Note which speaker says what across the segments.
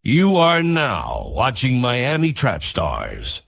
Speaker 1: You are now watching Miami Trap Stars.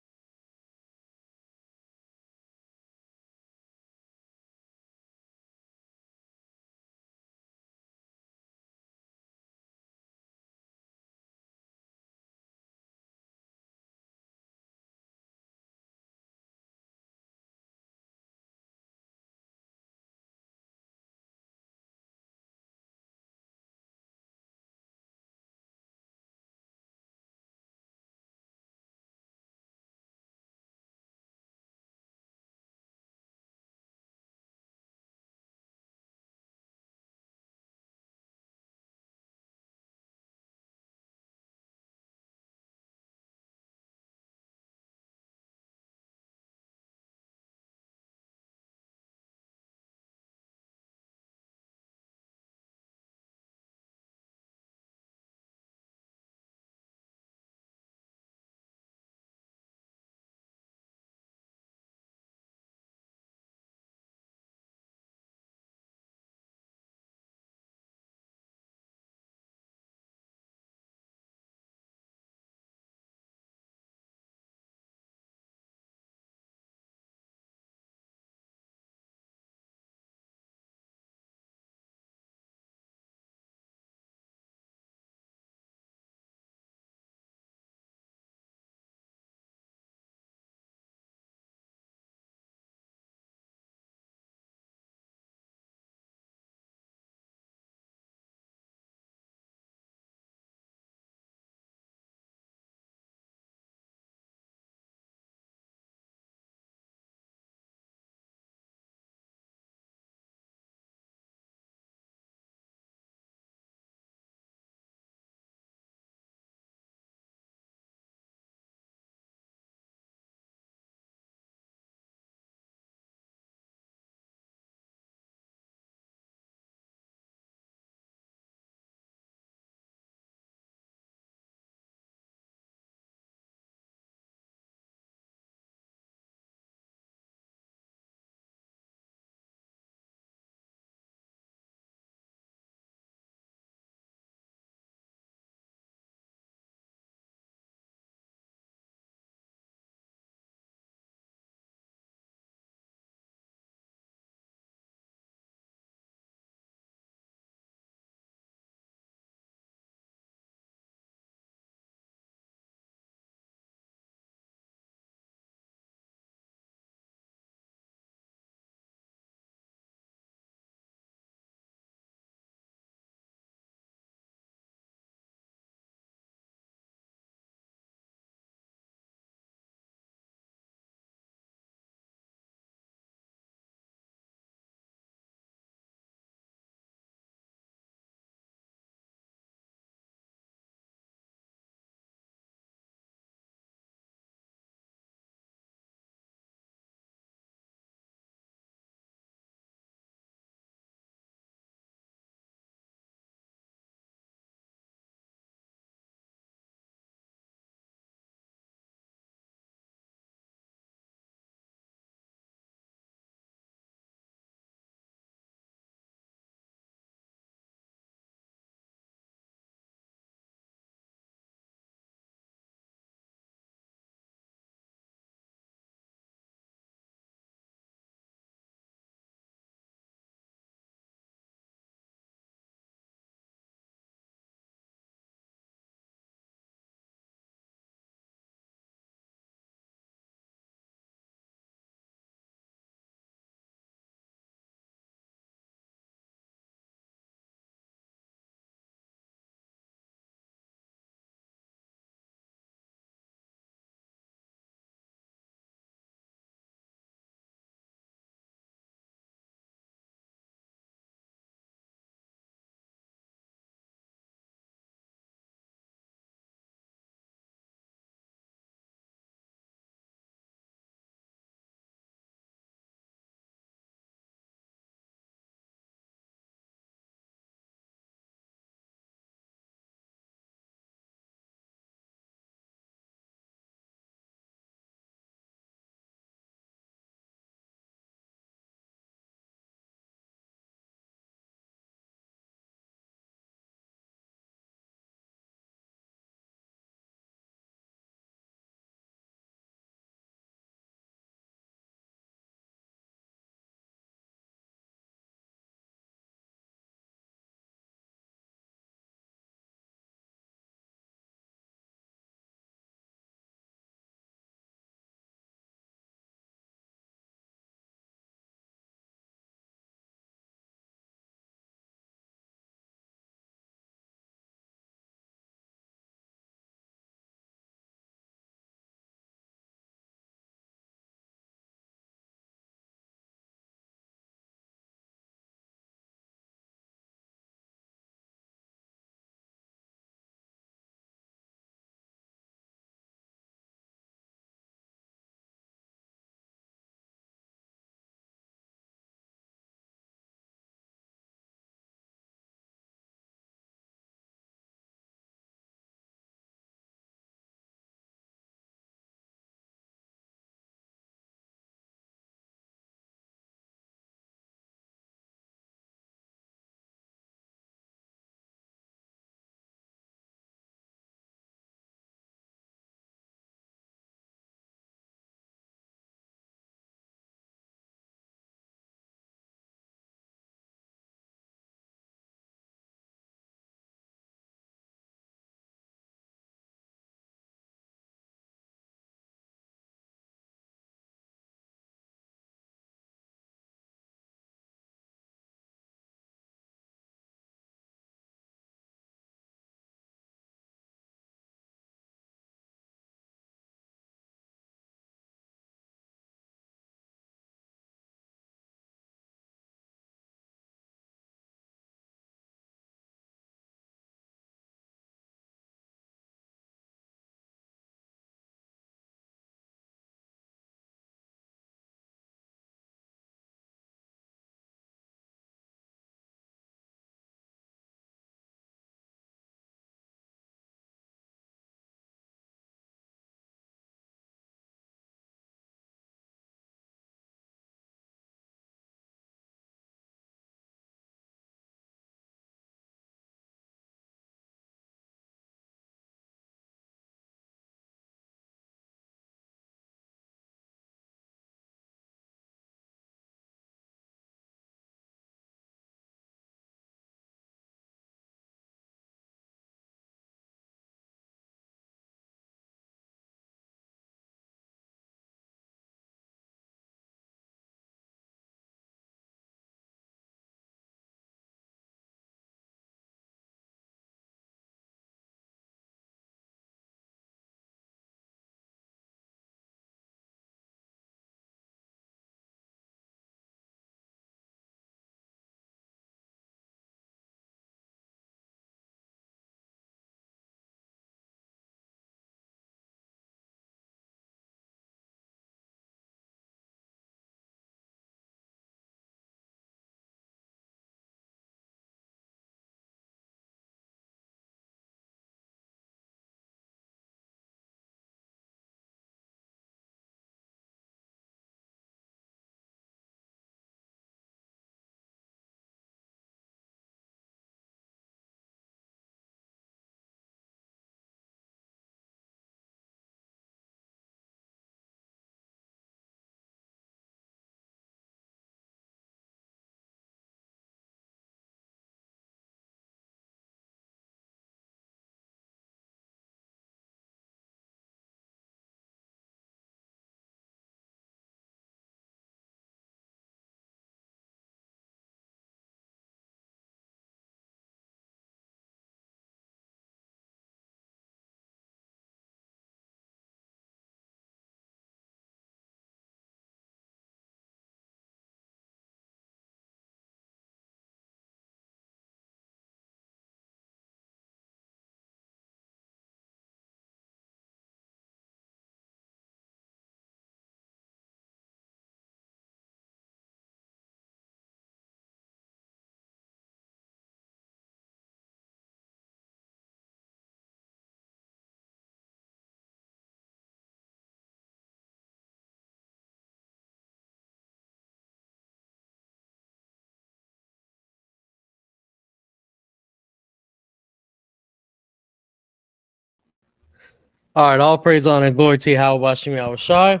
Speaker 2: All right, all praise, honor, and glory to YHWH.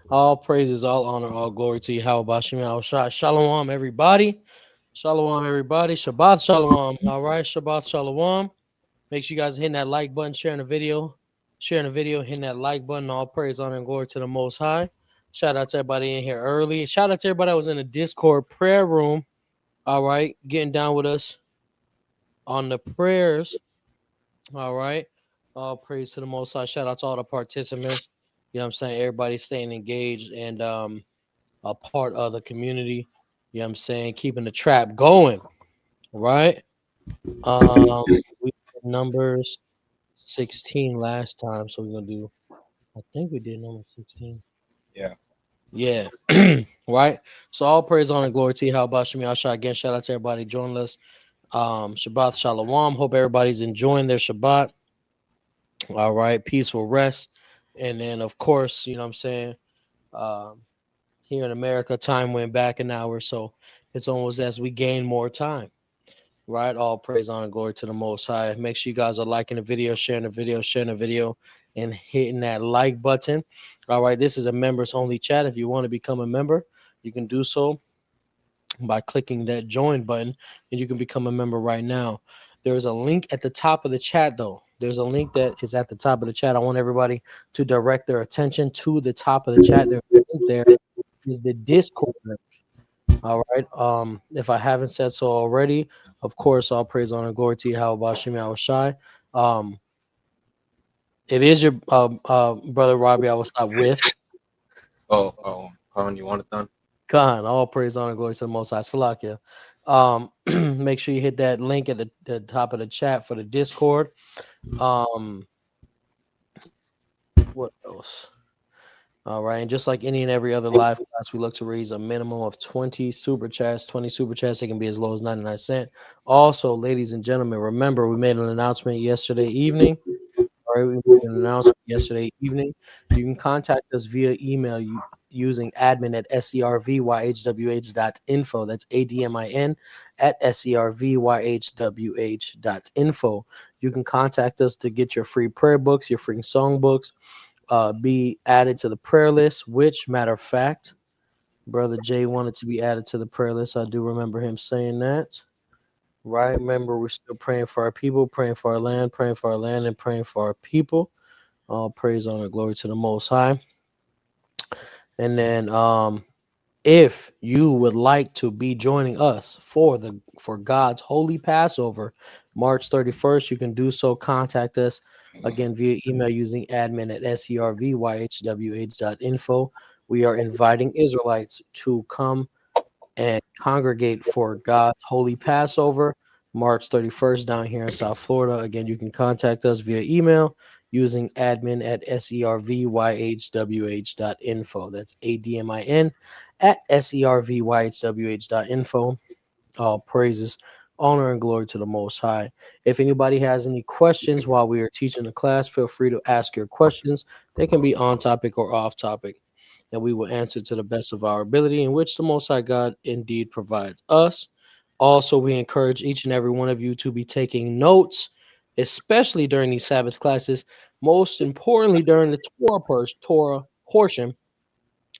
Speaker 2: All praises, all honor, all glory to YHWH. Shalom, everybody. Shalom, everybody. Shabbat shalom. All right, Shabbat shalom. Make sure you guys are hitting that like button, sharing the video, hitting that like button. All praise, honor, and glory to the Most High. Shout out to everybody in here early. Shout out to everybody that was in the Discord prayer room. All right, getting down with us on the prayers. All right. All praise to the Most High. Shout out to all the participants. You know what I'm saying? Everybody staying engaged and a part of the community. You know what I'm saying? Keeping the trap going. Right. We did numbers 16 last time. So we're gonna do I think we did number 16.
Speaker 3: Yeah.
Speaker 2: Yeah. Right. So all praise, honor, and glory to you. How about Shemi Asha again? Shout out to everybody joining us. Shabbat Shalom. Hope everybody's enjoying their Shabbat. All right, peaceful rest. And then, of course, you know what I'm saying? Um, Here in America, time went back an hour. So it's almost as we gain more time, right? All praise, honor, and glory to the Most High. Make sure you guys are liking the video, sharing the video, and hitting that like button. All right, this is a members only chat. If you want to become a member, you can do so by clicking that join button, and you can become a member right now. There's a link at the top of the chat, though. There's a link that is at the top of the chat. I want everybody to direct their attention to the top of the chat. There's a link there is the Discord link. All right. If I haven't said so already, of course, all praise, honor, and glory to you. How about Shemi Awashai? It is your brother Rab Yawasap with
Speaker 3: Yahawanathan.
Speaker 2: Khan, all praise, honor, glory to the Most High. Salakia. Make sure you hit that link at the top of the chat for the Discord. What else? All right, and just like any and every other live class, we look to raise a minimum of 20 super chats. 20 super chats, it can be as low as 99 cents. Also, ladies and gentlemen, remember we made an announcement yesterday evening. All right, we made an announcement yesterday evening. You can contact us via email using admin at servyhwh.info. That's ADMIN at servyhwh.info. You can contact us to get your free prayer books, your free song books, be added to the prayer list, which, matter of fact, Brother Jay wanted to be added to the prayer list. I do remember him saying that. Right? Remember, we're still praying for our people, praying for our land, and praying for our people. All praise, honor, glory to the Most High. And then, if you would like to be joining us for God's Holy Passover, March 31st, you can do so. Contact us again via email using admin at servyhwh.info. We are inviting Israelites to come and congregate for God's Holy Passover, March 31st, down here in South Florida. Again, you can contact us via email using admin at servyhwh.info. That's ADMIN at servyhwh.info. All praises, honor, and glory to the Most High. If anybody has any questions while we are teaching the class, feel free to ask your questions. They can be on topic or off topic, and we will answer to the best of our ability, in which the Most High God indeed provides us. Also, we encourage each and every one of you to be taking notes, especially during these Sabbath classes. Most importantly, during the Torah portion,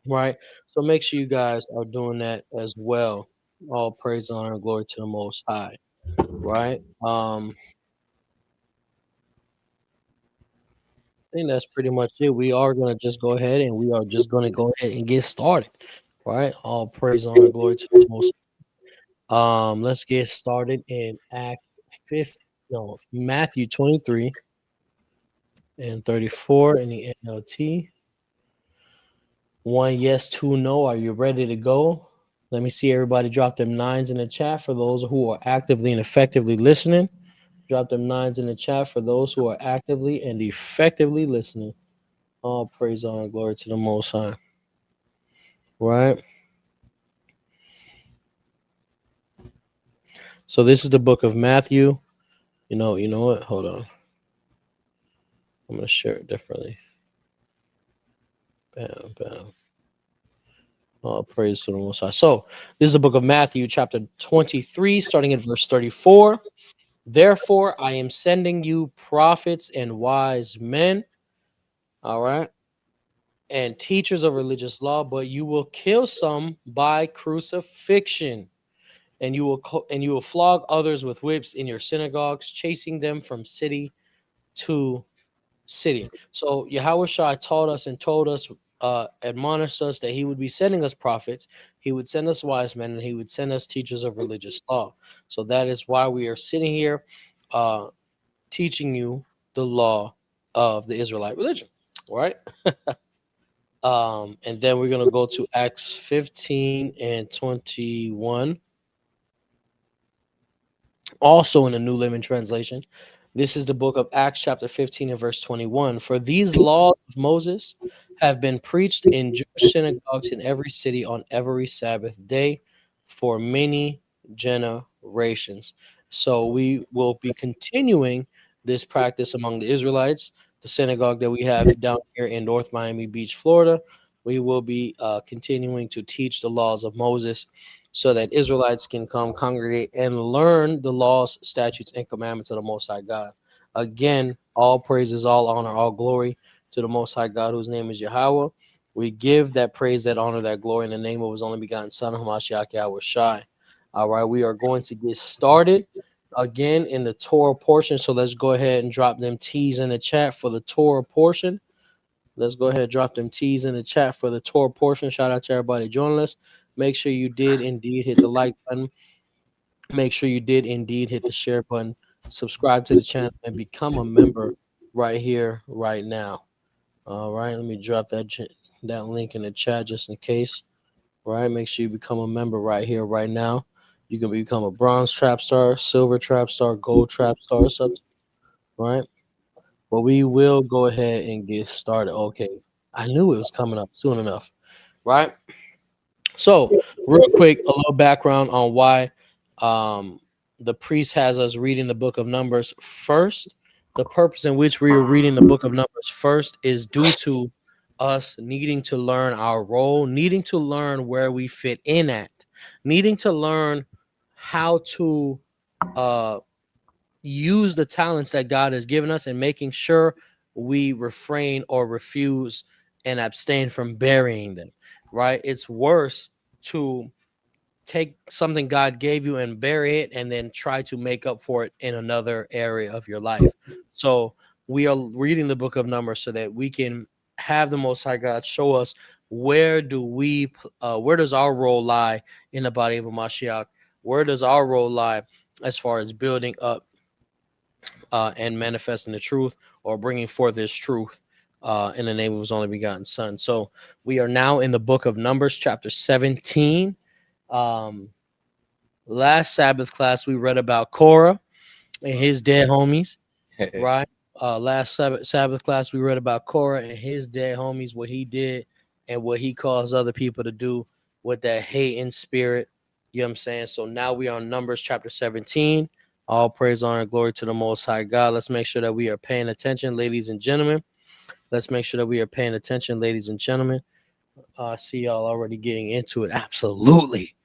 Speaker 2: right? So make sure you guys are doing that as well. All praise, honor, and glory to the Most High, right? I think that's pretty much it. We are gonna just go ahead and we are just gonna go ahead and get started, right? All praise, honor, and glory to the Most. Let's get started in Matthew 23 and 34 in the NLT. One yes, two no. Are you ready to go? Let me see everybody drop them nines in the chat for those who are actively and effectively listening. Drop them nines in the chat for those who are actively and effectively listening. All praise, honor, and glory to the Most High. Right? So this is the book of Matthew. You know what? Hold on. I'm gonna share it differently. Bam, bam. All praise to the Most High. So this is the book of Matthew, chapter 23, starting at verse 34. Therefore, I am sending you prophets and wise men, all right, and teachers of religious law, but you will kill some by crucifixion, and you will flog others with whips in your synagogues, chasing them from city to city. So Yahawashi taught us and told us, admonished us that he would be sending us prophets, he would send us wise men, and he would send us teachers of religious law. So that is why we are sitting here teaching you the law of the Israelite religion, right? And then we're going to go to Acts 15 and 21, also in the New Living Translation. This is the book of Acts, chapter 15 and verse 21. For these laws of Moses have been preached in Jewish synagogues in every city on every Sabbath day for many generations. So we will be continuing this practice among the Israelites, the synagogue that we have down here in North Miami Beach, Florida. We will be continuing to teach the laws of Moses so that Israelites can come congregate and learn the laws, statutes, and commandments of the Most High God. Again, all praises, all honor, all glory to the Most High God, whose name is Yahweh. We give that praise, that honor, that glory in the name of His only begotten Son, Hamashiach Yahawashi. All right, we are going to get started again in the Torah portion. So let's go ahead and drop them T's in the chat for the Torah portion. Let's go ahead and drop them T's in the chat for the Torah portion. Shout out to everybody joining us. Make sure you did indeed hit the like button. Make sure you did indeed hit the share button. Subscribe to the channel and become a member right here, right now. All right, let me drop that link in the chat just in case. All right, make sure you become a member right here, right now. You can become a bronze trap star, silver trap star, gold trap star, right? But we will go ahead and get started. Okay, I knew it was coming up soon enough, right? So, real quick, a little background on why the priest has us reading the book of Numbers first. The purpose in which we are reading the book of Numbers first is due to us needing to learn our role, needing to learn where we fit in at, needing to learn how to use the talents that God has given us, and making sure we refrain or refuse and abstain from burying them, right? It's worse to take something God gave you and bury it and then try to make up for it in another area of your life. So we are reading the book of Numbers so that we can have the Most High God show us where does our role lie in the body of a Mashiach? Where does our role lie as far as building up and manifesting the truth, or bringing forth His truth in the name of His only begotten Son? So we are now in the book of Numbers, chapter 17. Last Sabbath class we read about Korah and his dead homies, right? Last Sabbath class we read about Korah and his dead homies, what he did and what he caused other people to do with that hate in spirit. You know what I'm saying? So now we are on Numbers chapter 17. All praise, honor, and glory to the Most High God. Let's make sure that we are paying attention, ladies and gentlemen. Let's make sure that we are paying attention, ladies and gentlemen. See y'all already getting into it. Absolutely.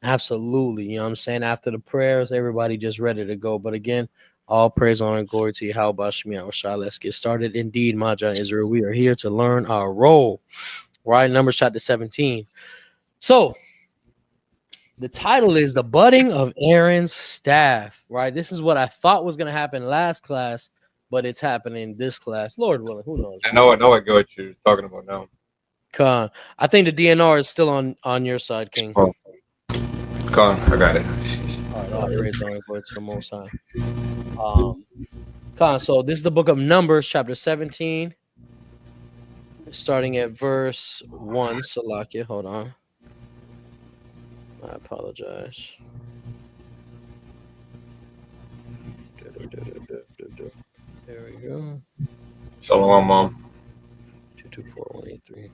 Speaker 2: Absolutely. You know what I'm saying? After the prayers, everybody just ready to go. But again, all praise, honor, and glory to you. How about Shemi? Let's get started. Indeed, Maja Israel, we are here to learn our role. Right? Numbers chapter 17. So the title is The Budding of Aaron's Staff. Right? This is what I thought was going to happen last class, but it's happening this class. Lord willing, who knows?
Speaker 3: I know I get what you're talking about now.
Speaker 2: Con. I think the DNR is still on your side, King.
Speaker 3: Oh. Con, I got it.
Speaker 2: All right, all praise, honor, glory to the Most High. Con, so this is the book of Numbers, chapter 17, starting at verse 1. Salakia, hold on. I apologize. There we go.
Speaker 3: Shalom, Mom.
Speaker 2: 224183.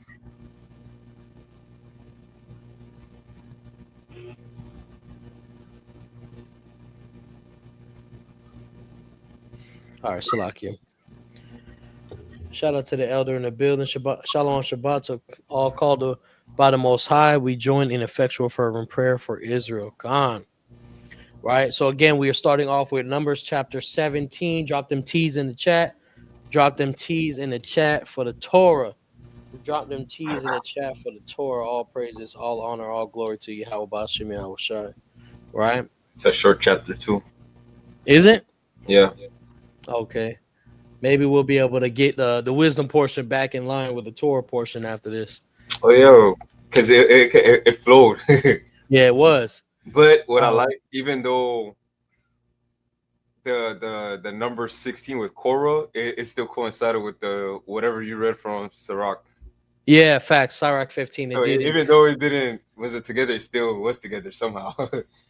Speaker 2: All right, Salakia. Shout out to the elder in the building. Shabbat, Shalom Shabbat to all called by the Most High. We join in effectual fervent prayer for Israel. Khan. right? So again, we are starting off with Numbers chapter 17. Drop them T's in the chat. Drop them T's in the chat for the Torah. Drop them T's in the chat for the Torah. All praises, all honor, all glory to you. How about Shemi Yahawanathan? Right?
Speaker 3: It's a short chapter too.
Speaker 2: Is it?
Speaker 3: Yeah.
Speaker 2: Okay. Maybe we'll be able to get the wisdom portion back in line with the Torah portion after this.
Speaker 3: Oh yeah, because it flowed.
Speaker 2: Yeah, it was.
Speaker 3: But what I like, even though the number 16 with Korah, it still coincided with the whatever you read from Sirach.
Speaker 2: Yeah, facts. Sirach 15.
Speaker 3: So even though it didn't wasn't together, it still was together somehow.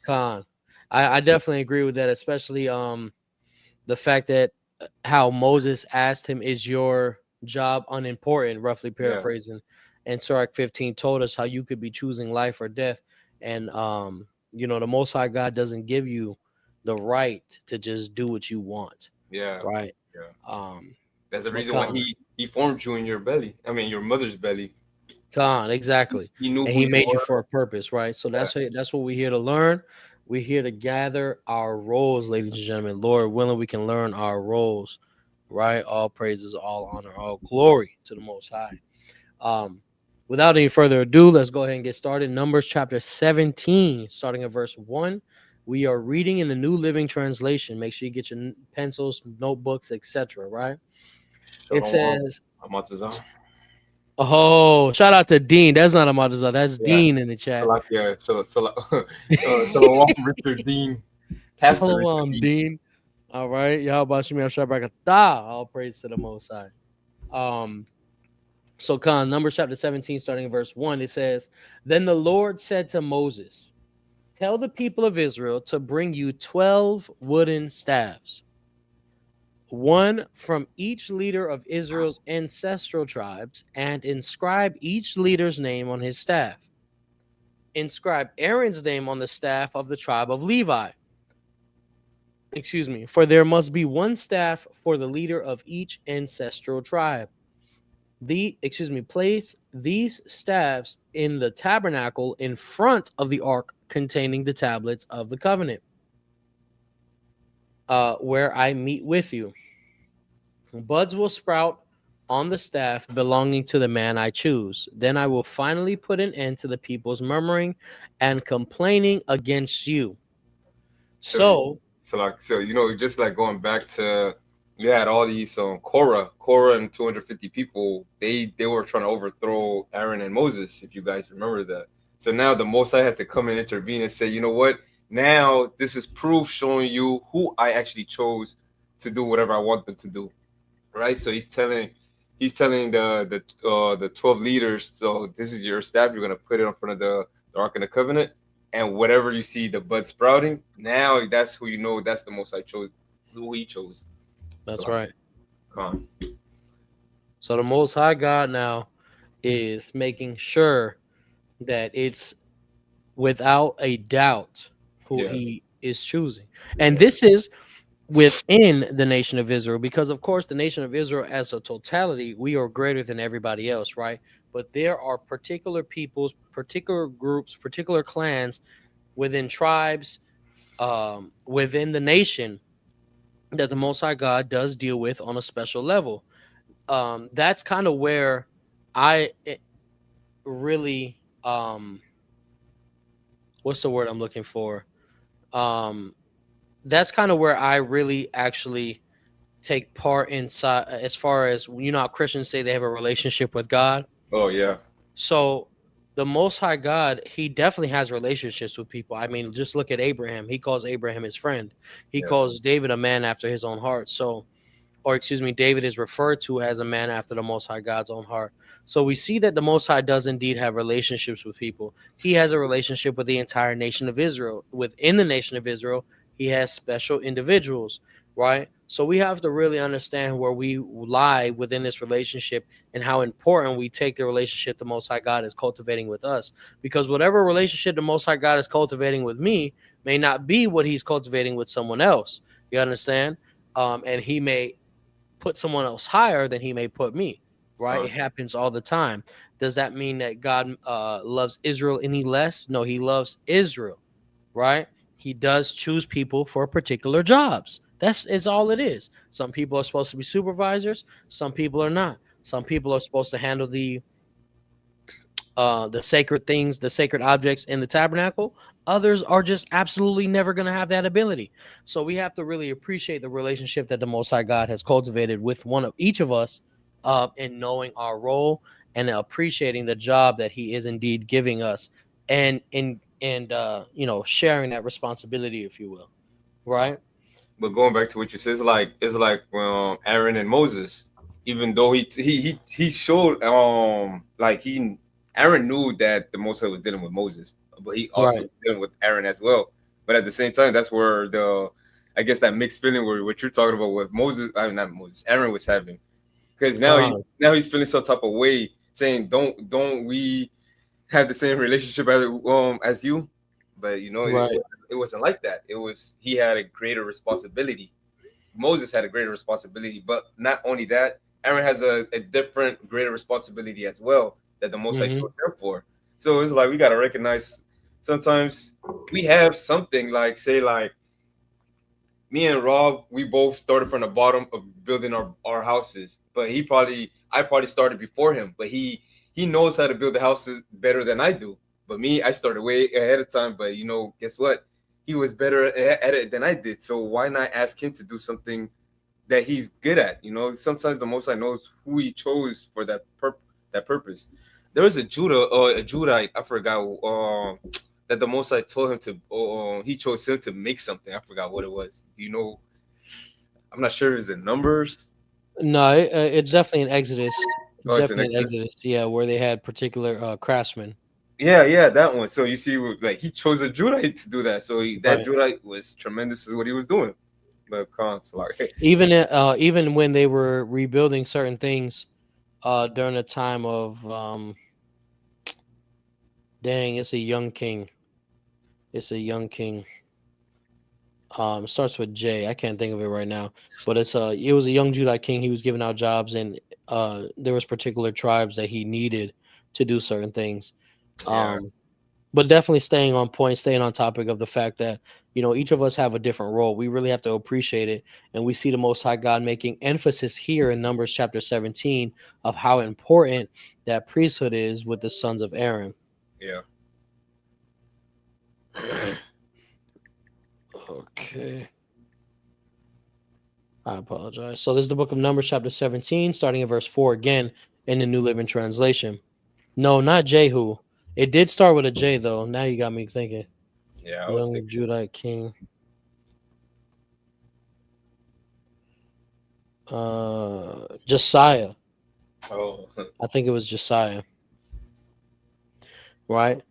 Speaker 2: Khan. I definitely agree with that, especially the fact that how Moses asked him, "Is your job unimportant?" Roughly paraphrasing, and Sirach 15 told us how you could be choosing life or death, and you know, the Most High God doesn't give you the right to just do what you want.
Speaker 3: Yeah.
Speaker 2: Right.
Speaker 3: Yeah. That's the reason why he formed you in your belly. I mean, your mother's belly.
Speaker 2: Khan, exactly.
Speaker 3: He knew
Speaker 2: and
Speaker 3: who
Speaker 2: he made
Speaker 3: were.
Speaker 2: you for a purpose, right? So that's what we're here to learn. We're here to gather our roles, ladies and gentlemen. Lord willing, we can learn our roles, right? All praises, all honor, all glory to the Most High. Without any further ado, let's go ahead and get started. Numbers chapter 17, starting at verse 1. We are reading in the New Living Translation. Make sure you get your pencils, notebooks, etc., right? It says,
Speaker 3: Ahmataza.
Speaker 2: oh, shout out to Dean. That's not Ahmataza. That's Dean in the chat.
Speaker 3: Richard Dean.
Speaker 2: Shalom, Dean. All right. All praise to the Most High. So Khan, Numbers chapter 17, starting in verse 1, it says, Then the Lord said to Moses, Tell the people of Israel to bring you 12 wooden staffs, one from each leader of Israel's ancestral tribes, and inscribe each leader's name on his staff. Inscribe Aaron's name on the staff of the tribe of Levi. For there must be one staff for the leader of each ancestral tribe. Place these staffs in the tabernacle in front of the ark containing the tablets of the covenant, where I meet with you. Buds will sprout on the staff belonging to the man I choose. Then I will finally put an end to the people's murmuring and complaining against you. So
Speaker 3: you know, just like going back to, you had all these Korah and 250 people. They were trying to overthrow Aaron and Moses, if you guys remember that. So now the Most High has to come and intervene and say, you know what? Now this is proof showing you who I actually chose to do whatever I want them to do. Right? So he's telling the 12 leaders, so this is your staff. You're gonna put it in front of the Ark of the Covenant, and whatever you see the bud sprouting, now that's who you know. That's the Most I chose, who he chose.
Speaker 2: That's right.
Speaker 3: Come on.
Speaker 2: So the Most High God now is making sure that it's without a doubt who he is choosing. And this is within the nation of Israel, because of course the nation of Israel as a totality, we are greater than everybody else, right? But there are particular peoples, particular groups, particular clans within tribes, within the nation that the Most High God does deal with on a special level. That's kind of where I really what's the word I'm looking for? That's kind of where I really actually take part inside, as far as, you know, how Christians say they have a relationship with God.
Speaker 3: Oh yeah.
Speaker 2: So the Most High God, he definitely has relationships with people. I mean, just look at Abraham. He calls Abraham his friend. He calls David a man after his own heart. So, David is referred to as a man after the Most High God's own heart. So we see that the Most High does indeed have relationships with people. He has a relationship with the entire nation of Israel. Within the nation of Israel, he has special individuals, right? So we have to really understand where we lie within this relationship and how important we take the relationship the Most High God is cultivating with us. Because whatever relationship the Most High God is cultivating with me may not be what he's cultivating with someone else. You understand? And he may put someone else higher than he may put me, right? It happens all the time. Does that mean that God loves Israel any less? No, he loves Israel, right? he does choose people for particular jobs. It's all it is. Some people are supposed to be supervisors, some people are not. Some people are supposed to handle the sacred things, the sacred objects in the tabernacle. Others are just absolutely never going to have that ability. So we have to really appreciate the relationship that the Most High God has cultivated with one of each of us, in knowing our role and appreciating the job that He is indeed giving us, and sharing that responsibility, if you will, right?
Speaker 3: But going back to what you said, it's like Aaron and Moses. Even though he showed like he Aaron knew that the Most High was dealing with Moses, but he also
Speaker 2: Right.
Speaker 3: was dealing with Aaron as well. But at the same time, that's where I guess that mixed feeling where what you're talking about with Moses, I mean, not Moses, Aaron was having, because
Speaker 2: God.
Speaker 3: now he's feeling some type of way, saying don't we have the same relationship as you, but
Speaker 2: Right.
Speaker 3: it wasn't like that. It was he had a greater responsibility. Moses had a greater responsibility, but not only that, Aaron has a different greater responsibility as well that the Most High
Speaker 2: Mm-hmm.
Speaker 3: chose him for. So it's like we gotta recognize sometimes we have something like say like me and Rob, we both started from the bottom of building our houses, but I probably started before him, but he knows how to build the houses better than I do. But me, I started way ahead of time. But guess what? He was better at it than I did. So why not ask him to do something that he's good at? Sometimes the Most High knows who He chose for that purpose. There was a Judite, I forgot, that the Most High told him to. He chose him to make something. I forgot what it was. I'm not sure. Is it Numbers?
Speaker 2: No, it's definitely an Exodus.
Speaker 3: Oh,
Speaker 2: It's
Speaker 3: it's an
Speaker 2: definitely an
Speaker 3: Exodus.
Speaker 2: Exodus. Yeah, where they had particular craftsmen.
Speaker 3: Yeah, that one. So you see, like he chose a Judite to do that. So that
Speaker 2: Right.
Speaker 3: Judite was tremendous at what he was doing. But cons like,
Speaker 2: Even when they were rebuilding certain things, during the time of dang, it's a young king. It's a young king. Starts with J. I can't think of it right now, but it was a young Judite king. He was giving out jobs, and there was particular tribes that he needed to do certain things.
Speaker 3: yeah,
Speaker 2: Um, but definitely staying on point, staying on topic of the fact that each of us have a different role. We really have to appreciate it, and we see the Most High God making emphasis here in Numbers chapter 17 of how important that priesthood is with the sons of Aaron.
Speaker 3: yeah.
Speaker 2: Okay. I apologize. So this is the book of Numbers, chapter 17, starting at verse 4 again in the New Living Translation. No, not Jehu. It did start with a J, though. Now you got me thinking.
Speaker 3: Yeah, I was
Speaker 2: Young
Speaker 3: thinking.
Speaker 2: Judite king. Josiah.
Speaker 3: Oh,
Speaker 2: I think it was Josiah. Right?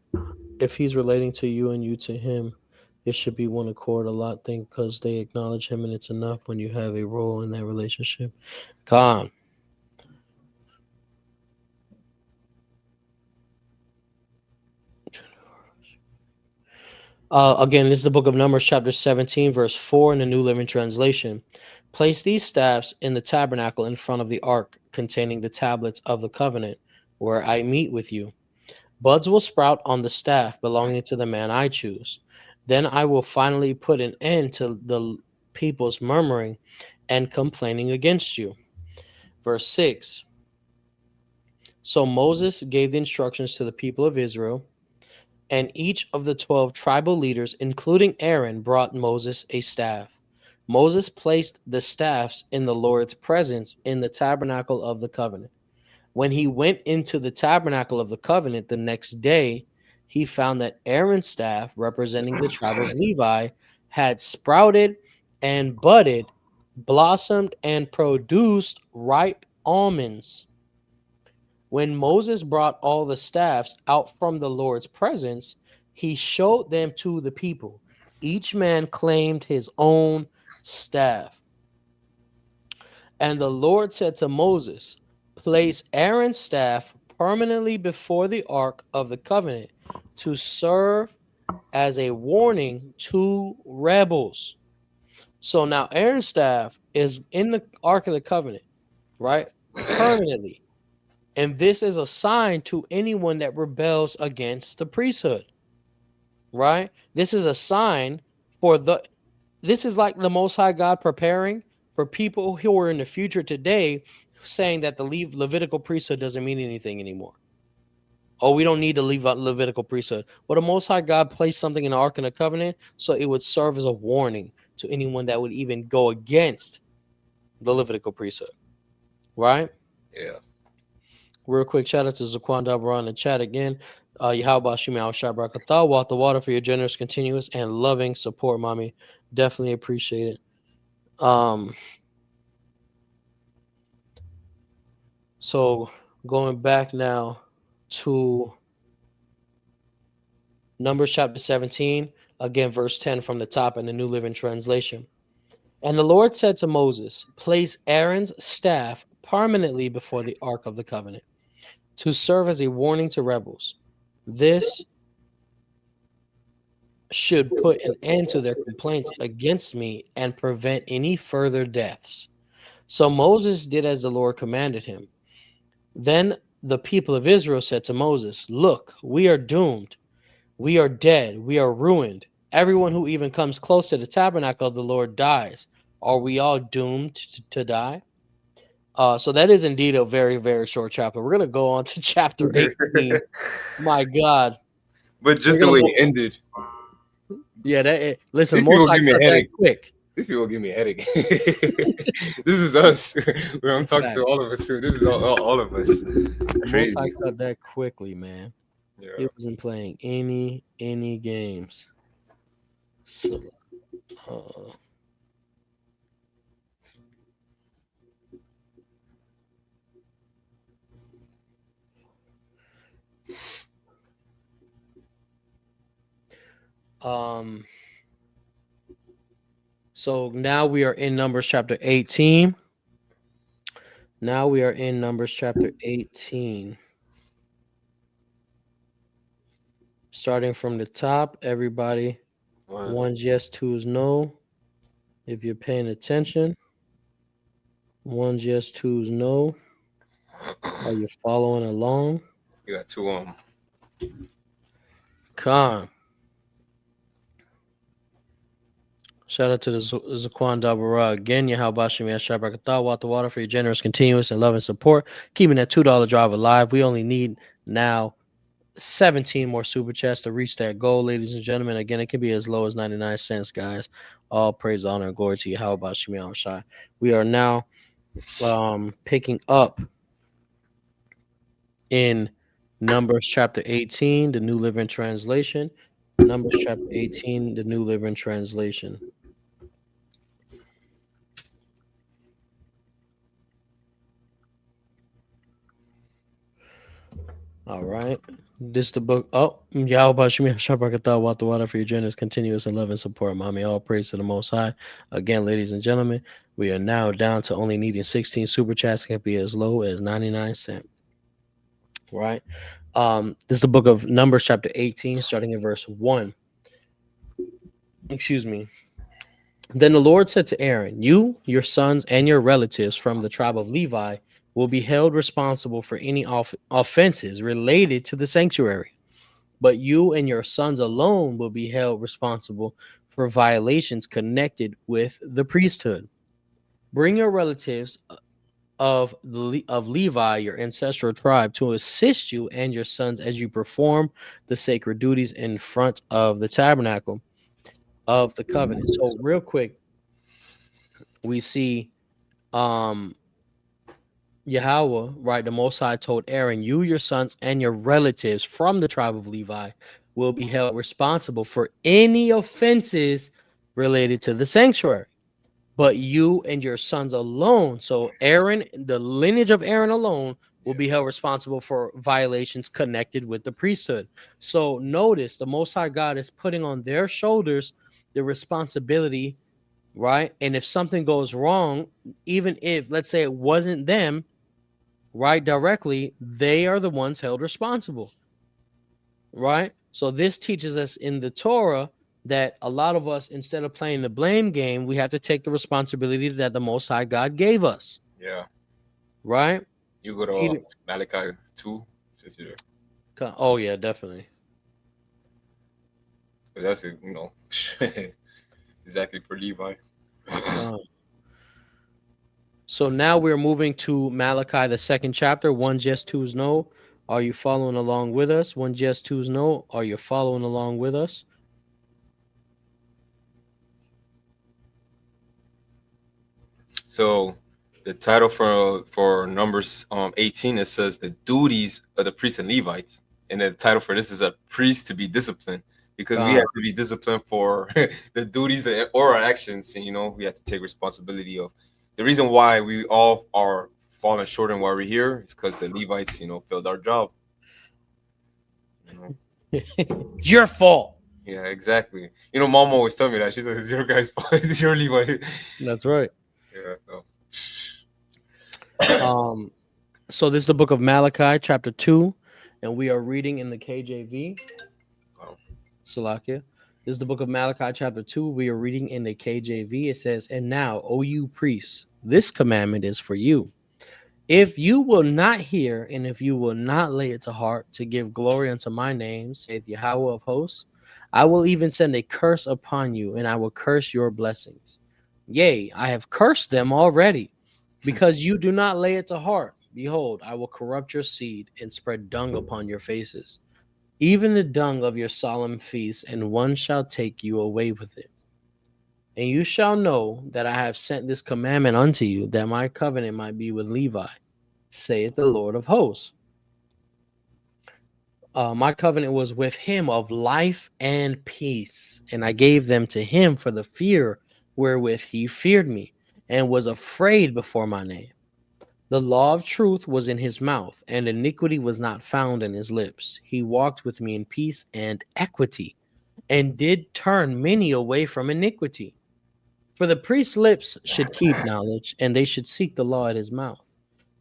Speaker 2: If he's relating to you and you to him, it should be one accord a lot thing because they acknowledge him and it's enough when you have a role in that relationship. Calm. Again, this is the book of Numbers, chapter 17, verse 4 in the New Living Translation. Place these staffs in the tabernacle in front of the ark containing the tablets of the covenant where I meet with you. Buds will sprout on the staff belonging to the man I choose. Then I will finally put an end to the people's murmuring and complaining against you. Verse 6. So Moses gave the instructions to the people of Israel, and each of the 12 tribal leaders, including Aaron, brought Moses a staff. Moses placed the staffs in the Lord's presence in the tabernacle of the covenant. When he went into the tabernacle of the covenant the next day, he found that Aaron's staff, representing the tribe of Levi, had sprouted and budded, blossomed, and produced ripe almonds. When Moses brought all the staffs out from the Lord's presence, he showed them to the people. Each man claimed his own staff. And the Lord said to Moses, place Aaron's staff permanently before the ark of the covenant to serve as a warning to rebels. So now Aaron's staff is in the ark of the covenant, right? Permanently. And this is a sign to anyone that rebels against the priesthood, right? This is a sign This is like the Most High God preparing for people who are in the future today, saying that the Levitical priesthood doesn't mean anything anymore. Oh, we don't need the Levitical priesthood. Well, the Most High God placed something in the Ark of the Covenant, so it would serve as a warning to anyone that would even go against the Levitical priesthood. Right?
Speaker 3: Yeah.
Speaker 2: Real quick, shout out to Zaquan Dabra in the chat again. Yahawanathan Ban Lawya, walk the water for your generous, continuous, and loving support, mommy. Definitely appreciate it. So going back now to Numbers chapter 17, again, verse 10 from the top in the New Living Translation. And the Lord said to Moses, place Aaron's staff permanently before the Ark of the Covenant to serve as a warning to rebels. This should put an end to their complaints against me and prevent any further deaths. So Moses did as the Lord commanded him. Then the people of Israel said to Moses, look, we are doomed. We are dead. We are ruined. Everyone who even comes close to the tabernacle of the Lord dies. Are we all doomed to die? So that is indeed a very, very short chapter. We're going to go on to chapter 18. My God.
Speaker 3: But just the way it ended.
Speaker 2: Yeah, listen,
Speaker 3: These
Speaker 2: most
Speaker 3: people
Speaker 2: I
Speaker 3: give me a
Speaker 2: cut that
Speaker 3: headache.
Speaker 2: quick.
Speaker 3: These people give me a headache. This is us. When I'm talking to
Speaker 2: Fact.
Speaker 3: all of us. This is all of us.
Speaker 2: Most I
Speaker 3: Crazy.
Speaker 2: cut that quickly, man.
Speaker 3: Yeah.
Speaker 2: He wasn't playing any games. So, so now we are in Numbers chapter 18. Now we are in Numbers chapter 18. Starting from the top, everybody.
Speaker 3: Wow.
Speaker 2: One's yes, two's no. If you're paying attention. One's yes, two's no. Are you following along?
Speaker 3: You got two
Speaker 2: Con. Shout out to the Zaquan Dabara again. Yahawanathan Ban Lawya, the water for your generous, continuous, and loving support. Keeping that $2 drive alive. We only need now 17 more super chats to reach that goal, ladies and gentlemen. Again, it can be as low as 99 cents, guys. All praise, honor, and glory to Yahawanathan. We are now picking up in Numbers chapter 18, the New Living Translation. Numbers chapter 18, the New Living Translation. All right. This is the book. Oh, Yahawanathan the water for your generous, continuous, and love and support, mommy. All praise to the Most High. Again, ladies and gentlemen, we are now down to only needing 16 super chats. Can be as low as 99 cents. Right. This is the book of Numbers, chapter 18, starting in verse 1. Excuse me. Then the Lord said to Aaron, you, your sons, and your relatives from the tribe of Levi will be held responsible for any offenses related to the sanctuary. But you and your sons alone will be held responsible for violations connected with the priesthood. Bring your relatives of Levi, your ancestral tribe, to assist you and your sons as you perform the sacred duties in front of the tabernacle of the covenant. So real quick, we see Yahweh, right? The Most High told Aaron, you, your sons, and your relatives from the tribe of Levi will be held responsible for any offenses related to the sanctuary. But you and your sons alone, so Aaron, the lineage of Aaron alone, will be held responsible for violations connected with the priesthood. So notice the Most High God is putting on their shoulders the responsibility, right? And if something goes wrong, even if, let's say, it wasn't them, right, directly, they are the ones held responsible, right? So this teaches us in the Torah that a lot of us, instead of playing the blame game, we have to take the responsibility that the Most High God gave us.
Speaker 3: Yeah.
Speaker 2: Right?
Speaker 3: You go to Malachi 2.
Speaker 2: Oh, yeah, definitely.
Speaker 3: That's it, exactly for Levi.
Speaker 2: So now we're moving to Malachi, the second chapter. 1 just 2's no. Are you following along with us? 1 just 2's no. Are you following along with us?
Speaker 3: So the title for Numbers 18, it says the duties of the priests and Levites, and the title for this is a priest to be disciplined, because we have to be disciplined for the duties or our actions, and we have to take responsibility of the reason why we all are falling short and why we're here is because the Levites failed our job.
Speaker 2: It's your fault.
Speaker 3: Yeah, exactly. Mom always tell me that. She says it's your guy's fault. It's your Levi.
Speaker 2: That's right.
Speaker 3: Yeah.
Speaker 2: So this is the book of Malachi, chapter 2, and we are reading in the KJV. Salakia. This is the book of Malachi, chapter 2. We are reading in the KJV. It says, "And now, O you priests, this commandment is for you. If you will not hear, and if you will not lay it to heart to give glory unto my name, saith Yahweh of hosts, I will even send a curse upon you, and I will curse your blessings. Yea, I have cursed them already, because you do not lay it to heart. Behold, I will corrupt your seed and spread dung upon your faces, even the dung of your solemn feasts, and one shall take you away with it. And you shall know that I have sent this commandment unto you, that my covenant might be with Levi, saith the Lord of hosts. My covenant was with him of life and peace, and I gave them to him for the fear wherewith he feared me, and was afraid before my name. The law of truth was in his mouth, and iniquity was not found in his lips. He walked with me in peace and equity, and did turn many away from iniquity. For the priest's lips should keep knowledge, and they should seek the law at his mouth.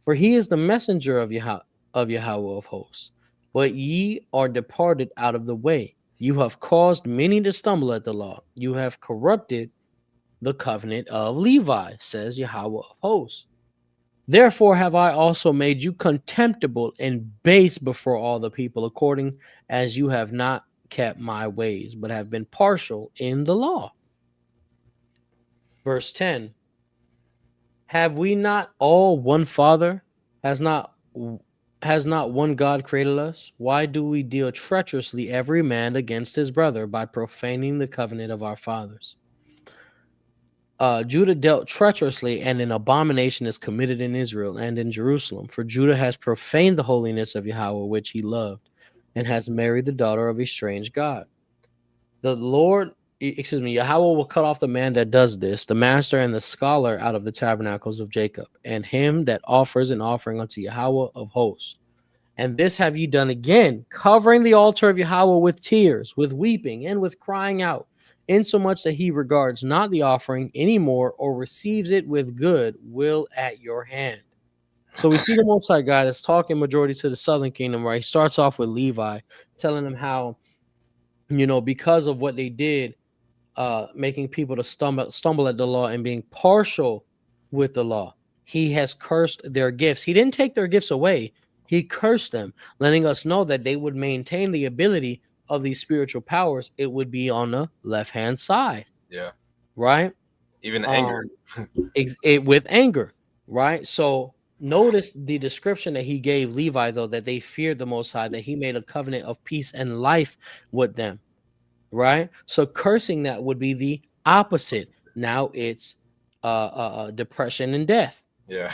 Speaker 2: For he is the messenger of Yahweh of hosts. But ye are departed out of the way. You have caused many to stumble at the law. You have corrupted the covenant of Levi, says Yahweh of hosts. Therefore have I also made you contemptible and base before all the people, according as you have not kept my ways, but have been partial in the law." Verse 10, "Have we not all one Father? Has not one God created us? Why do we deal treacherously every man against his brother by profaning the covenant of our fathers?" Judah dealt treacherously, and an abomination is committed in Israel and in Jerusalem. For Judah has profaned the holiness of Yahweh, which he loved, and has married the daughter of a strange god. Yahweh will cut off the man that does this, the master and the scholar out of the tabernacles of Jacob, and him that offers an offering unto Yahweh of hosts. And this have ye done again, covering the altar of Yahweh with tears, with weeping, and with crying out, insomuch that he regards not the offering any more, or receives it with good will at your hand. So we see the Most High God is talking majority to the southern kingdom, right? He starts off with Levi, telling them how, because of what they did, making people to stumble at the law and being partial with the law, he has cursed their gifts. He didn't take their gifts away. He cursed them, letting us know that they would maintain the ability of these spiritual powers. It would be on the left-hand side.
Speaker 3: Yeah.
Speaker 2: Right?
Speaker 3: Even anger.
Speaker 2: With anger. Right? So notice the description that he gave Levi, though, that they feared the Most High, that he made a covenant of peace and life with them. Right? So cursing that would be the opposite. Now it's depression and death.
Speaker 3: Yeah.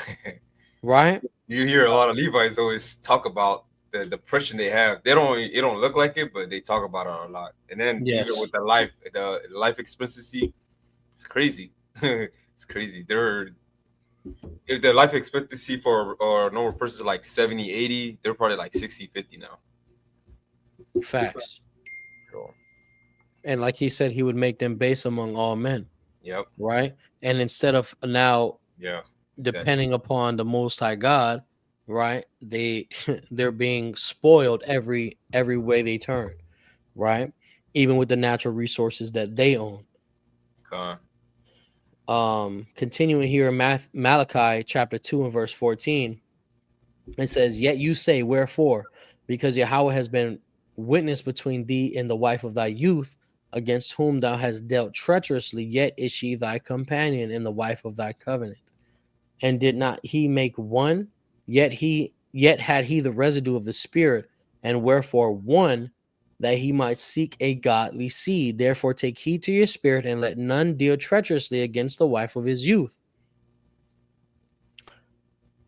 Speaker 2: Right?
Speaker 3: You hear a lot of Levites always talk about the depression they have. It don't look like it, but they talk about it a lot. And then even with the life expectancy, it's crazy. It's crazy. If the life expectancy for a normal person is like 70, 80, they're probably like 60, 50 now.
Speaker 2: Facts. And like he said, he would make them base among all men.
Speaker 3: Yep.
Speaker 2: Right? And instead of now depending upon the Most High God, right, they're being spoiled every way they turn, right? Even with the natural resources that they own. Continuing here in Malachi chapter 2 and verse 14, it says, "Yet you say, wherefore? Because Yahweh has been witness between thee and the wife of thy youth, against whom thou hast dealt treacherously, yet is she thy companion and the wife of thy covenant. And did not he make one? Yet had he the residue of the spirit, and wherefore one, that he might seek a godly seed. Therefore take heed to your spirit, and let none deal treacherously against the wife of his youth.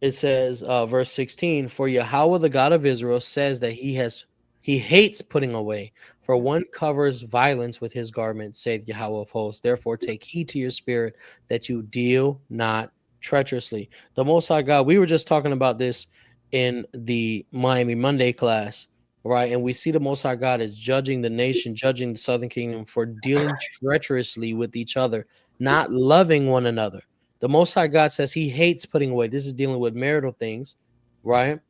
Speaker 2: It says, verse 16, for Yahweh the God of Israel says that he hates putting away, for one covers violence with his garment, saith Yahweh of hosts. Therefore take heed to your spirit, that you deal not treacherously. The Most High God, we were just talking about this in the Miami Monday class, right? And we see the Most High God is judging the nation, judging the Southern Kingdom for dealing treacherously with each other, not loving one another. The Most High God says he hates putting away. This is dealing with marital things, right?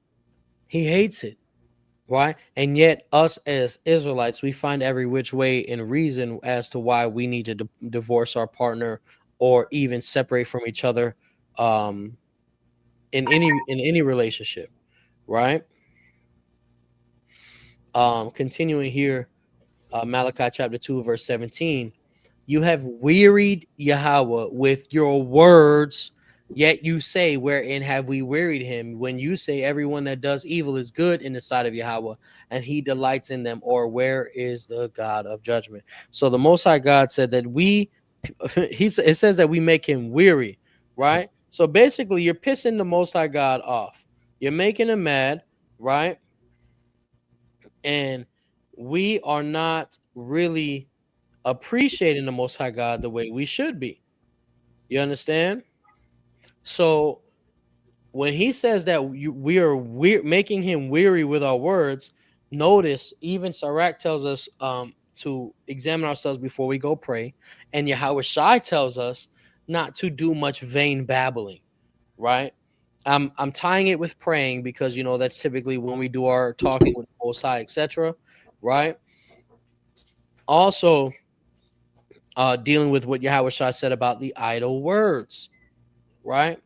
Speaker 2: He hates it, right? And yet, us as Israelites, we find every which way and reason as to why we need to divorce our partner or even separate from each other, in any relationship, right? Continuing here, Malachi chapter 2, verse 17. You have wearied Yahweh with your words, yet you say, wherein have we wearied him? When you say everyone that does evil is good in the sight of Yahweh, and he delights in them, or where is the God of judgment? So the Most High God said that it says that we make him weary, right? So basically, you're pissing the Most High God off. You're making him mad, right? And we are not really appreciating the Most High God the way we should be. You understand? So when he says that we are making him weary with our words, notice even Sirach tells us to examine ourselves before we go pray, and Yahawanathan tells us not to do much vain babbling, right? I'm tying it with praying because that's typically when we do our talking with the Most High, etc. Right? Also, dealing with what Yahawanathan said about the idle words, right?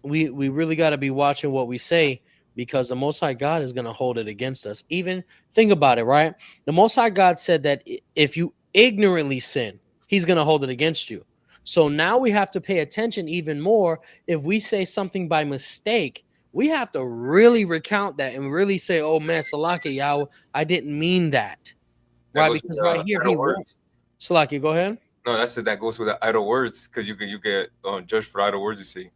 Speaker 2: We really got to be watching what we say because the Most High God is going to hold it against us. Even think about it, right? The Most High God said that if you ignorantly sin, he's going to hold it against you. So now we have to pay attention even more. If we say something by mistake, we have to really recount that and really say, oh man, Salaki, Yahweh, I didn't mean that.
Speaker 3: That
Speaker 2: Right?
Speaker 3: goes with
Speaker 2: Because right here, he
Speaker 3: idle
Speaker 2: won't.
Speaker 3: words.
Speaker 2: Salaki, go ahead.
Speaker 3: No, that's it. That goes with the idle words because you get judged for idle words. You see.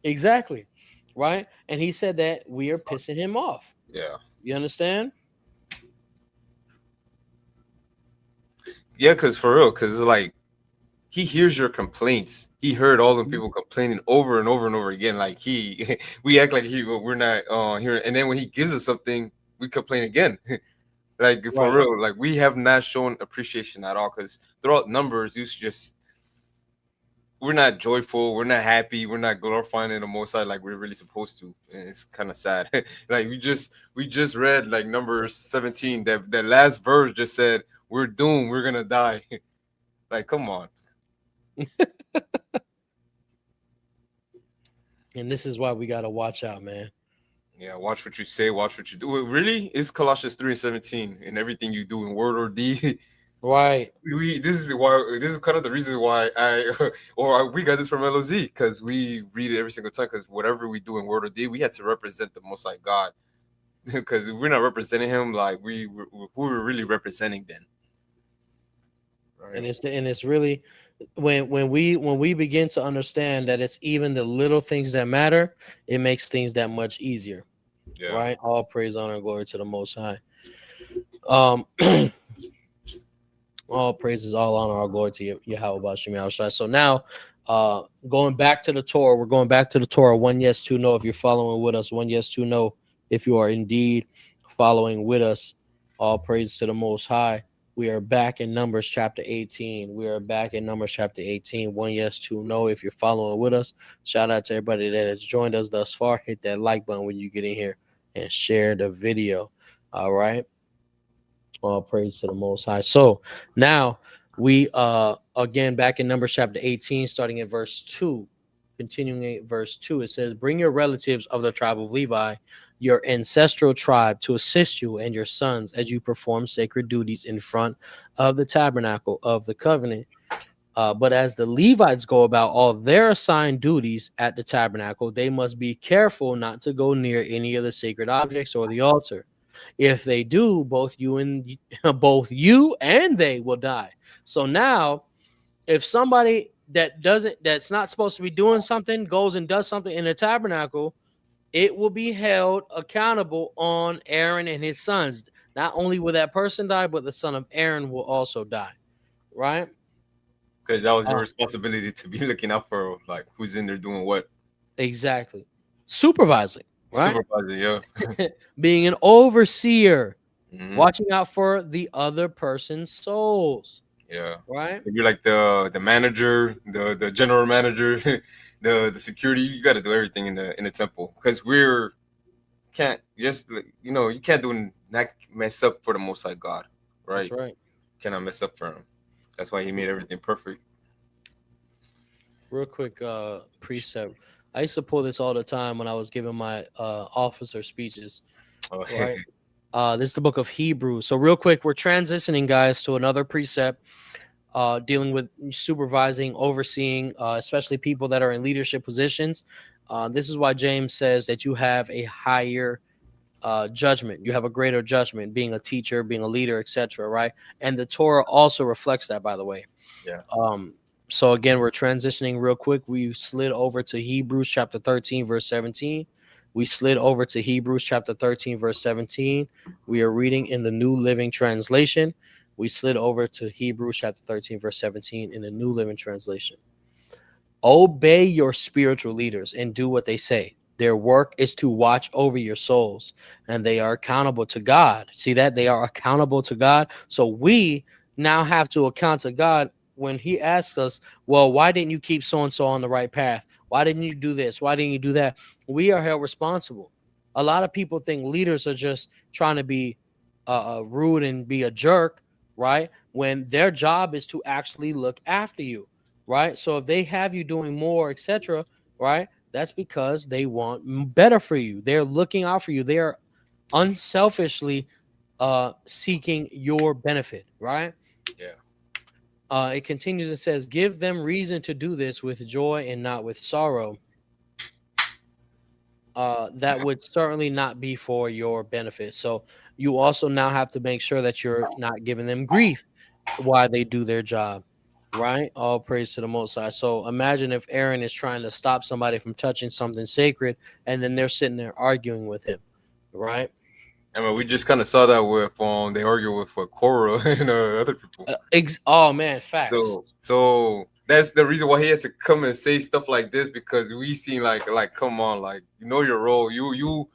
Speaker 2: Exactly. Right? And he said that we are pissing him off.
Speaker 3: Yeah.
Speaker 2: You understand?
Speaker 3: Yeah, because for real, because it's like he hears your complaints. He heard all the people complaining over and over and over again. Like we act like we're not hearing, and then when he gives us something, we complain again. Like for
Speaker 2: Right.
Speaker 3: real, like we have not shown appreciation at all. Because throughout Numbers, we're not joyful, we're not happy, we're not glorifying in the Most High like we're really supposed to. And it's kind of sad. Like we just read like Numbers 17. That last verse just said we're doomed, we're gonna die. Like come on.
Speaker 2: And this is why we got to watch out, man.
Speaker 3: Yeah, watch what you say, watch what you do. Really, it's Colossians 3:17 in everything you do in word or deed.
Speaker 2: Right.
Speaker 3: This is kind of the reason why we got this from LOZ because we read it every single time because whatever we do in word or deed, we had to represent the Most High God because if we're not representing Him, like who we're really representing then. Right.
Speaker 2: And it's really when we begin to understand that it's even the little things that matter, it makes things that much easier.
Speaker 3: Yeah.
Speaker 2: Right? All praise, honor, and glory to the Most High. All praises, all honor, all glory to Yahweh. So now, going back to the Torah, we're going back to the Torah. 1 yes, 2 no. If you're following with us, 1 yes, 2 no. If you are indeed following with us, all praises to the Most High. We are back in Numbers chapter 18. We are back in Numbers chapter 18. 1 yes, 2 no. If you're following with us, shout out to everybody that has joined us thus far. Hit that like button when you get in here and share the video. All right. All praise to the Most High. So now we again back in Numbers chapter 18, starting at verse 2. Continuing at verse 2, it says, bring your relatives of the tribe of Levi, your ancestral tribe to assist you and your sons as you perform sacred duties in front of the tabernacle of the covenant. But as the Levites go about all their assigned duties at the tabernacle, they must be careful not to go near any of the sacred objects or the altar. If they do, both you and they will die. So now, if somebody that's not supposed to be doing something goes and does something in the tabernacle, it will be held accountable on Aaron and his sons. Not only will that person die, but the son of Aaron will also die. Right?
Speaker 3: Because that was your responsibility to be looking out for like who's in there doing what.
Speaker 2: Exactly. Supervising, right?
Speaker 3: Supervising, yeah.
Speaker 2: Being an overseer, watching out for the other person's souls.
Speaker 3: Yeah.
Speaker 2: Right?
Speaker 3: If you're like the manager, the general manager, the security, you got to do everything in the temple because can't just you can't do not mess up for the Most High God, right?
Speaker 2: That's right.
Speaker 3: You cannot mess up for him. That's why he made everything perfect.
Speaker 2: Real quick precept. I used to pull this all the time when I was giving my officer speeches. Right. This is the book of Hebrews. So real quick, we're transitioning, guys, to another precept dealing with supervising, overseeing, especially people that are in leadership positions. This is why James says that you have a higher judgment. You have a greater judgment being a teacher, being a leader, etc. Right. And the Torah also reflects that, by the way.
Speaker 3: Yeah.
Speaker 2: So again, we're transitioning real quick. We slid over to Hebrews chapter 13, verse 17. We slid over to Hebrews chapter 13, verse 17. We are reading in the New Living Translation. We slid over to Hebrews chapter 13, verse 17 in the New Living Translation. Obey your spiritual leaders and do what they say. Their work is to watch over your souls, and they are accountable to God. See that? They are accountable to God. So we now have to account to God when he asks us, well, why didn't you keep so-and-so on the right path? Why didn't you do this? Why didn't you do that? We are held responsible. A lot of people think leaders are just trying to be rude and be a jerk, right? When their job is to actually look after you, right? So if they have you doing more, etc., right? That's because they want better for you. They're looking out for you. They are unselfishly seeking your benefit, right?
Speaker 3: Yeah.
Speaker 2: It continues and says, give them reason to do this with joy and not with sorrow. That would certainly not be for your benefit. So you also now have to make sure that you're not giving them grief while they do their job, right? All praise to the Most High. So imagine if Aaron is trying to stop somebody from touching something sacred, and then they're sitting there arguing with him, right?
Speaker 3: I mean, we just kind of saw that with they argue with Korah and other people.
Speaker 2: Oh man, facts.
Speaker 3: So that's the reason why he has to come and say stuff like this, because we seen like come on, like you know your role. You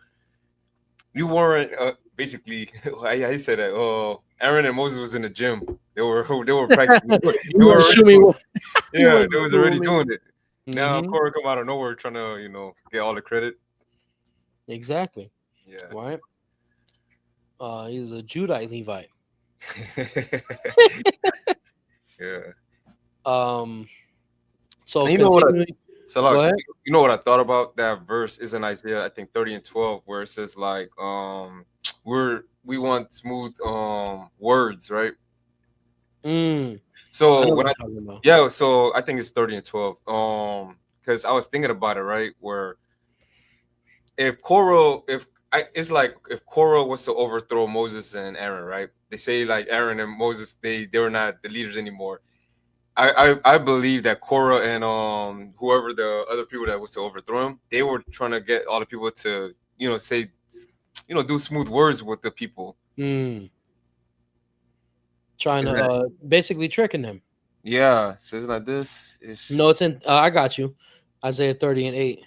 Speaker 3: weren't basically. I said that. Aaron and Moses was in the gym. They were practicing. They was already doing it. Now Korah come out of nowhere trying to get all the credit.
Speaker 2: Exactly.
Speaker 3: Yeah.
Speaker 2: Right. He's a Judite Levite.
Speaker 3: Yeah.
Speaker 2: So
Speaker 3: you know what?
Speaker 2: Go ahead.
Speaker 3: You know what I thought about that verse is in Isaiah, I think 30 and 12, where it says like we want smooth words, right? So so I think it's 30 and 12. Because I was thinking about it, right? Where if Korah was to overthrow Moses and Aaron, right? They say like Aaron and Moses, they were not the leaders anymore. I believe that Korah and whoever the other people that was to overthrow him, they were trying to get all the people to say do smooth words with the people.
Speaker 2: Trying to basically tricking them.
Speaker 3: Yeah, says like this.
Speaker 2: No, it's in. I got you. Isaiah 30 and 8.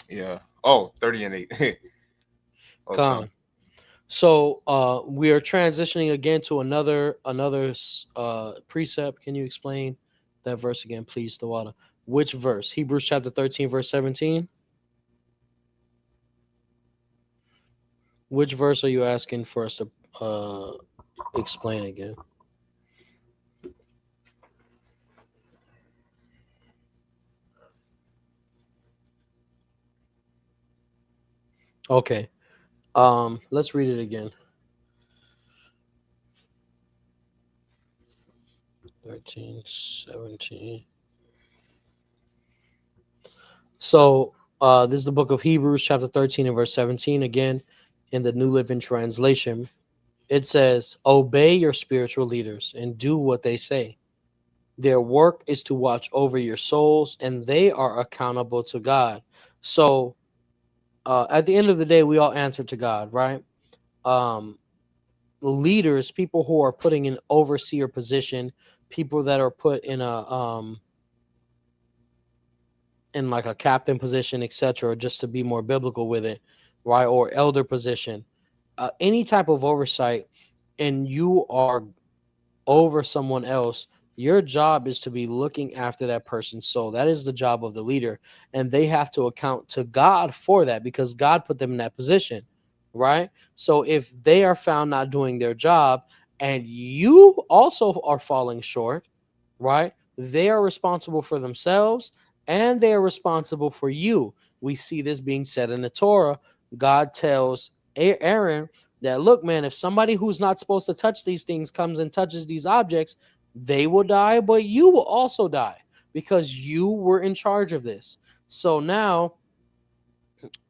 Speaker 3: Yeah. Oh, 30 and 8.
Speaker 2: Okay. So we are transitioning again to another precept. Can you explain that verse again, please, Tawada? Which verse? Hebrews chapter 13, verse 17. Which verse are you asking for us to explain again? Okay. Let's read it again. 13, 17. So this is the book of Hebrews, chapter 13 and verse 17. Again, in the New Living Translation, it says, obey your spiritual leaders and do what they say. Their work is to watch over your souls, and they are accountable to God. So at the end of the day, we all answer to God, right? Leaders, people who are putting in overseer position, people that are put in like a captain position, etc., just to be more biblical with it, right? Or elder position, any type of oversight, and you are over someone else, your job is to be looking after that person's soul. That is the job of the leader, and they have to account to God for that because God put them in that position, right? So if they are found not doing their job and you also are falling short, right? They are responsible for themselves and they are responsible for you. We see this being said in the Torah. God tells Aaron that, look, man, if somebody who's not supposed to touch these things comes and touches these objects, they will die, but you will also die because you were in charge of this. So now,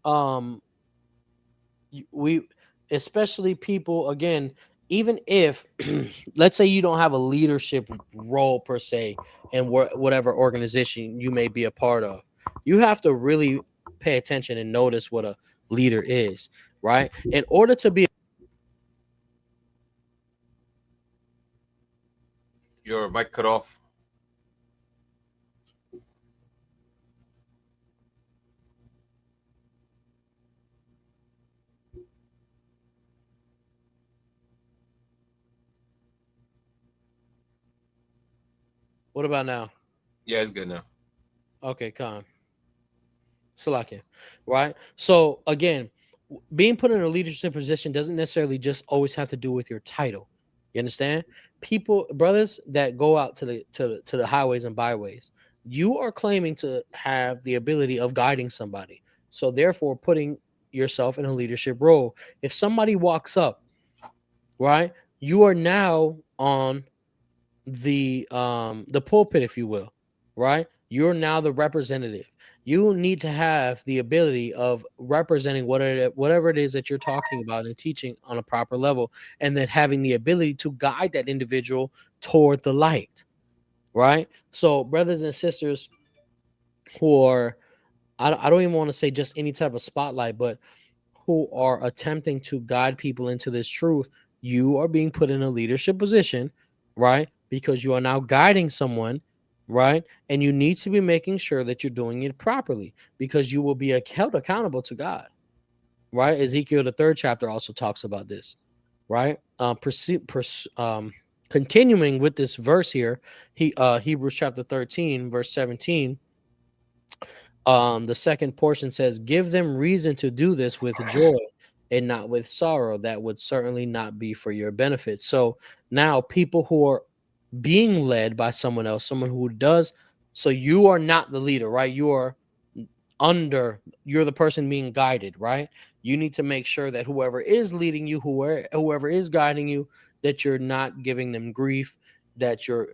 Speaker 2: um, we, especially people, again, even if let's say you don't have a leadership role per se in whatever organization you may be a part of, you have to really pay attention and notice what a leader is, right? In order to be
Speaker 3: Your mic cut off.
Speaker 2: what about now?
Speaker 3: Yeah, it's good now.
Speaker 2: Okay, calm. Salakia, right? So again, being put in a leadership position doesn't necessarily just always have to do with your title. You understand? People, brothers that go out to the highways and byways, you are claiming to have the ability of guiding somebody. So therefore, putting yourself in a leadership role. If somebody walks up, right, you are now on the pulpit, if you will, right? You're now the representative. You need to have the ability of representing whatever it is that you're talking about and teaching on a proper level, and then having the ability to guide that individual toward the light, right? So brothers and sisters who are, I don't even want to say just any type of spotlight, but who are attempting to guide people into this truth, you are being put in a leadership position, right? Because you are now guiding someone, right? And you need to be making sure that you're doing it properly because you will be held accountable to God, right? Ezekiel, the 3rd chapter, also talks about this, right? Continuing with this verse here, Hebrews chapter 13, verse 17. The second portion says, give them reason to do this with joy and not with sorrow. That would certainly not be for your benefit. So now people who are being led by someone else, someone who does, so you are not the leader, right? You are you're the person being guided, right? You need to make sure that whoever is leading you, whoever is guiding you, that you're not giving them grief, that you're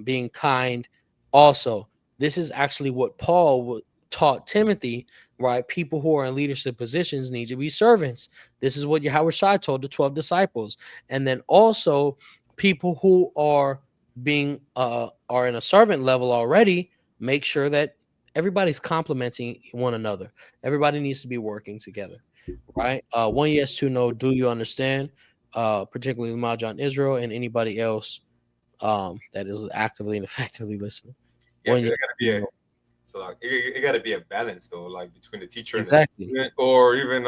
Speaker 2: being kind. Also, this is actually what Paul taught Timothy, right? People who are in leadership positions need to be servants. This is what Yahawanathan told the 12 disciples. And then also people who are being are in a servant level already, make sure that everybody's complementing one another. Everybody needs to be working together, right? One yes, two no. Do you understand? Particularly Majan Israel and anybody else that is actively and effectively listening.
Speaker 3: Yeah,
Speaker 2: One
Speaker 3: because
Speaker 2: yes,
Speaker 3: it gotta be
Speaker 2: two
Speaker 3: a
Speaker 2: no.
Speaker 3: so like it gotta be a balance though, like between the teacher and the
Speaker 2: Exactly.
Speaker 3: student, or even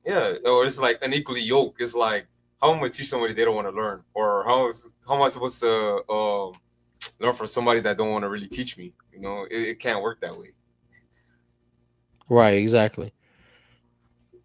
Speaker 3: yeah, or it's like unequally yoked. It's like how am I gonna teach somebody they don't want to learn, or how am I supposed to learn from somebody that don't want to really teach me? You know, it can't work that way.
Speaker 2: Right. Exactly.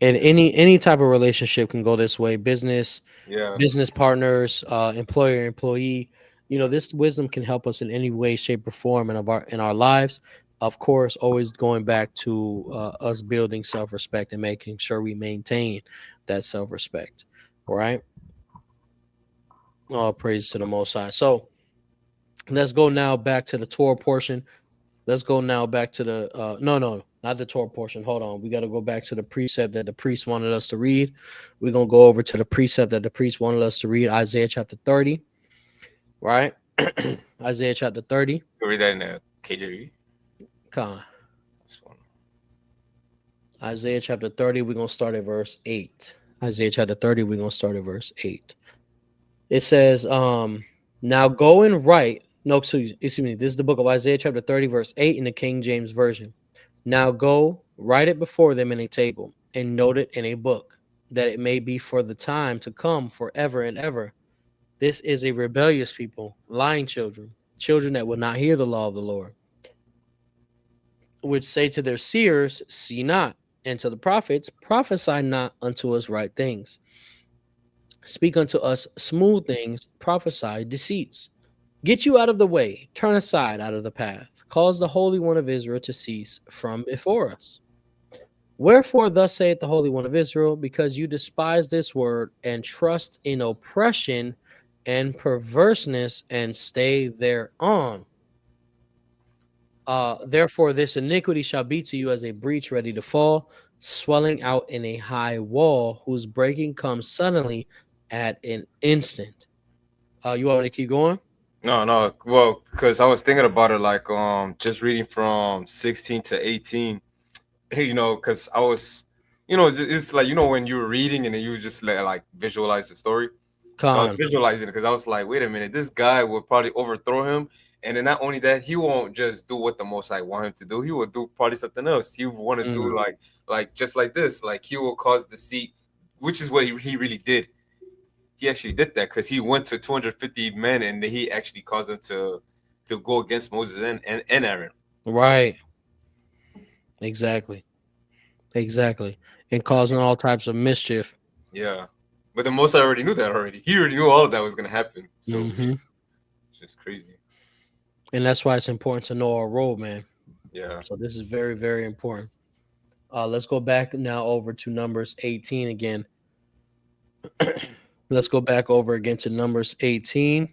Speaker 2: And any type of relationship can go this way.
Speaker 3: Yeah,
Speaker 2: Business partners, employer, employee. You know, this wisdom can help us in any way, shape, or form in our lives. Of course, always going back to us building self-respect and making sure we maintain that self-respect. Right? All praise to the Most High. So let's go now back to the Torah portion. Let's go now back to the no, not the Torah portion. Hold on. We got to go back to the precept that the priest wanted us to read. We're going to go over to the precept that the priest wanted us to read, Isaiah chapter 30. Right? Isaiah chapter 30.
Speaker 3: You read that in the KJV.
Speaker 2: Come on. Isaiah chapter 30, we're going to start at verse 8. Isaiah chapter 30, we're going to start at verse 8. It says, now go and write. No, excuse me. This is the book of Isaiah chapter 30, verse 8 in the King James Version. Now go, write it before them in a table, and note it in a book, that it may be for the time to come forever and ever. This is a rebellious people, lying children, children that will not hear the law of the Lord, which say to their seers, see not, and to the prophets, prophesy not unto us right things. Speak unto us smooth things, prophesy deceits. Get you out of the way, turn aside out of the path, cause the Holy One of Israel to cease from before us. Wherefore thus saith the Holy One of Israel, because you despise this word and trust in oppression and perverseness and stay thereon. Therefore this iniquity shall be to you as a breach ready to fall, swelling out in a high wall, whose breaking comes suddenly at an instant. You want me to keep going?
Speaker 3: No. Well, because I was thinking about it, like just reading from 16 to 18. You know, because I was, you know, it's like, you know, when you were reading and then you just like visualize the story. So I was visualizing it because I was like, wait a minute, this guy will probably overthrow him. And then not only that, he won't just do what the Most High want him to do. He will do probably something else. He will want to do like just like this. Like he will cause deceit, which is what he really did. He actually did that because he went to 250 men and he actually caused them to go against Moses and Aaron.
Speaker 2: Right. Exactly. And causing all types of mischief.
Speaker 3: Yeah. But the Most High already knew that already. He already knew all of that was going to happen. So it's just crazy.
Speaker 2: And that's why it's important to know our role, man.
Speaker 3: Yeah.
Speaker 2: So this is very, very important. Let's go back now over to Numbers 18 again. Let's go back over again to Numbers 18.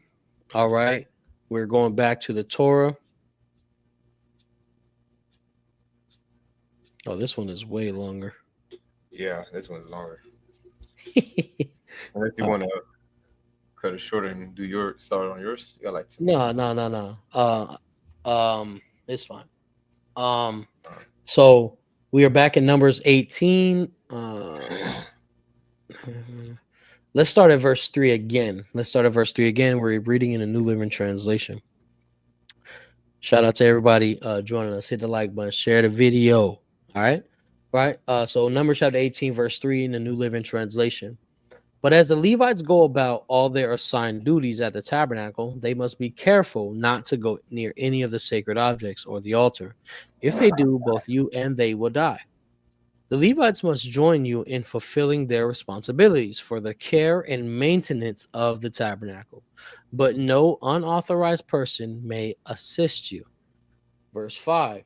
Speaker 2: All right. We're going back to the Torah. Oh, this one is way longer.
Speaker 3: Yeah, this one's longer. Unless you want to cut it shorter and do your start on yours. You got like 2
Speaker 2: No. It's fine. So we are back in Numbers 18. Let's start at verse 3 again. We're reading in a New Living Translation. Shout out to everybody joining us. Hit the like button, share the video. All right. So Numbers chapter 18, verse 3 in the New Living Translation. But as the Levites go about all their assigned duties at the tabernacle, they must be careful not to go near any of the sacred objects or the altar. If they do, both you and they will die. The Levites must join you in fulfilling their responsibilities for the care and maintenance of the tabernacle, but no unauthorized person may assist you. Verse 5.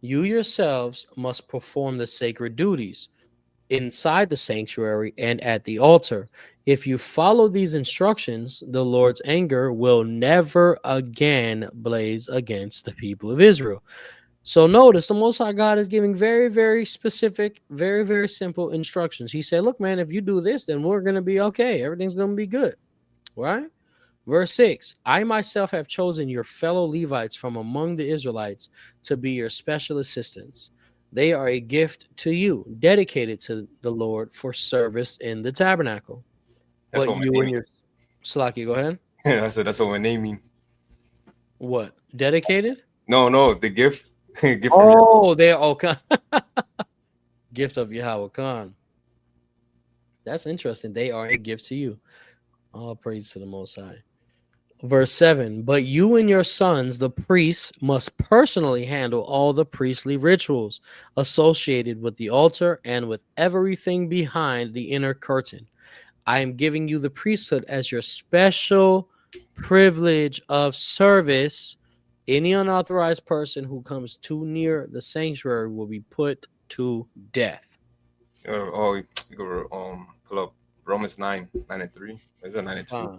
Speaker 2: You yourselves must perform the sacred duties inside the sanctuary and at the altar. If you follow these instructions, the Lord's anger will never again blaze against the people of Israel. So notice the Most High God is giving very, very specific, very, very simple instructions. He said, look, man, if you do this, then we're going to be okay. Everything's going to be good. Right? Verse 6, I myself have chosen your fellow Levites from among the Israelites to be your special assistants. They are a gift to you, dedicated to the Lord for service in the tabernacle.
Speaker 3: That's
Speaker 2: But you and your Slaki, go ahead.
Speaker 3: Yeah, I said that's what my name means.
Speaker 2: What? Dedicated?
Speaker 3: No, the gift.
Speaker 2: They're okay. Gift of Yahawanathan. That's interesting. They are a gift to you. All praise to the Most High. Verse 7, but you and your sons, the priests, must personally handle all the priestly rituals associated with the altar and with everything behind the inner curtain. I am giving you the priesthood as your special privilege of service Any unauthorized person who comes too near the sanctuary will be put to death.
Speaker 3: You go pull up Romans 9:9-3. Is it 9-2?
Speaker 2: Uh,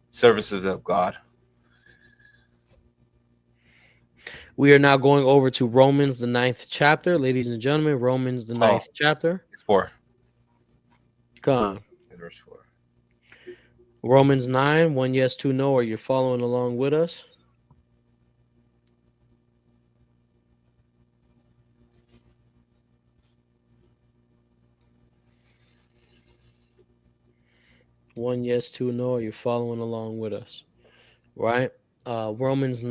Speaker 3: Services of God.
Speaker 2: we are now going over to Romans, the 9th chapter. Ladies and gentlemen, Romans, the 9th chapter.
Speaker 3: It's 4.
Speaker 2: Come on.
Speaker 3: Verse 4.
Speaker 2: Romans 9, 1 yes, 2 no. Are you following along with us? One yes, 2 no. Are you following along with us? Right? Romans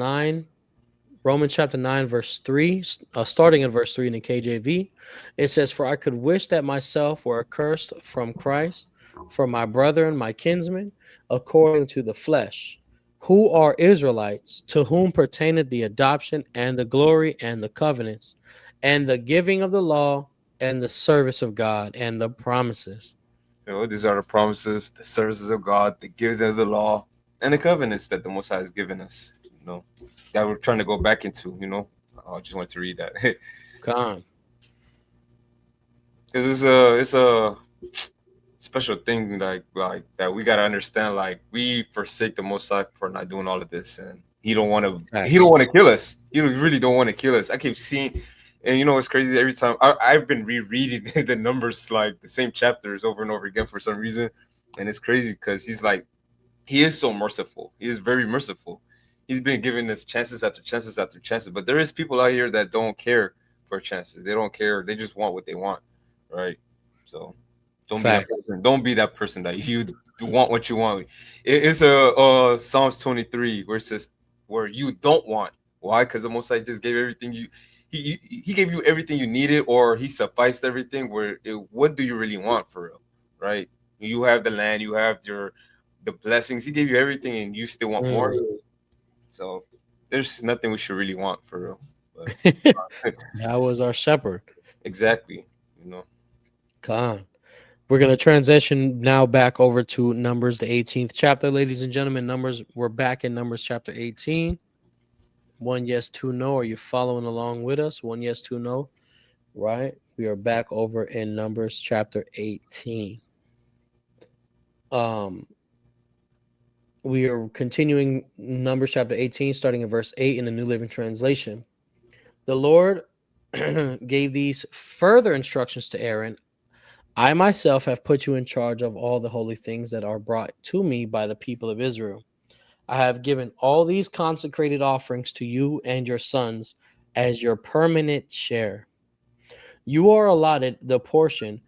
Speaker 2: chapter 9, verse 3, starting at verse 3 in the KJV, it says, "For I could wish that myself were accursed from Christ for my brethren, my kinsmen, according to the flesh, who are Israelites, to whom pertaineth the adoption and the glory and the covenants, and the giving of the law and the service of God and the promises."
Speaker 3: These are the promises, the services of God, the giving of the law, and the covenants that the Most High has given us. That we're trying to go back into. I just wanted to read that.
Speaker 2: God.
Speaker 3: Because it's a special thing, like that we gotta understand. Like, we forsake the Most High for not doing all of this, and He don't want to kill us. He really don't want to kill us. I keep seeing, and it's crazy. Every time I've been rereading the numbers, like the same chapters over and over again for some reason, and it's crazy because He is so merciful. He is very merciful. He's been giving us chances after chances after chances. But there is people out here that don't care for chances. They don't care. They just want what they want, right? So don't be that person that you want what you want. It's a Psalms 23 where it says where you don't want. Why? Because the Most High just gave everything he gave you everything you needed, or He sufficed everything. What do you really want for real, right? You have the land, you have the blessings. He gave you everything, and you still want more. So there's nothing we should really want for real. But,
Speaker 2: that was our shepherd.
Speaker 3: Exactly.
Speaker 2: God. We're going to transition now back over to Numbers, the 18th chapter. Ladies and gentlemen, we're back in Numbers chapter 18. 1 yes, 2 no. Are you following along with us? 1 yes, 2 no. Right? We are back over in Numbers chapter 18. We are continuing Numbers chapter 18, starting in verse 8 in the New Living Translation. The Lord gave these further instructions to Aaron. I myself have put you in charge of all the holy things that are brought to me by the people of Israel. I have given all these consecrated offerings to you and your sons as your permanent share. You are allotted the portion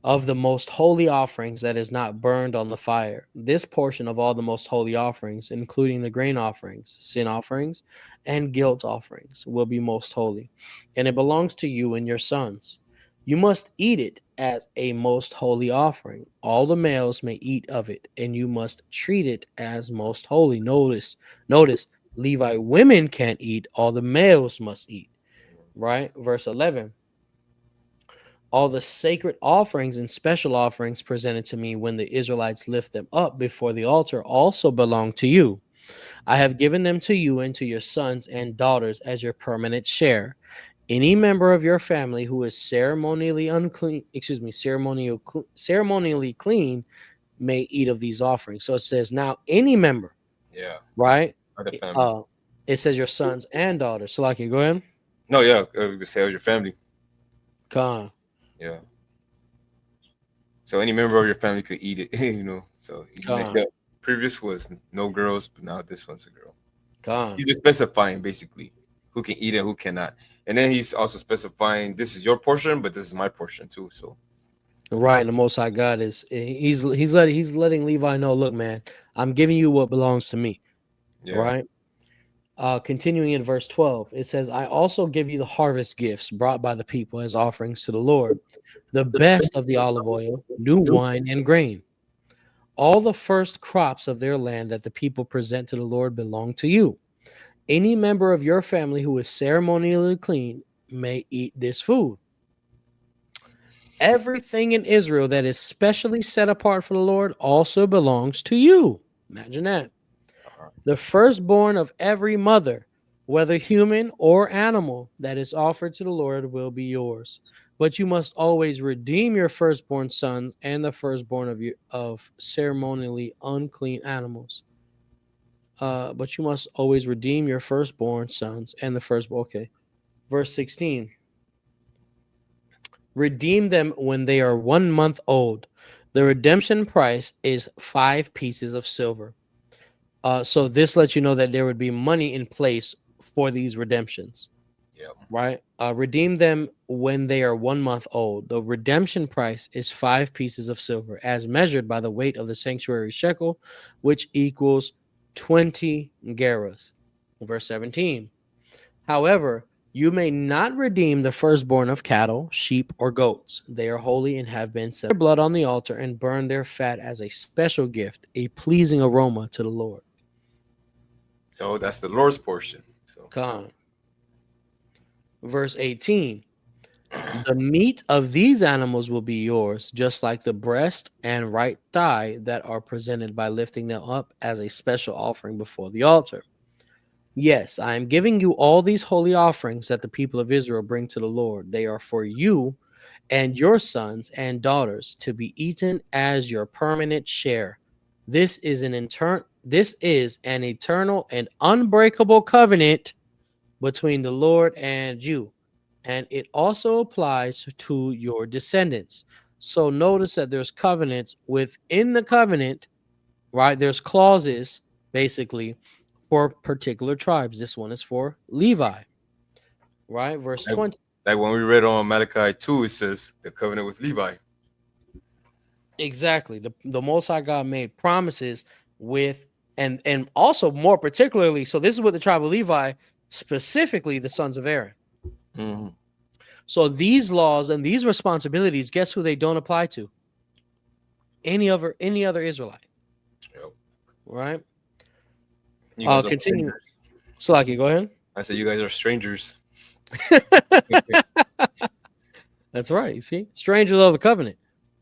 Speaker 2: of the most holy offerings that is not burned on the fire. This portion of all the most holy offerings, including the grain offerings, sin offerings, and guilt offerings, will be most holy, and it belongs to you and your sons. You must eat it as a most holy offering. All the males may eat of it, and you must treat it as most holy. Notice, Levi women can't eat, all the males must eat. Right? Verse 11. All the sacred offerings and special offerings presented to me when the Israelites lift them up before the altar also belong to you. I have given them to you and to your sons and daughters as your permanent share. Any member of your family who is ceremonially clean may eat of these offerings. So it says now any member.
Speaker 3: Yeah.
Speaker 2: Right?
Speaker 3: The family.
Speaker 2: It says your sons and daughters. So like, go ahead.
Speaker 3: No, yeah, you could say it was your family.
Speaker 2: Con.
Speaker 3: Yeah. So any member of your family could eat it, So the previous was no girls, but now this one's a girl. He's just specifying basically who can eat it, who cannot, and then he's also specifying this is your portion, but this is my portion too. So,
Speaker 2: right, and the Most High God he's letting Levi know, look, man, I'm giving you what belongs to me. Yeah. Right. Continuing in verse 12, it says, I also give you the harvest gifts brought by the people as offerings to the Lord, the best of the olive oil, new wine, and grain. All the first crops of their land that the people present to the Lord belong to you. Any member of your family who is ceremonially clean may eat this food. Everything in Israel that is specially set apart for the Lord also belongs to you. Imagine that. The firstborn of every mother whether human or animal, that is offered to the Lord will be yours. But you must always redeem your firstborn sons and the firstborn of ceremonially unclean animals. But you must always redeem your firstborn sons and the firstborn. Okay. Verse 16. Redeem them when they are 1 month old. The redemption price is 5 pieces of silver. So this lets you know that there would be money in place for these redemptions.
Speaker 3: Yep.
Speaker 2: Right? Redeem them when they are 1 month old. The redemption price is 5 pieces of silver, as measured by the weight of the sanctuary shekel, which equals 20 gerahs. Verse 17. However, you may not redeem the firstborn of cattle, sheep, or goats. They are holy and have been set their blood on the altar and burn their fat as a special gift, a pleasing aroma to the Lord.
Speaker 3: So that's the Lord's portion. So
Speaker 2: Come. Verse 18. The meat of these animals will be yours, just like the breast and right thigh that are presented by lifting them up as a special offering before the altar. Yes, I am giving you all these holy offerings that the people of Israel bring to the Lord. They are for you and your sons and daughters to be eaten as your permanent share. This is an eternal and unbreakable covenant between the Lord and you, and it also applies to your descendants. So notice that there's covenants within the covenant, right? There's clauses basically for particular tribes. This one is for Levi, right? Verse 20.
Speaker 3: like when we read on Malachi 2, it says the covenant with Levi.
Speaker 2: Exactly. The Most High God made promises with, and also more particularly, so this is with the tribe of Levi, specifically the sons of Aaron.
Speaker 3: Mm-hmm.
Speaker 2: So these laws and these responsibilities, guess who they don't apply to? Any other Israelite.
Speaker 3: Yep.
Speaker 2: Right?
Speaker 3: You guys are
Speaker 2: Continue.
Speaker 3: strangers.
Speaker 2: Slaki, go ahead.
Speaker 3: I said you guys are strangers.
Speaker 2: That's right. You see? Strangers of the covenant.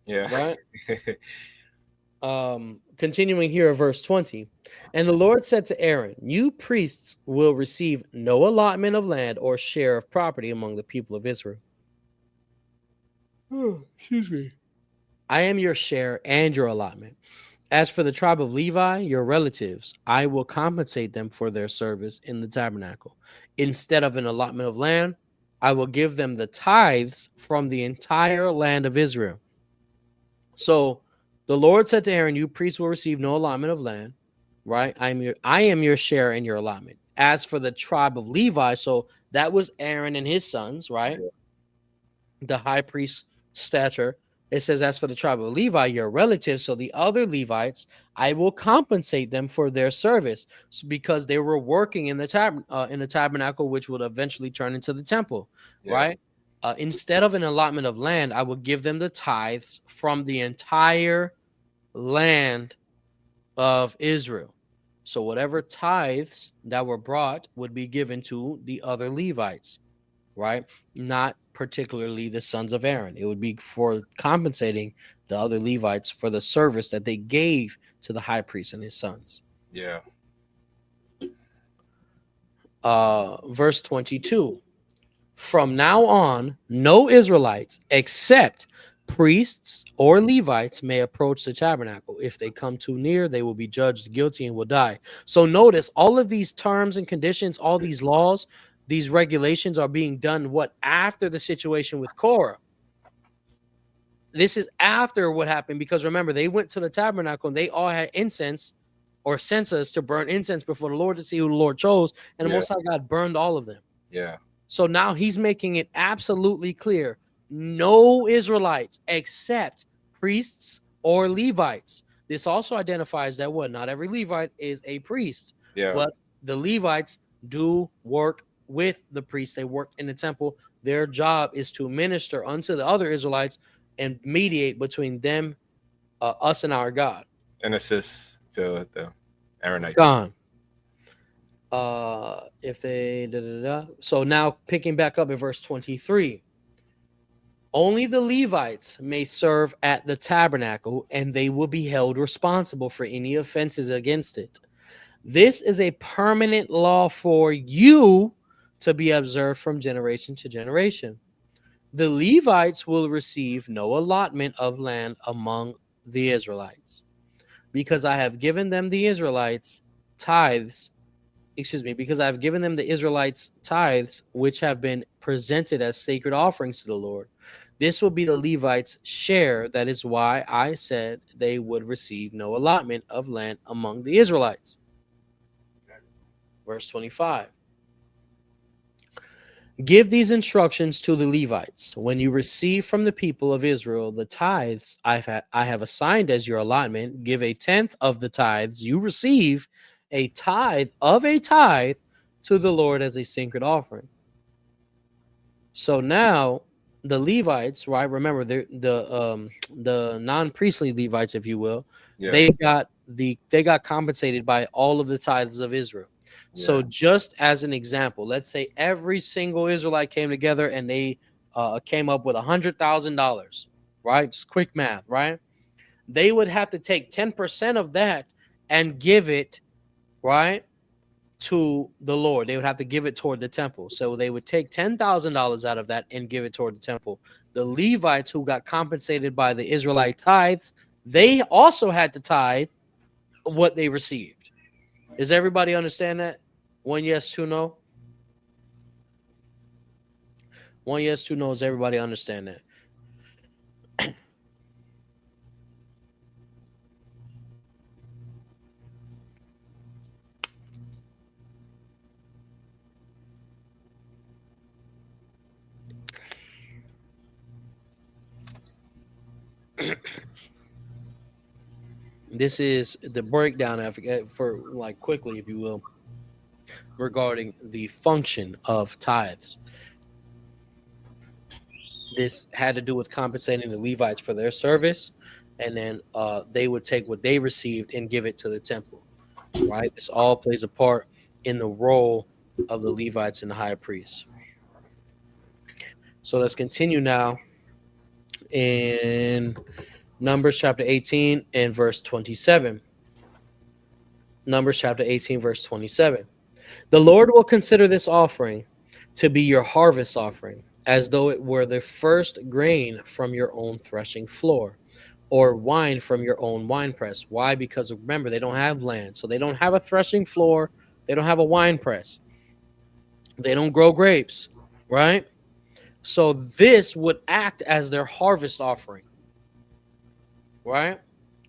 Speaker 3: Yeah.
Speaker 2: Right? Continuing here at verse 20. And the Lord said to Aaron, you priests will receive no allotment of land or share of property among the people of Israel. Excuse me. I am your share and your allotment. As for the tribe of Levi, your relatives, I will compensate them for their service in the tabernacle. Instead of an allotment of land, I will give them the tithes from the entire land of Israel. So the Lord said to Aaron, you priests will receive no allotment of land, right? I am your share and your allotment. As for the tribe of Levi, so that was Aaron and his sons, right? The high priest stature. It says, as for the tribe of Levi, your relatives, so the other Levites, I will compensate them for their service because they were working in the tabernacle, which would eventually turn into the temple, right? Instead of an allotment of land, I will give them the tithes from the entire land of Israel. So whatever tithes that were brought would be given to the other Levites, right? Not particularly the sons of Aaron. It would be for compensating the other Levites for the service that they gave to the high priest and his sons.
Speaker 3: Yeah.
Speaker 2: Verse 22. From now on, no Israelites except priests or Levites may approach the tabernacle. If they come too near, they will be judged guilty and will die. So notice all of these terms and conditions, all these laws, these regulations are being done after the situation with Korah. This is after what happened, because remember, they went to the tabernacle and they all had incense or censers to burn incense before the Lord to see who the Lord chose, and the Most High God burned all of them.
Speaker 3: Yeah.
Speaker 2: So now he's making it absolutely clear. No Israelites except priests or Levites. This also identifies that not every Levite is a priest.
Speaker 3: Yeah.
Speaker 2: But the Levites do work with the priests. They work in the temple. Their job is to minister unto the other Israelites and mediate between them, us, and our God.
Speaker 3: And assist to the Aaronites.
Speaker 2: Gone. If they So now picking back up at verse 23. Only the Levites may serve at the tabernacle, and they will be held responsible for any offenses against it. This is a permanent law for you to be observed from generation to generation. The Levites will receive no allotment of land among the Israelites, because I have given them the Israelites tithes. Because I have given them the Israelites tithes, which have been presented as sacred offerings to the Lord. This will be the Levites' share. That is why I said they would receive no allotment of land among the Israelites. Verse 25. Give these instructions to the Levites. When you receive from the people of Israel the tithes I have assigned as your allotment, give a tenth of the tithes you receive, a tithe of a tithe, to the Lord as a sacred offering. So now the Levites, right? Remember the non-priestly Levites, if you will,
Speaker 3: Yeah.
Speaker 2: they got compensated by all of the tithes of Israel. So just as an example, let's say every single Israelite came together and they came up with $100,000, right? Just quick math, right? They would have to take 10% of that and give it, right, to the Lord. They would have to give it toward the temple. So they would take $10,000 out of that and give it toward the temple. The Levites, who got compensated by the Israelite tithes, they also had to tithe what they received. Does everybody understand that? One yes, two no. One yes, two no. Does everybody understand that? This is the breakdown for like quickly, if you will, regarding the function of tithes. This had to do with compensating the Levites for their service, and then they would take what they received and give it to the temple. Right? This all plays a part in the role of the Levites and the high priests. So let's continue now in Numbers chapter 18 and verse 27. Numbers chapter 18, verse 27. The Lord will consider this offering to be your harvest offering, as though it were the first grain from your own threshing floor, or wine from your own winepress. Why? Because remember, they don't have land, so they don't have a threshing floor, they don't have a wine press, they don't grow grapes, right? So this would act as their harvest offering, right?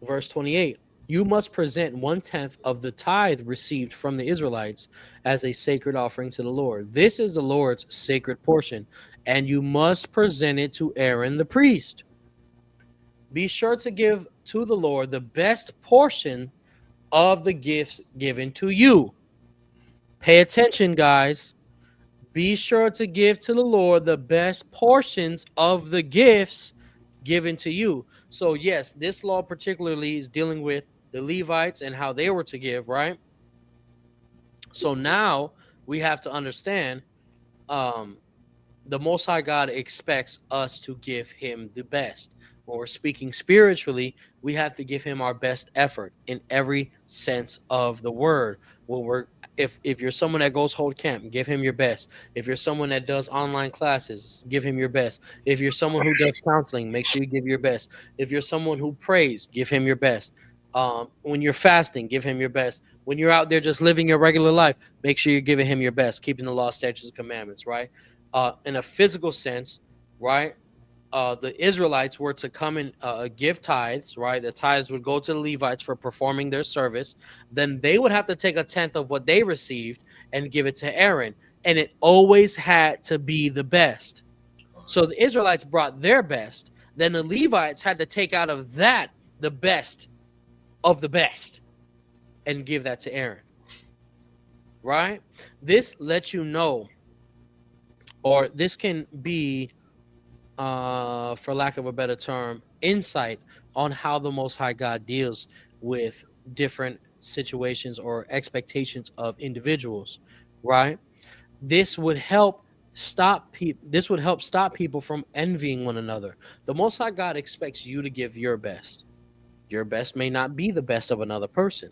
Speaker 2: Verse 28. You must present 1/10 of the tithe received from the Israelites as a sacred offering to the Lord. This is the Lord's sacred portion, and you must present it to Aaron the priest. Be sure to give to the Lord the best portion of the gifts given to you. Pay attention, guys. Be sure to give to the Lord the best portions of the gifts given to you. So, yes, this law particularly is dealing with the Levites and how they were to give, right? So now we have to understand the Most High God expects us to give him the best. When we're speaking spiritually, we have to give him our best effort in every sense of the word. When we're if you're someone that goes hold camp, give him your best. If you're someone that does online classes, give him your best. If you're someone who does counseling, make sure you give your best. If you're someone who prays, give him your best. When you're fasting, give him your best. When you're out there just living your regular life, make sure you're giving him your best, keeping the law, statutes, and commandments, right? In a physical sense, right? The Israelites were to come and give tithes, right? The tithes would go to the Levites for performing their service. Then they would have to take 1/10 of what they received and give it to Aaron. And it always had to be the best. So the Israelites brought their best. Then the Levites had to take out of that the best of the best and give that to Aaron, right? This lets you know, or this can be for lack of a better term, insight on how the Most High God deals with different situations or expectations of individuals, right? This would help stop people. This would help stop people from envying one another. The Most High God expects you to give your best. Your best may not be the best of another person,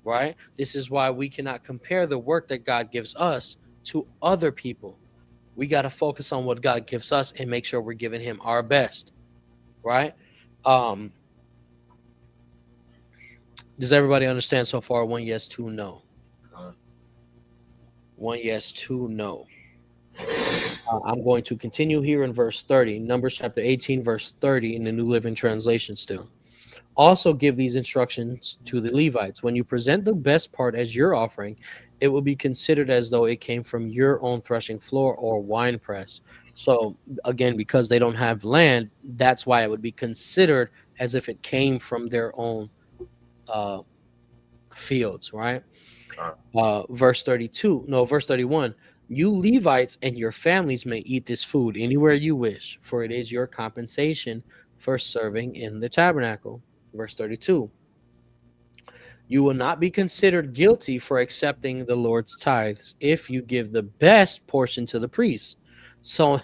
Speaker 2: right? This is why we cannot compare the work that God gives us to other people. We got to focus on what God gives us and make sure we're giving him our best, right? Does everybody understand so far? 1 yes, 2 no. 1 yes, 2 no. I'm going to continue here in verse 30, Numbers chapter 18, verse 30 in the New Living Translation still. Also give these instructions to the Levites. When you present the best part as your offering, it will be considered as though it came from your own threshing floor or wine press. So again, because they don't have land, that's why it would be considered as if it came from their own fields, right? Verse 31. You Levites and your families may eat this food anywhere you wish, for it is your compensation for serving in the tabernacle. Verse 32. You will not be considered guilty for accepting the Lord's tithes if you give the best portion to the priests. So,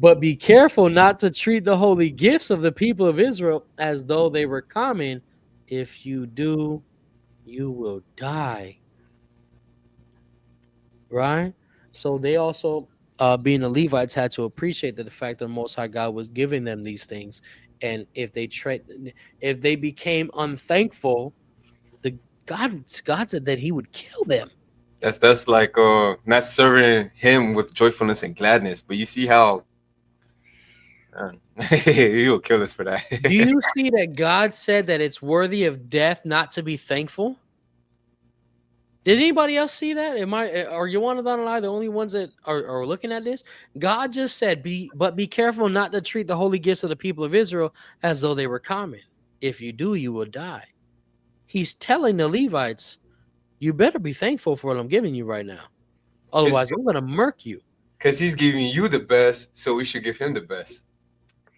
Speaker 2: but be careful not to treat the holy gifts of the people of Israel as though they were common. If you do, you will die. Right? So they also, being the Levites, had to appreciate that the fact that the Most High God was giving them these things, and if they became unthankful, God said that He would kill them.
Speaker 3: That's like not serving him with joyfulness and gladness. But you see how he will kill us for that.
Speaker 2: Do you see that God said that it's worthy of death not to be thankful? Did anybody else see that? Are Yahawanathan and I the only ones that are looking at this? God just said, be careful not to treat the holy gifts of the people of Israel as though they were common. If you do, you will die. He's telling the Levites, you better be thankful for what I'm giving you right now. Otherwise, I'm going to murk you.
Speaker 3: Because he's giving you the best, so we should give him the best.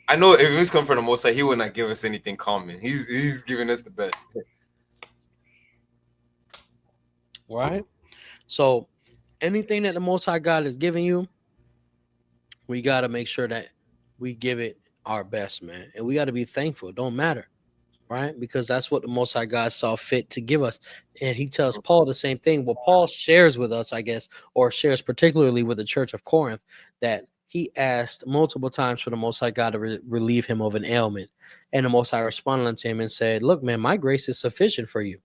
Speaker 3: I know if it was coming from the Most High, he would not give us anything common. He's giving us the best.
Speaker 2: Right? So anything that the Most High God is giving you, we got to make sure that we give it our best, man. And we got to be thankful. It don't matter. Right? Because that's what the Most High God saw fit to give us. And he tells Paul the same thing. Well, Paul shares with us, I guess, or shares particularly with the church of Corinth, that he asked multiple times for the Most High God to relieve him of an ailment. And the Most High responded to him and said, look, man, my grace is sufficient for you.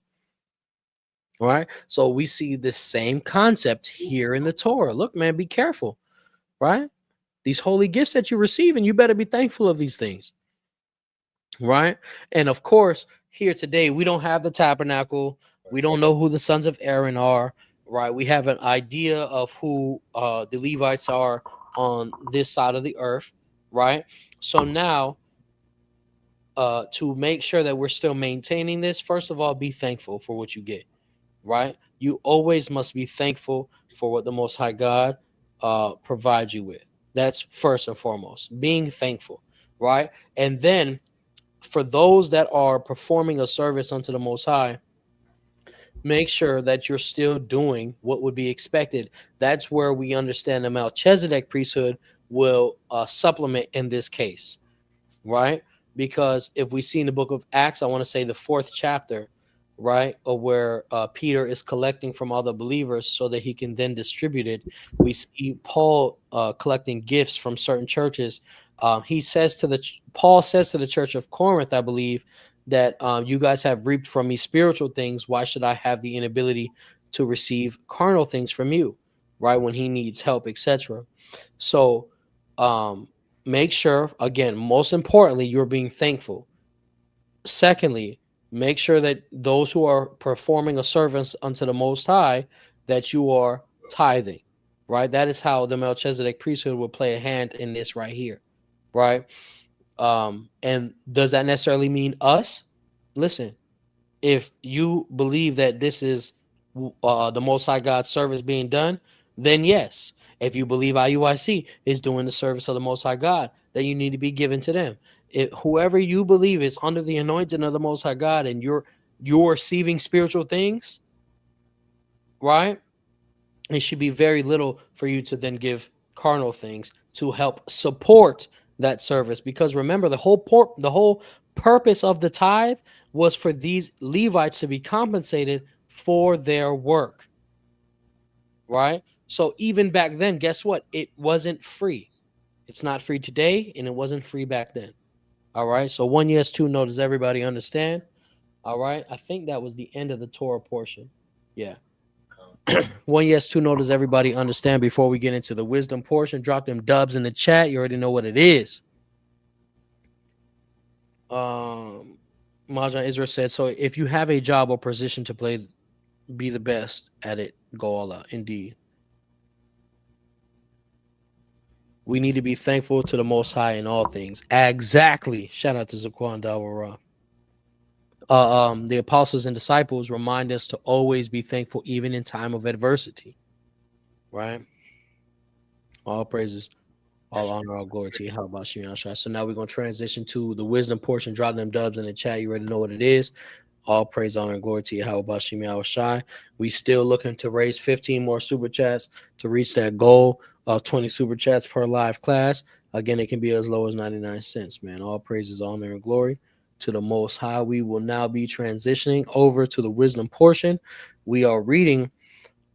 Speaker 2: All right. So we see this same concept here in the Torah. Look, man, be careful. Right? These holy gifts that you receive, and you better be thankful of these things. Right? And of course, here today, we don't have the tabernacle. We don't know who the sons of Aaron are. Right? We have an idea of who the Levites are on this side of the earth. Right? So now, to make sure that we're still maintaining this, first of all, be thankful for what you get. Right? You always must be thankful for what the Most High God provides you with. That's first and foremost, being thankful. Right? And then for those that are performing a service unto the Most High, make sure that you're still doing what would be expected. That's where we understand the Melchizedek priesthood will supplement in this case, right? Because if we see in the book of Acts, I want to say the 4th chapter, right, or where Peter is collecting from other believers so that he can then distribute it. We see Paul collecting gifts from certain churches. Paul says to the church of Corinth, I believe, that you guys have reaped from me spiritual things. Why should I have the inability to receive carnal things from you, right? When he needs help, etc. So make sure, again, most importantly, you're being thankful. Secondly, make sure that those who are performing a service unto the Most High, that you are tithing, right? That is how the Melchizedek priesthood will play a hand in this right here, right? And does that necessarily mean us? Listen, if you believe that this is the Most High God's service being done, then yes. If you believe IUIC is doing the service of the Most High God, then you need to be given to them. Whoever you believe is under the anointing of the Most High God, and you're receiving spiritual things, right? It should be very little for you to then give carnal things to help support that service. Because remember, the whole purpose of the tithe was for these Levites to be compensated for their work, right? So even back then, guess what? It wasn't free. It's not free today, and it wasn't free back then. All right. So 1 yes, 2 no. Does everybody understand? All right. I think that was the end of the Torah portion. Yeah. 1 yes, 2 no. Does everybody understand? Before we get into the wisdom portion, drop them dubs in the chat. You already know what it is. Majan Israel said, so if you have a job or position to play, be the best at it. Go all out. Indeed. We need to be thankful to the Most High in all things. Exactly. Shout out to Zaquan Dawara. The apostles and disciples remind us to always be thankful, even in time of adversity. Right? All praises, all honor, all glory to you. How about you? So now we're going to transition to the wisdom portion. Drop them dubs in the chat. You already know what it is. All praise, honor, and glory to you. How about Shai? We still looking to raise 15 more super chats to reach that goal of 20 super chats per live class. Again, it can be as low as 99 cents, man. All praises, honor, and glory to the Most High. We will now be transitioning over to the wisdom portion. We are reading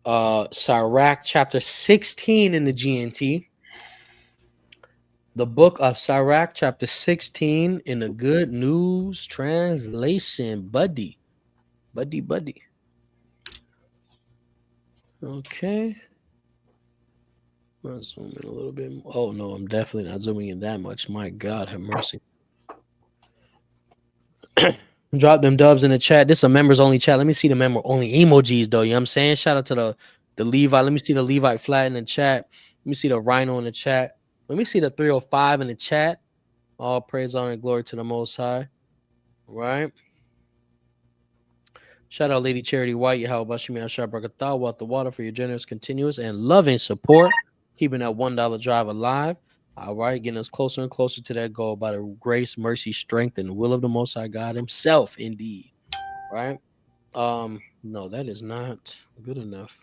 Speaker 2: Sirach chapter 16 in the GNT. The book of Sirach chapter 16 in the Good News Translation, buddy. Okay. I'll zoom in a little bit more. Oh, no, I'm definitely not zooming in that much. My God, have mercy. Drop them dubs in the chat. This is a members only chat. Let me see the member only emojis, though. You know what I'm saying? Shout out to the Levi. Let me see the Levi flat in the chat. Let me see the Rhino in the chat. Let me see the 305 in the chat. All praise, honor, and glory to the Most High. Right? Shout out Lady Charity White, Yahawanathan Ban Lawya, out the water for your generous, continuous, and loving support, keeping that $1 drive alive. All right, getting us closer and closer to that goal by the grace, mercy, strength, and will of the Most High God Himself, indeed. Right? No, that is not good enough.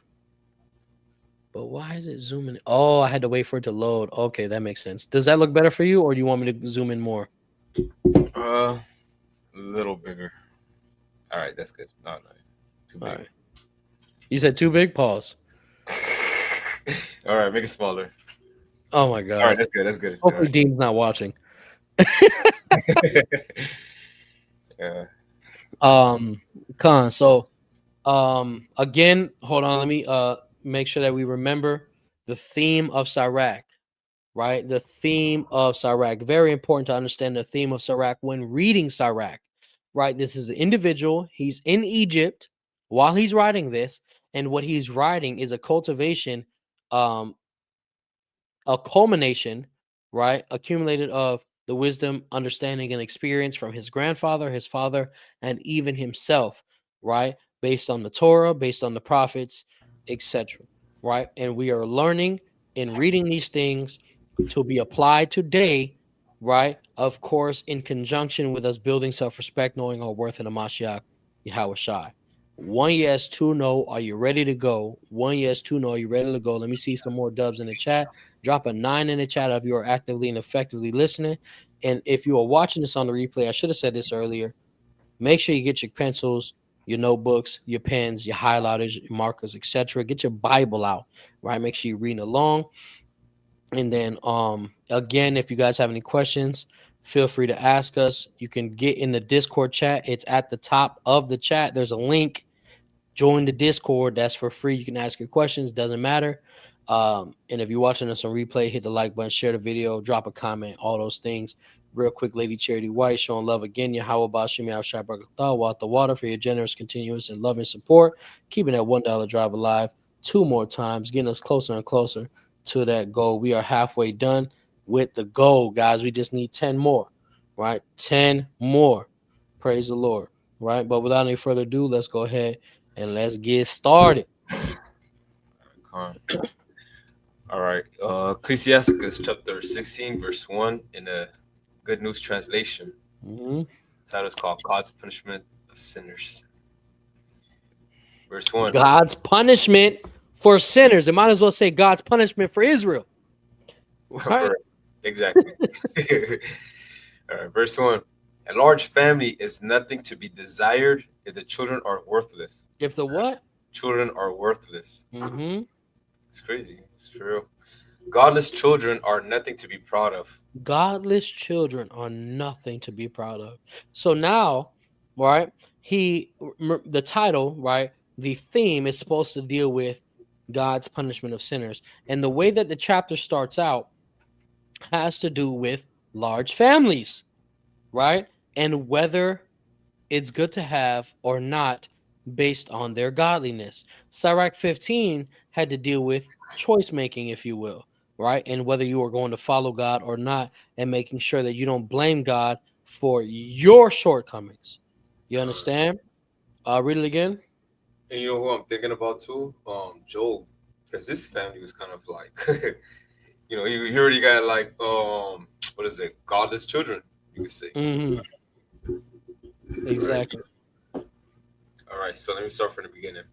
Speaker 2: But why is it zooming? Oh, I had to wait for it to load. Okay, that makes sense. Does that look better for you, or do you want me to zoom in more?
Speaker 3: A little bigger. All right, that's good. No, too big.
Speaker 2: All right. You said too big? Pause.
Speaker 3: All right, make it smaller.
Speaker 2: Oh my God.
Speaker 3: All right, that's good. That's good.
Speaker 2: Hopefully
Speaker 3: right.
Speaker 2: Dean's not watching.
Speaker 3: Yeah.
Speaker 2: Con. So again, hold on, let me make sure that we remember the theme of Sirach, right? The theme of Sirach. Very important to understand the theme of Sirach when reading Sirach, right? This is the individual, he's in Egypt while he's writing this, and what he's writing is a cultivation, a culmination, right? Accumulated of the wisdom, understanding, and experience from his grandfather, his father, and even himself, right? Based on the Torah, based on the prophets, etc. Right? And we are learning and reading these things to be applied today, right? Of course, in conjunction with us building self-respect, knowing our worth in the Mashiach, Yahawanathan. 1 yes, 2 no. Are you ready to go? 1 yes, 2 no. Are you ready to go? Let me see some more dubs in the chat. Drop a 9 in the chat if you are actively and effectively listening. And if you are watching this on the replay, I should have said this earlier. Make sure you get your pencils, your notebooks, your pens, your highlighters, your markers, etc. Get your Bible out, right? Make sure you're reading along. And then again, if you guys have any questions, feel free to ask us. You can get in the Discord chat. It's at the top of the chat. There's a link. Join the Discord. That's for free. You can ask your questions. Doesn't matter. And if you're watching us on replay, hit the like button, share the video, drop a comment, all those things. Real quick, Lady Charity White, showing love again. Out the water for your generous, continuous, and loving support. Keeping that $1 drive alive 2 more times, getting us closer and closer to that goal. We are halfway done with the goal, guys. We just need 10 more, right? 10 more. Praise the Lord, right? But without any further ado, let's go ahead and let's get started.
Speaker 3: All right. Ecclesiasticus chapter 16, verse 1 in the Good News Translation.
Speaker 2: Mm-hmm.
Speaker 3: The title is called God's Punishment of Sinners. Verse 1.
Speaker 2: God's punishment for sinners. It might as well say God's punishment for Israel. Right?
Speaker 3: Exactly. All right. Verse 1. A large family is nothing to be desired if the children are worthless.
Speaker 2: If the what?
Speaker 3: Children are worthless.
Speaker 2: Mm-hmm.
Speaker 3: It's crazy. It's true. Godless children are nothing to be proud of.
Speaker 2: Godless children are nothing to be proud of. So now, right, the title, right, the theme is supposed to deal with God's punishment of sinners. And the way that the chapter starts out has to do with large families, right? And whether it's good to have or not based on their godliness. Sirach 15 had to deal with choice making, if you will, right? And whether you are going to follow God or not, and making sure that you don't blame God for your shortcomings. You understand? Read it again.
Speaker 3: And you know who I'm thinking about too? Job, because this family was kind of like, he already got like, what is it? Godless children, you could say.
Speaker 2: Mm-hmm. Exactly.
Speaker 3: All right, so let me start from the beginning.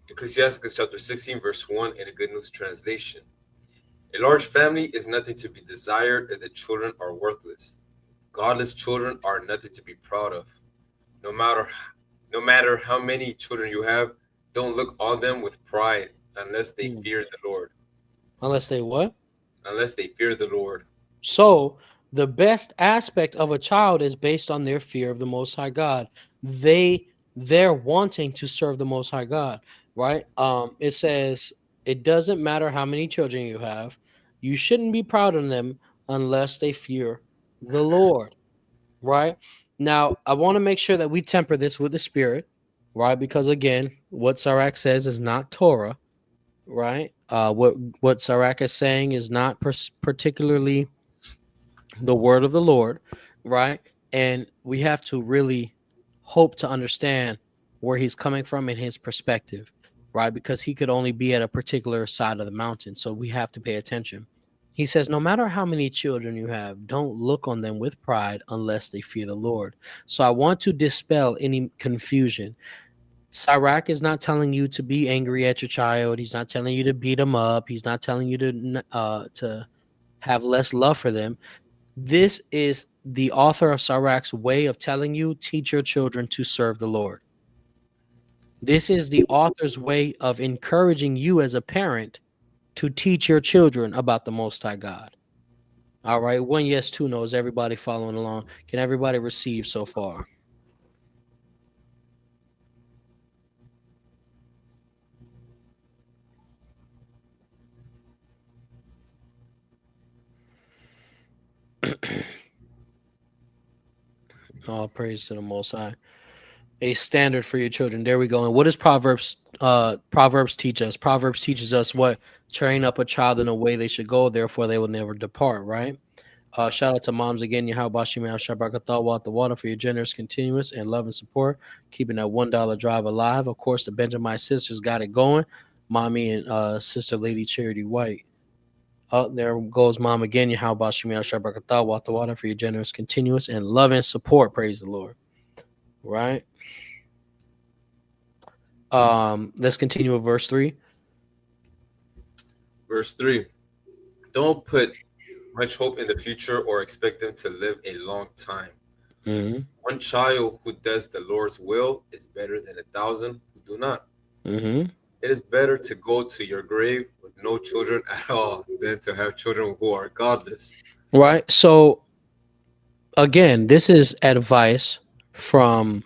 Speaker 3: Ecclesiastes chapter 16, verse 1 in the Good News Translation. A large family is nothing to be desired if the children are worthless. Godless children are nothing to be proud of. No matter how many children you have, don't look on them with pride unless they fear the Lord.
Speaker 2: Unless they what?
Speaker 3: Unless they fear the Lord.
Speaker 2: So the best aspect of a child is based on their fear of the Most High God. They're wanting to serve the Most High God, right? It says it doesn't matter how many children you have, you shouldn't be proud of them unless they fear the Lord, right? Now, I want to make sure that we temper this with the Spirit, right? Because again, what Sirach says is not Torah, right? What Sirach is saying is not particularly the word of the Lord, right? And we have to really hope to understand where he's coming from in his perspective, right? Because he could only be at a particular side of the mountain. So we have to pay attention. He says, no matter how many children you have, don't look on them with pride unless they fear the Lord. So I want to dispel any confusion. Sirach is not telling you to be angry at your child. He's not telling you to beat them up. He's not telling you to have less love for them. This is the author of Sirach's way of telling you, teach your children to serve the Lord. This is the author's way of encouraging you as a parent to teach your children about the Most High God. All right, 1 yes, 2 no. Is everybody following along? Can everybody receive so far? All praise to the Most High. A standard for your children. There we go. And what does Proverbs teach us? Proverbs teaches us what? Train up a child in a way they should go, therefore they will never depart, right? Shout out to moms again, Yahawanathan the water for your generous, continuous, and love and support, keeping that $1 drive alive. Of course, the Benjamin sisters got it going. Mommy and sister Lady Charity White. There goes mom again, Yahawanathan the water for your generous, continuous, and love and support. Praise the Lord. Right? Let's continue with verse 3.
Speaker 3: Verse 3. Don't put much hope in the future or expect them to live a long time.
Speaker 2: Mm-hmm.
Speaker 3: One child who does the Lord's will is better than 1,000 who do not.
Speaker 2: Mm-hmm.
Speaker 3: It is better to go to your grave with no children at all than to have children who are godless.
Speaker 2: Right. So again, this is advice from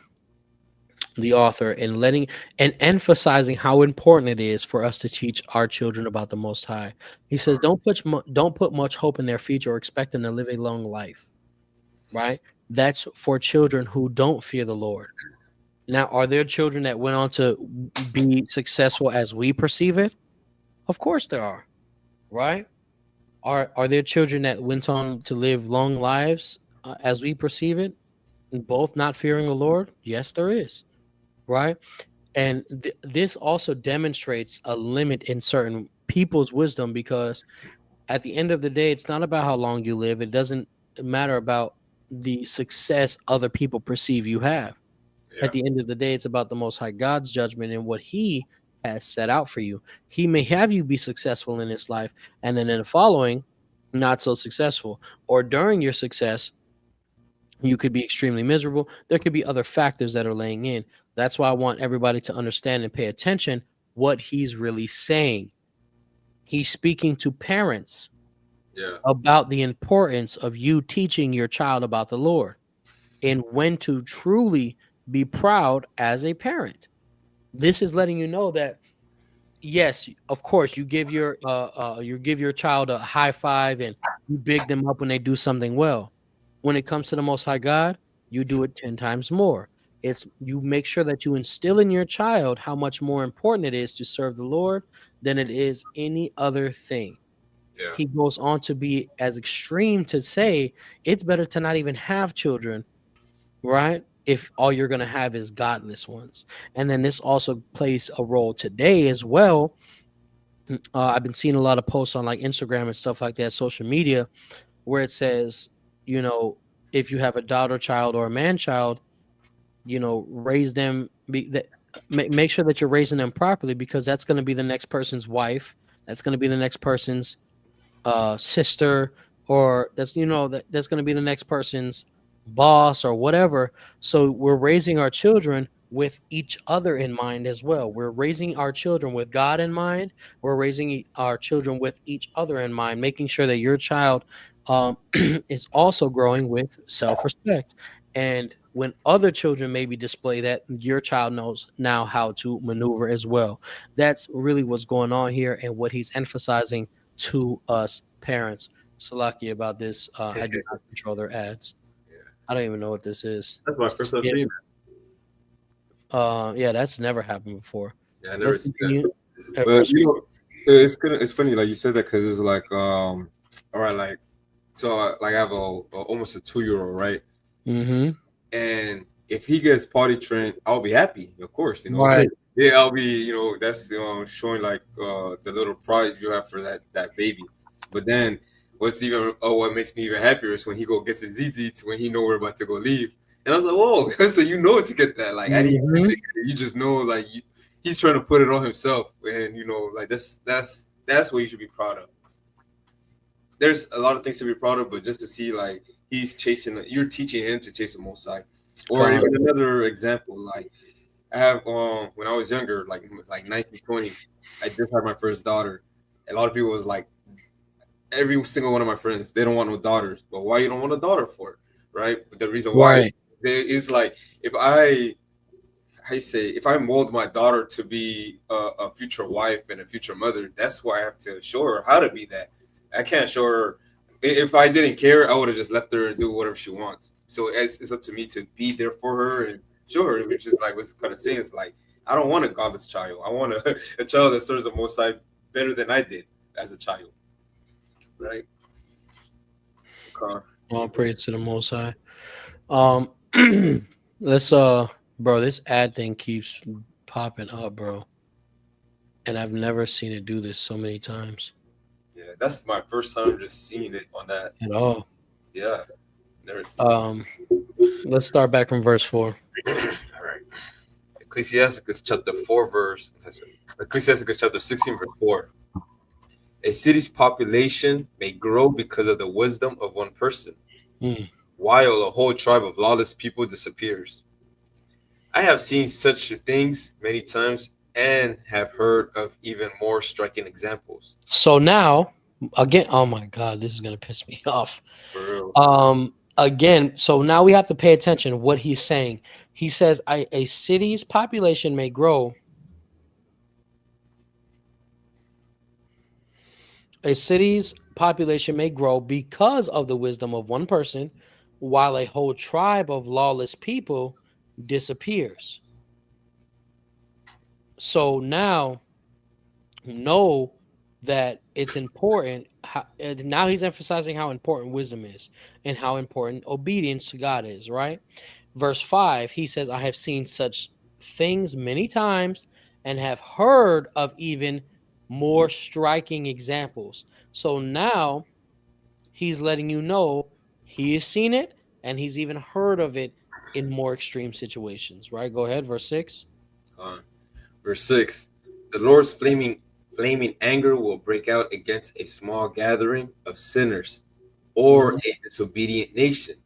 Speaker 2: the author and letting and emphasizing how important it is for us to teach our children about the Most High. He says, don't put much hope in their future or expect them to live a long life. Right? That's for children who don't fear the Lord. Now, are there children that went on to be successful as we perceive it? Of course there are. Right? Are there children that went on to live long lives as we perceive it, both not fearing the Lord? Yes, there is. Right? And this also demonstrates a limit in certain people's wisdom, because at the end of the day, it's not about how long you live. It doesn't matter about the success other people perceive you have.
Speaker 3: Yeah.
Speaker 2: At the end of the day, it's about the Most High God's judgment and what he has set out for you. He may have you be successful in this life, and then in the following, not so successful. Or during your success, You could be extremely miserable. There could be other factors that are laying in. That's why I want everybody to understand and pay attention what he's really saying. He's speaking to parents
Speaker 3: Yeah.
Speaker 2: about the importance of you teaching your child about the Lord and when to truly be proud as a parent. This is letting you know that yes, of course, you give your child a high five and you big them up when they do something well. When it comes to the Most High God, you do it 10 times more. It's you make sure that you instill in your child how much more important it is to serve the Lord than it is any other thing.
Speaker 3: Yeah.
Speaker 2: He goes on to be as extreme to say it's better to not even have children, right? If all you're going to have is godless ones. And then this also plays a role today as well. I've been seeing a lot of posts on like Instagram and stuff like that, social media, where it says, you know, if you have a daughter child or a man child, you know, raise them, make sure that you're raising them properly because that's going to be the next person's wife. That's going to be the next person's sister, or that's going to be the next person's boss or whatever. So we're raising our children with each other in mind as well. We're raising our children with God in mind. We're raising our children with each other in mind, making sure that your child is also growing with self-respect. And when other children maybe display that, your child knows now how to maneuver as well. That's really what's going on here and what he's emphasizing to us parents. Salaki about this. I do not control their ads.
Speaker 3: Yeah.
Speaker 2: I don't even know what this is.
Speaker 3: That's my first time
Speaker 2: Yeah.
Speaker 3: seeing
Speaker 2: Yeah, that's never happened before.
Speaker 3: that. Yeah, I never
Speaker 2: Let's
Speaker 3: seen
Speaker 2: continue.
Speaker 3: that. But you know, it's funny like you said that because it's like all right, like so like I have almost a 2-year-old, right?
Speaker 2: Mm-hmm.
Speaker 3: And if he gets potty trained, I'll be happy, of course, you know.
Speaker 2: Right.
Speaker 3: Yeah, I'll be, you know, that's showing like the little pride you have for that baby. But then what makes me even happier is when he gets his ZZ when he know we're about to go leave. And I was like, whoa, so you know to get that. Like I didn't
Speaker 2: Mhm.
Speaker 3: think it. You just know like he's trying to put it on himself. And you know, like that's what you should be proud of. There's a lot of things to be proud of, but just to see like you're teaching him to chase the most high. Or
Speaker 2: God.
Speaker 3: even another example, like I have when I was younger, like 19, 20, I just had my first daughter. A lot of people was like, every single one of my friends, they don't want no daughters. But why you don't want a daughter for? Right? But the reason why
Speaker 2: Right.
Speaker 3: is like if if I mold my daughter to be a future wife and a future mother, that's why I have to show her how to be that. I can't show her. If I didn't care, I would have just left her and do whatever she wants. So it's up to me to be there for her and show her, which is like what's kind of saying. It's like I don't want a godless child. I want a child that serves the Most High better than I did as a child. Right? Okay.
Speaker 2: All praise to the Most High. Let's bro, this ad thing keeps popping up, bro, and I've never seen it do this so many times
Speaker 3: Yeah, that's my first time just seeing it on that.
Speaker 2: at all.
Speaker 3: Yeah, never seen
Speaker 2: Let's start back from verse 4.
Speaker 3: All right. Ecclesiasticus chapter 4 verse Ecclesiasticus chapter 16 verse 4. A city's population may grow because of the wisdom of one person, while a whole tribe of lawless people disappears. I have seen such things many times and have heard of even more striking examples.
Speaker 2: So now, again, oh my God, this is gonna piss me off.
Speaker 3: For real.
Speaker 2: Again, so now we have to pay attention to what he's saying. He says a city's population may grow. A city's population may grow because of the wisdom of one person, while a whole tribe of lawless people disappears. So now know that it's important. Now he's emphasizing how important wisdom is and how important obedience to God is, right? Verse 5, he says, I have seen such things many times and have heard of even more striking examples. So now he's letting you know he has seen it and he's even heard of it in more extreme situations, right? Go ahead, verse 6.
Speaker 3: Verse 6. The Lord's flaming anger will break out against a small gathering of sinners or a disobedient nation.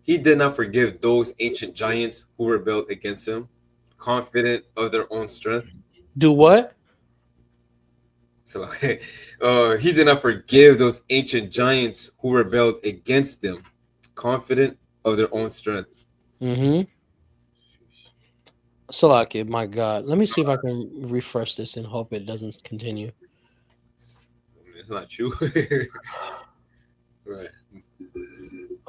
Speaker 3: He did not forgive those ancient giants who rebelled against him, confident of their own strength.
Speaker 2: Do what?
Speaker 3: So, he did not forgive those ancient giants who rebelled against them, confident of their own strength.
Speaker 2: Mm-hmm. Salaki, my God. Let me see if I can refresh this and hope it doesn't continue.
Speaker 3: It's not true. Right. I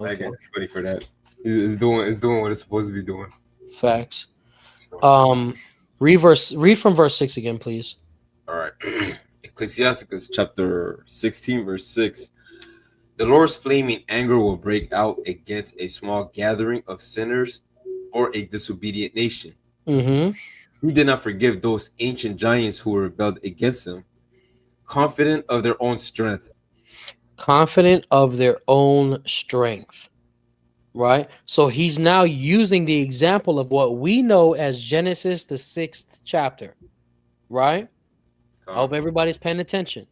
Speaker 2: Okay.
Speaker 3: guess it's funny for that. It's doing what it's supposed to be doing.
Speaker 2: Facts.
Speaker 3: So,
Speaker 2: Read from verse 6 again, please.
Speaker 3: all right. Ecclesiasticus chapter 16, verse 6. The Lord's flaming anger will break out against a small gathering of sinners or a disobedient nation.
Speaker 2: Mm-hmm.
Speaker 3: He did not forgive those ancient giants who rebelled against him, confident of their own strength.
Speaker 2: Confident of their own strength. Right? So he's now using the example of what we know as Genesis, the 6th chapter. Right? I hope everybody's paying attention.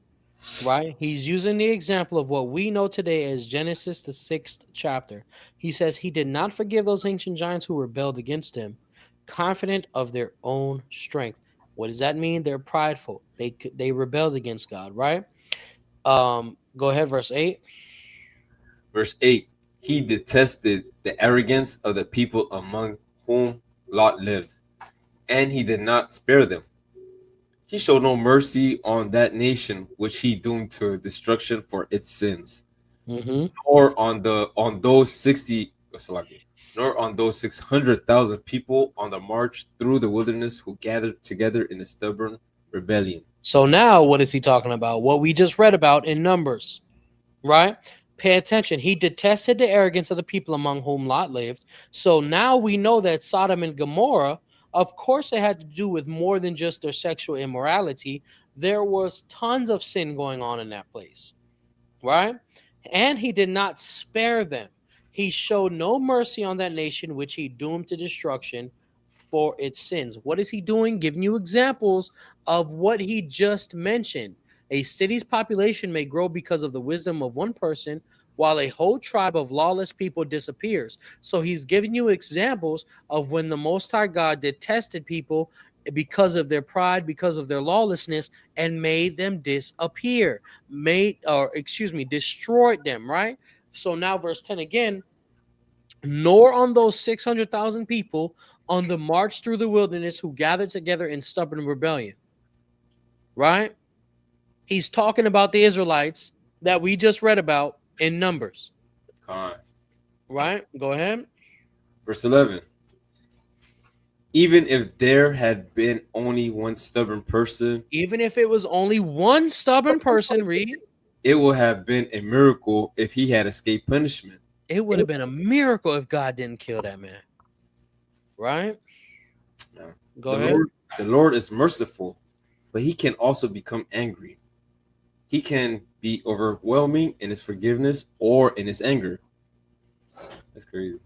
Speaker 2: Right? He's using the example of what we know today as Genesis, the 6th chapter. He says he did not forgive those ancient giants who rebelled against him, confident of their own strength. What does that mean? They're prideful. They rebelled against God, right? Go ahead, verse 8.
Speaker 3: Verse 8. He detested the arrogance of the people among whom Lot lived, and he did not spare them. He showed no mercy on that nation which he doomed to destruction for its sins,
Speaker 2: Mm-hmm.
Speaker 3: nor on those 600,000 people on the march through the wilderness who gathered together in a stubborn rebellion.
Speaker 2: So now what is he talking about? What we just read about in Numbers, right? Pay attention. He detested the arrogance of the people among whom Lot lived. So now we know that Sodom and Gomorrah, of course, it had to do with more than just their sexual immorality. There was tons of sin going on in that place, right? And he did not spare them. He showed no mercy on that nation which he doomed to destruction for its sins. What is he doing? Giving you examples of what he just mentioned. A city's population may grow because of the wisdom of one person, while a whole tribe of lawless people disappears. So he's giving you examples of when the Most High God detested people because of their pride, because of their lawlessness, and made them disappear, destroyed them, right? So now verse 10 again, nor on those 600,000 people on the march through the wilderness who gathered together in stubborn rebellion, right? He's talking about the Israelites that we just read about in Numbers, right? Go ahead.
Speaker 3: Verse 11. Even if there had been only one stubborn person,
Speaker 2: Even if it was only one stubborn person, read,
Speaker 3: it would have been a miracle if he had escaped punishment.
Speaker 2: it would have been a miracle if God didn't kill that man, right?
Speaker 3: Yeah.
Speaker 2: Go ahead.
Speaker 3: The Lord is merciful, but he can also become angry. He can be overwhelming in his forgiveness or in his anger. That's crazy.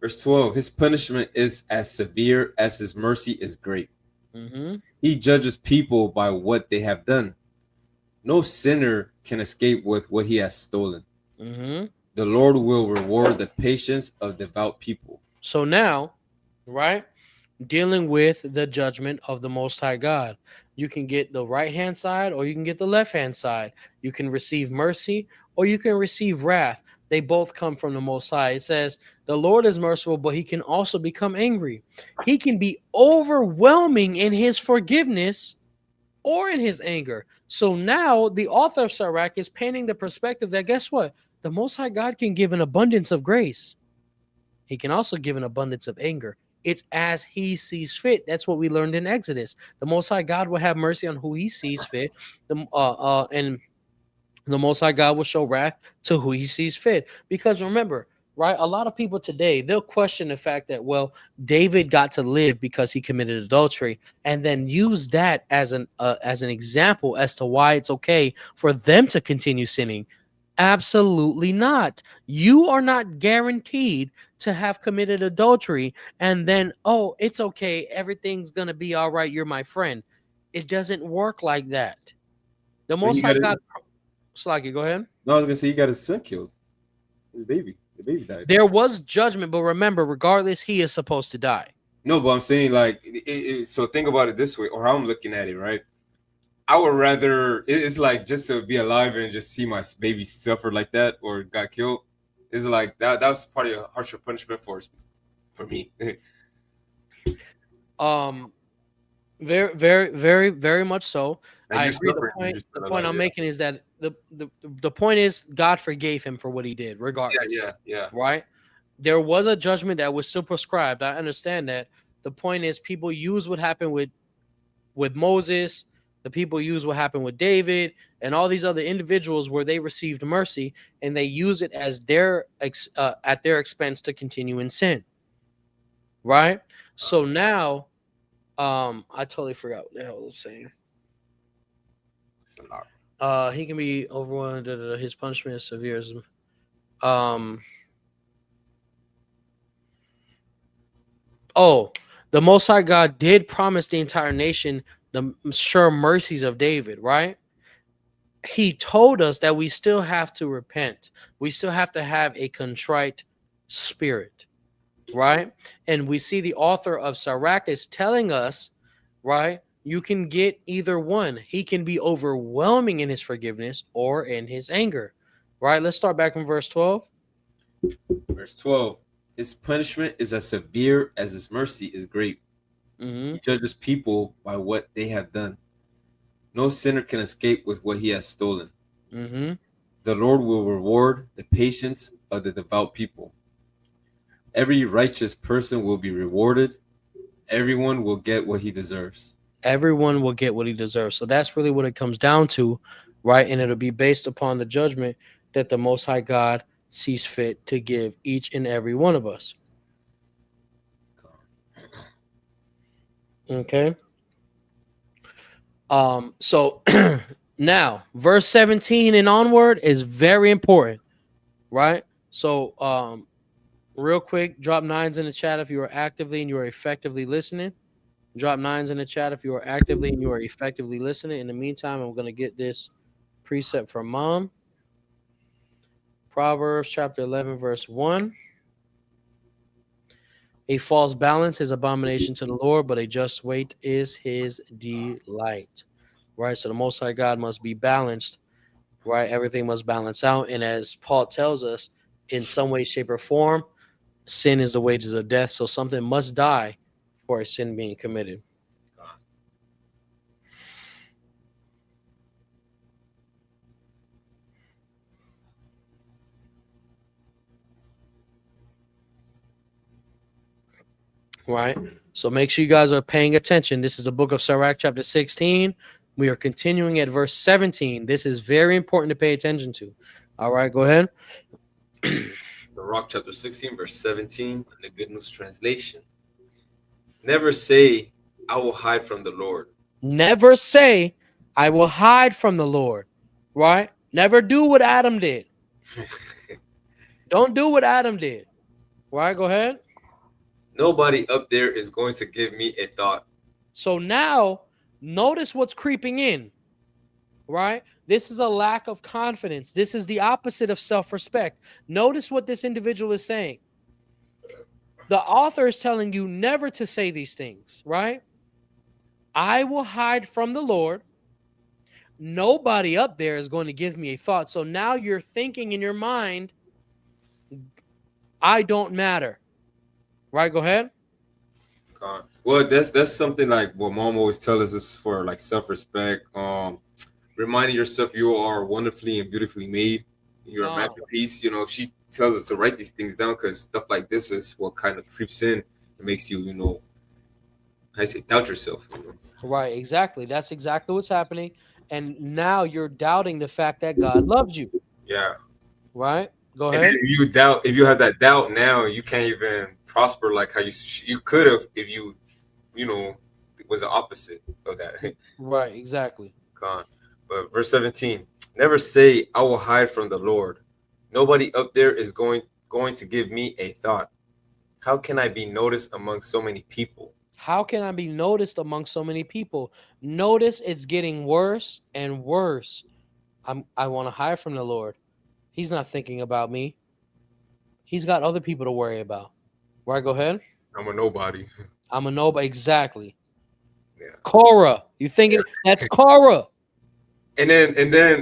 Speaker 3: Verse 12, his punishment is as severe as his mercy is great.
Speaker 2: Mm-hmm.
Speaker 3: He judges people by what they have done. No sinner can escape with what he has stolen.
Speaker 2: Mm-hmm.
Speaker 3: The Lord will reward the patience of devout people.
Speaker 2: So now, right, dealing with the judgment of the Most High God, you can get the right hand side or you can get the left hand side. You can receive mercy or you can receive wrath. They both come from the Most High. It says the Lord is merciful, but he can also become angry. He can be overwhelming in his forgiveness or in his anger. So now the author of Sirach is painting the perspective that guess what? The Most High God can give an abundance of grace. He can also give an abundance of anger. It's as he sees fit. That's what we learned in Exodus. The Most High God will have mercy on who he sees fit. And the Most High God will show wrath to who he sees fit. Because remember, right, a lot of people today, they'll question the fact that, well, David got to live because he committed adultery, and then use that as an example as to why it's okay for them to continue sinning. Absolutely not. You are not guaranteed to have committed adultery and then, oh, it's okay. Everything's going to be all right. You're my friend. It doesn't work like that. The
Speaker 3: But
Speaker 2: Most High God, Slaggy, go ahead.
Speaker 3: no, I was gonna say he got his son killed, his baby.
Speaker 4: The baby died.
Speaker 2: There was judgment, but remember, regardless, he is supposed to die.
Speaker 4: No, but I'm saying like, so think about it this way, or how I'm looking at it, right? I would rather it's like just to be alive and just see my baby suffer like that or got killed. It's like that. That was probably a harsher punishment for me.
Speaker 2: Very, very, very, very much so.
Speaker 4: Like
Speaker 2: I
Speaker 4: you're
Speaker 2: agree.
Speaker 4: suffering, you're
Speaker 2: The
Speaker 4: just still
Speaker 2: point
Speaker 4: alive,
Speaker 2: I'm
Speaker 4: yeah.
Speaker 2: making is that the point is God forgave him for what he did, regardless.
Speaker 4: Yeah.
Speaker 2: Right? There was a judgment that was still prescribed. I understand that. The point is, people use what happened with Moses. The people use what happened with David and all these other individuals where they received mercy, and they use it as at their expense to continue in sin. Right? So now, I totally forgot what the hell I was saying.
Speaker 4: It's a lot.
Speaker 2: He can be overwhelmed. His punishment is severe. The Most High God did promise the entire nation the sure mercies of David, right? He told us that we still have to repent. We still have to have a contrite spirit, right? And we see the author of Sirach is telling us, right? You can get either one. He can be overwhelming in his forgiveness or in his anger, right? Let's start back from verse 12.
Speaker 4: Verse 12. His punishment is as severe as his mercy is great. He judges people by what they have done. No sinner can escape with what he has stolen. The Lord will reward the patience of the devout people. Every righteous person will be rewarded. Everyone will get what he deserves.
Speaker 2: Everyone will get what he deserves. So that's really what it comes down to, right? And it'll be based upon the judgment that the Most High God sees fit to give each and every one of us. Okay. So now verse 17 and onward is very important, right? So real quick, drop nines in the chat if you are actively and you are effectively listening. Drop nines in the chat if you are actively and you are effectively listening. In the meantime, I'm going to get this precept from Mom. Proverbs chapter 11, verse 1. A false balance is abomination to the Lord, but a just weight is his delight. Right? So the Most High God must be balanced, right? Everything must balance out. And as Paul tells us, in some way, shape, or form, sin is the wages of death. So something must die for a sin being committed. Right? So make sure you guys are paying attention. This is the book of Sirach, chapter 16. We are continuing at verse 17. This is very important to pay attention to. All right, go ahead.
Speaker 4: Sirach chapter 16, verse 17, in the Good News Translation. Never say, I will hide from the Lord.
Speaker 2: Never say, I will hide from the Lord. Right? Never do what Adam did. Don't do what Adam did. Right? Go ahead.
Speaker 4: Nobody up there is going to give me a thought.
Speaker 2: So now, notice what's creeping in. Right? This is a lack of confidence. This is the opposite of self-respect. Notice what this individual is saying. The author is telling you never to say these things, right? I will hide from the Lord. Nobody up there is going to give me a thought. So now you're thinking in your mind, I don't matter. Right? Go ahead.
Speaker 4: Well, that's something like what Mom always tells us is for like self-respect. Reminding yourself you are wonderfully and beautifully made. You're a masterpiece. You know, she tells us to write these things down because stuff like this is what kind of creeps in. It makes you, I say, doubt yourself.
Speaker 2: Right, exactly. That's exactly what's happening. And now you're doubting the fact that God loves you.
Speaker 4: Yeah.
Speaker 2: Right? Go
Speaker 4: And
Speaker 2: ahead.
Speaker 4: then if you have that doubt now, you can't even prosper like how you could have if you was the opposite of that.
Speaker 2: Right, exactly.
Speaker 4: But verse 17, never say, I will hide from the Lord. Nobody up there is going to give me a thought. How can I be noticed among so many people?
Speaker 2: How can I be noticed among so many people? Notice it's getting worse and worse. I want to hide from the Lord. He's not thinking about me. He's got other people to worry about. Right, go ahead.
Speaker 3: I'm a nobody.
Speaker 2: I'm a nobody. Exactly.
Speaker 3: Yeah.
Speaker 2: Korah. You thinking that's Korah.
Speaker 3: And then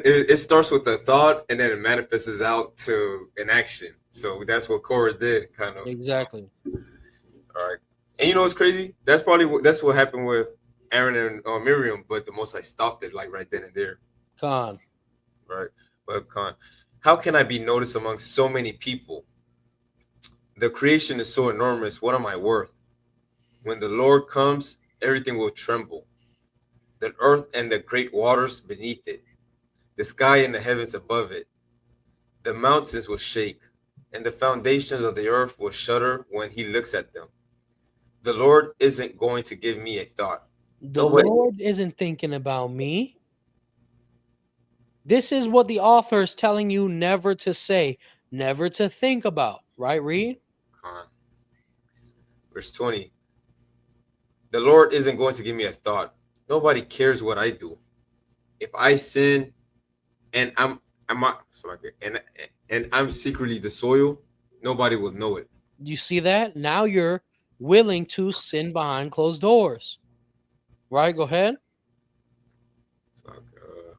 Speaker 3: it starts with a thought, and then it manifests out to an action. So that's what Korah did, kind of.
Speaker 2: Exactly.
Speaker 3: All right. And you know what's crazy? That's what happened with Aaron and Miriam, but the Most High stopped it like right then and there.
Speaker 2: Khan.
Speaker 3: Right. But Khan, how can I be noticed among so many people? The creation is so enormous. What am I worth? When the Lord comes, everything will tremble. The earth and the great waters beneath it, the sky and the heavens above it. The mountains will shake, and the foundations of the earth will shudder when he looks at them. The Lord isn't going to give me a thought.
Speaker 2: The Lord isn't thinking about me. This is what the author is telling you never to say, never to think about. Right, read?
Speaker 3: Verse 20. The Lord isn't going to give me a thought. Nobody cares what I do. If I sin and I'm secretly the soil, nobody will know it.
Speaker 2: You see that? Now you're willing to sin behind closed doors. Right? Go ahead.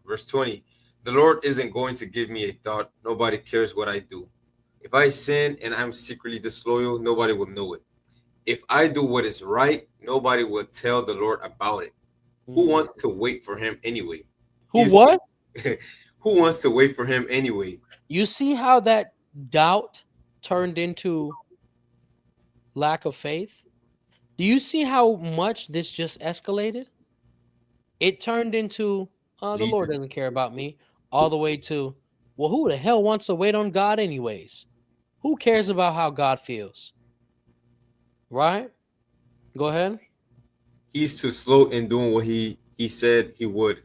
Speaker 3: Verse 20. The Lord isn't going to give me a thought. Nobody cares what I do. If I sin and I'm secretly disloyal, nobody will know it. If I do what is right, nobody will tell the Lord about it. Who wants to wait for him anyway?
Speaker 2: Who what?
Speaker 3: Who wants to wait for him anyway?
Speaker 2: You see how that doubt turned into lack of faith? Do you see how much this just escalated? It turned into, the Lord doesn't care about me, all the way to, well, who the hell wants to wait on God anyways? Who cares about how God feels? Right? Go ahead.
Speaker 3: He's too slow in doing what he said he would.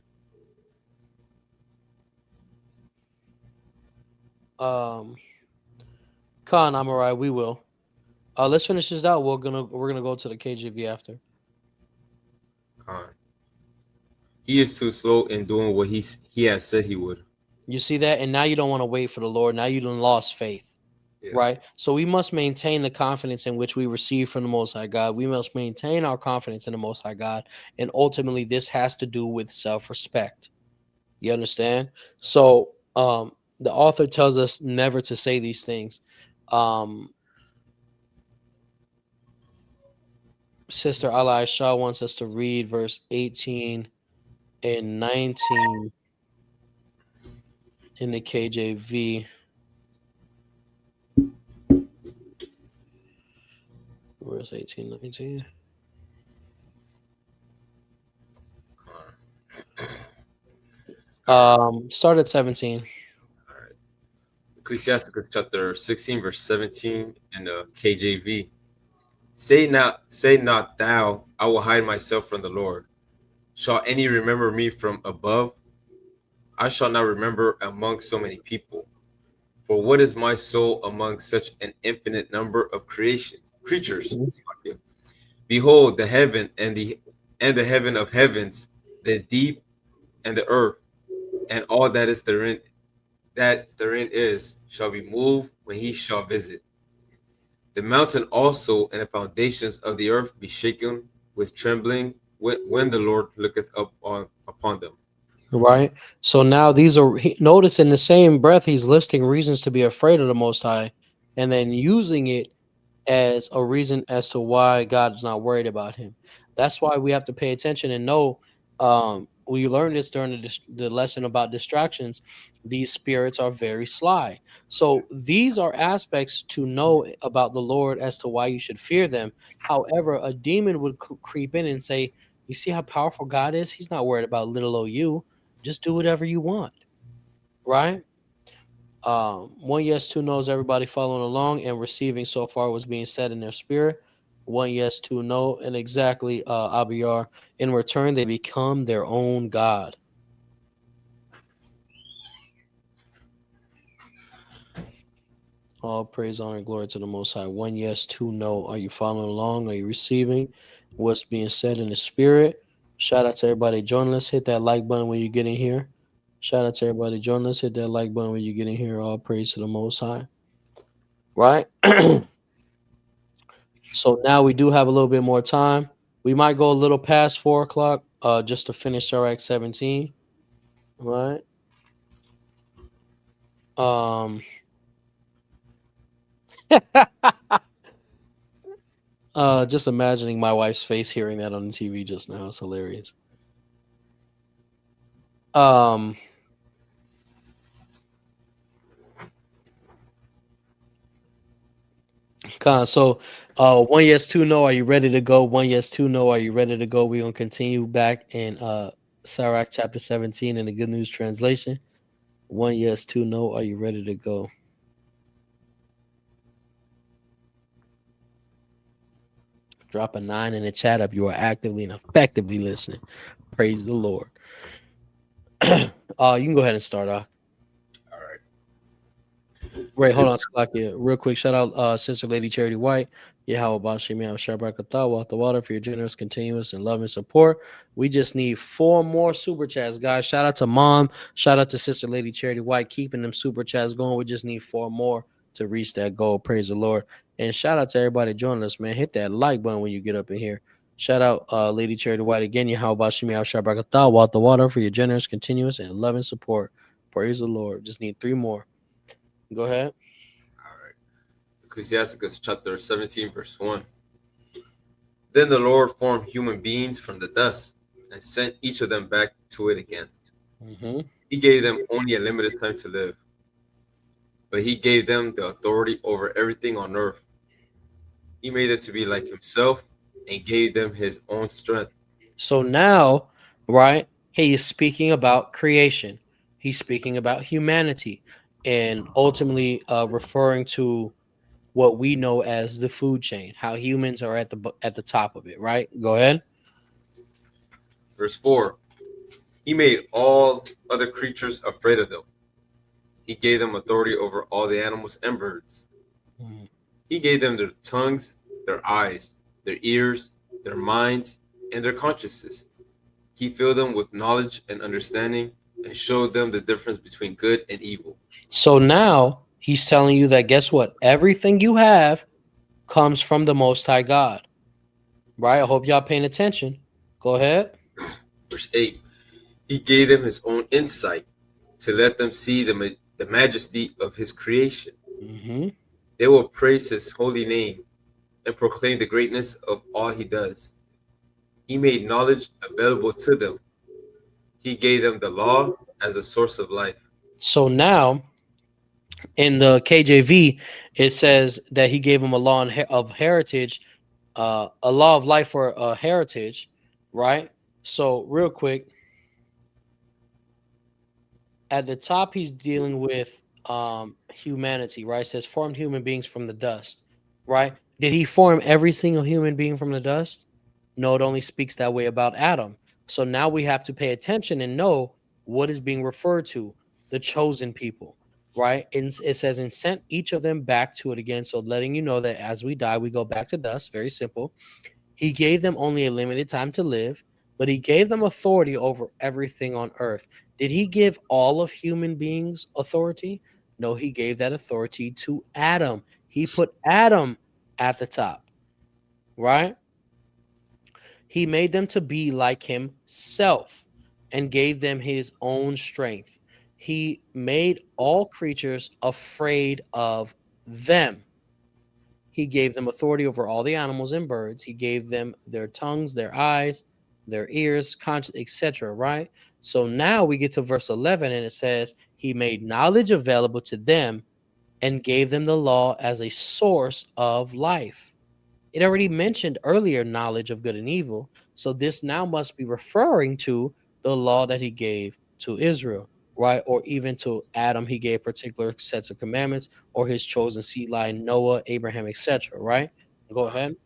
Speaker 2: Khan, I'm all right. We will. Let's finish this out. We're gonna go to the KJV after.
Speaker 3: Khan. He is too slow in doing what he has said he would.
Speaker 2: You see that? And now you don't want to wait for the Lord. Now you done lost faith. Yeah. Right? So we must maintain the confidence in which we receive from the Most High God. We must maintain our confidence in the Most High God. And ultimately, this has to do with self-respect. You understand? So the author tells us never to say these things. Sister Allah Aisha wants us to read verse 18 and 19 in the KJV. Verse 18, 19. Start at 17.
Speaker 3: All right. Ecclesiastes chapter 16, verse 17 in the KJV. Say not thou, I will hide myself from the Lord. Shall any remember me from above? I shall not remember among so many people. For what is my soul among such an infinite number of creatures? Mm-hmm. Behold, the heaven and the heaven of heavens, the deep and the earth, and all that is therein is, shall be moved when he shall visit. The mountain also and the foundations of the earth be shaken with trembling when the Lord looketh up upon them.
Speaker 2: Right. So now these are, notice in the same breath, he's listing reasons to be afraid of the Most High and then using it as a reason as to why God is not worried about him. That's why we have to pay attention and know. We learned this during the lesson about distractions. These spirits are very sly. So these are aspects to know about the Lord as to why you should fear them. However, a demon would creep in and say, you see how powerful God is? He's not worried about little old you. Just do whatever you want. Right? One yes, two knows, everybody following along and receiving so far what's being said in their spirit. One yes, two no, and exactly, Abiyar. In return, they become their own God. All praise, honor, and glory to the Most High. One yes, two no. Are you following along? Are you receiving what's being said in the spirit? Shout out to everybody joining us. Hit that like button when you get in here. Shout out to everybody joining us. Hit that like button when you get in here. All praise to the Most High. right? So now we do have a little bit more time. We might go a little past 4 o'clock just to finish Sirach 17, right? Just imagining my wife's face hearing that on the TV just now. It's hilarious. So 1 yes, 2 no, are you ready to go? 1 yes, 2 no, are you ready to go? We're gonna continue back in Sirach chapter 17 in the Good News Translation. 1 yes, 2 no, are you ready to go? Drop a 9 in the chat if you are actively and effectively listening. Praise the Lord. You can go ahead and start off.
Speaker 4: All right.
Speaker 2: Wait, hold on, Slakia. Real quick, shout out Sister Lady Charity White. Yahawanathan Ban Lawya for your generous, continuous, and loving support. We just need 4 more super chats, guys. Shout out to Mom. Shout out to Sister Lady Charity White, keeping them super chats going. We just need 4 more to reach that goal. Praise the Lord. And shout out to everybody joining us, man. Hit that like button when you get up in here. Shout out Lady Charity White again. Yahawanathan for your generous, continuous, and loving support. Praise the Lord. Just need 3 more. Go ahead.
Speaker 4: All right. Ecclesiasticus chapter 17, verse 1. Then the Lord formed human beings from the dust and sent each of them back to it again.
Speaker 2: Mm-hmm.
Speaker 4: He gave them only a limited time to live, but he gave them the authority over everything on earth. He made them to be like himself and gave them his own strength.
Speaker 2: So now, right, he is speaking about creation. He's speaking about humanity and ultimately referring to what we know as the food chain, how humans are at the top of it, right? Go ahead.
Speaker 4: Verse 4. He made all other creatures afraid of them. He gave them authority over all the animals and birds.
Speaker 2: Mhm.
Speaker 4: He gave them their tongues, their eyes, their ears, their minds, and their consciences. He filled them with knowledge and understanding and showed them the difference between good and evil.
Speaker 2: So now he's telling you that guess what? Everything you have comes from the Most High God, right? I hope y'all paying attention. Go ahead.
Speaker 4: Verse 8. He gave them his own insight to let them see the majesty of his creation.
Speaker 2: Mm-hmm.
Speaker 4: They will praise his holy name and proclaim the greatness of all he does. He made knowledge available to them. He gave them the law as a source of life.
Speaker 2: So now in the KJV, it says that he gave them a law of heritage, a law of life for a heritage, right? So real quick, at the top, he's dealing with humanity, right? It says formed human beings from the dust, right? Did he form every single human being from the dust? No, it only speaks that way about Adam. So now we have to pay attention and know what is being referred to, the chosen people, right? And it says, and sent each of them back to it again. So letting you know that as we die, we go back to dust. Very simple. He gave them only a limited time to live, but he gave them authority over everything on earth. Did he give all of human beings authority? No, he gave that authority to Adam. He put Adam at the top, right? He made them to be like himself and gave them his own strength. He made all creatures afraid of them. He gave them authority over all the animals and birds. He gave them their tongues, their eyes, their ears, conscience, etc. Right? So now we get to verse 11 and it says, he made knowledge available to them and gave them the law as a source of life. It already mentioned earlier knowledge of good and evil. So this now must be referring to the law that he gave to Israel, right? Or even to Adam, he gave particular sets of commandments, or his chosen seed line, Noah, Abraham, etc. Right? Go ahead.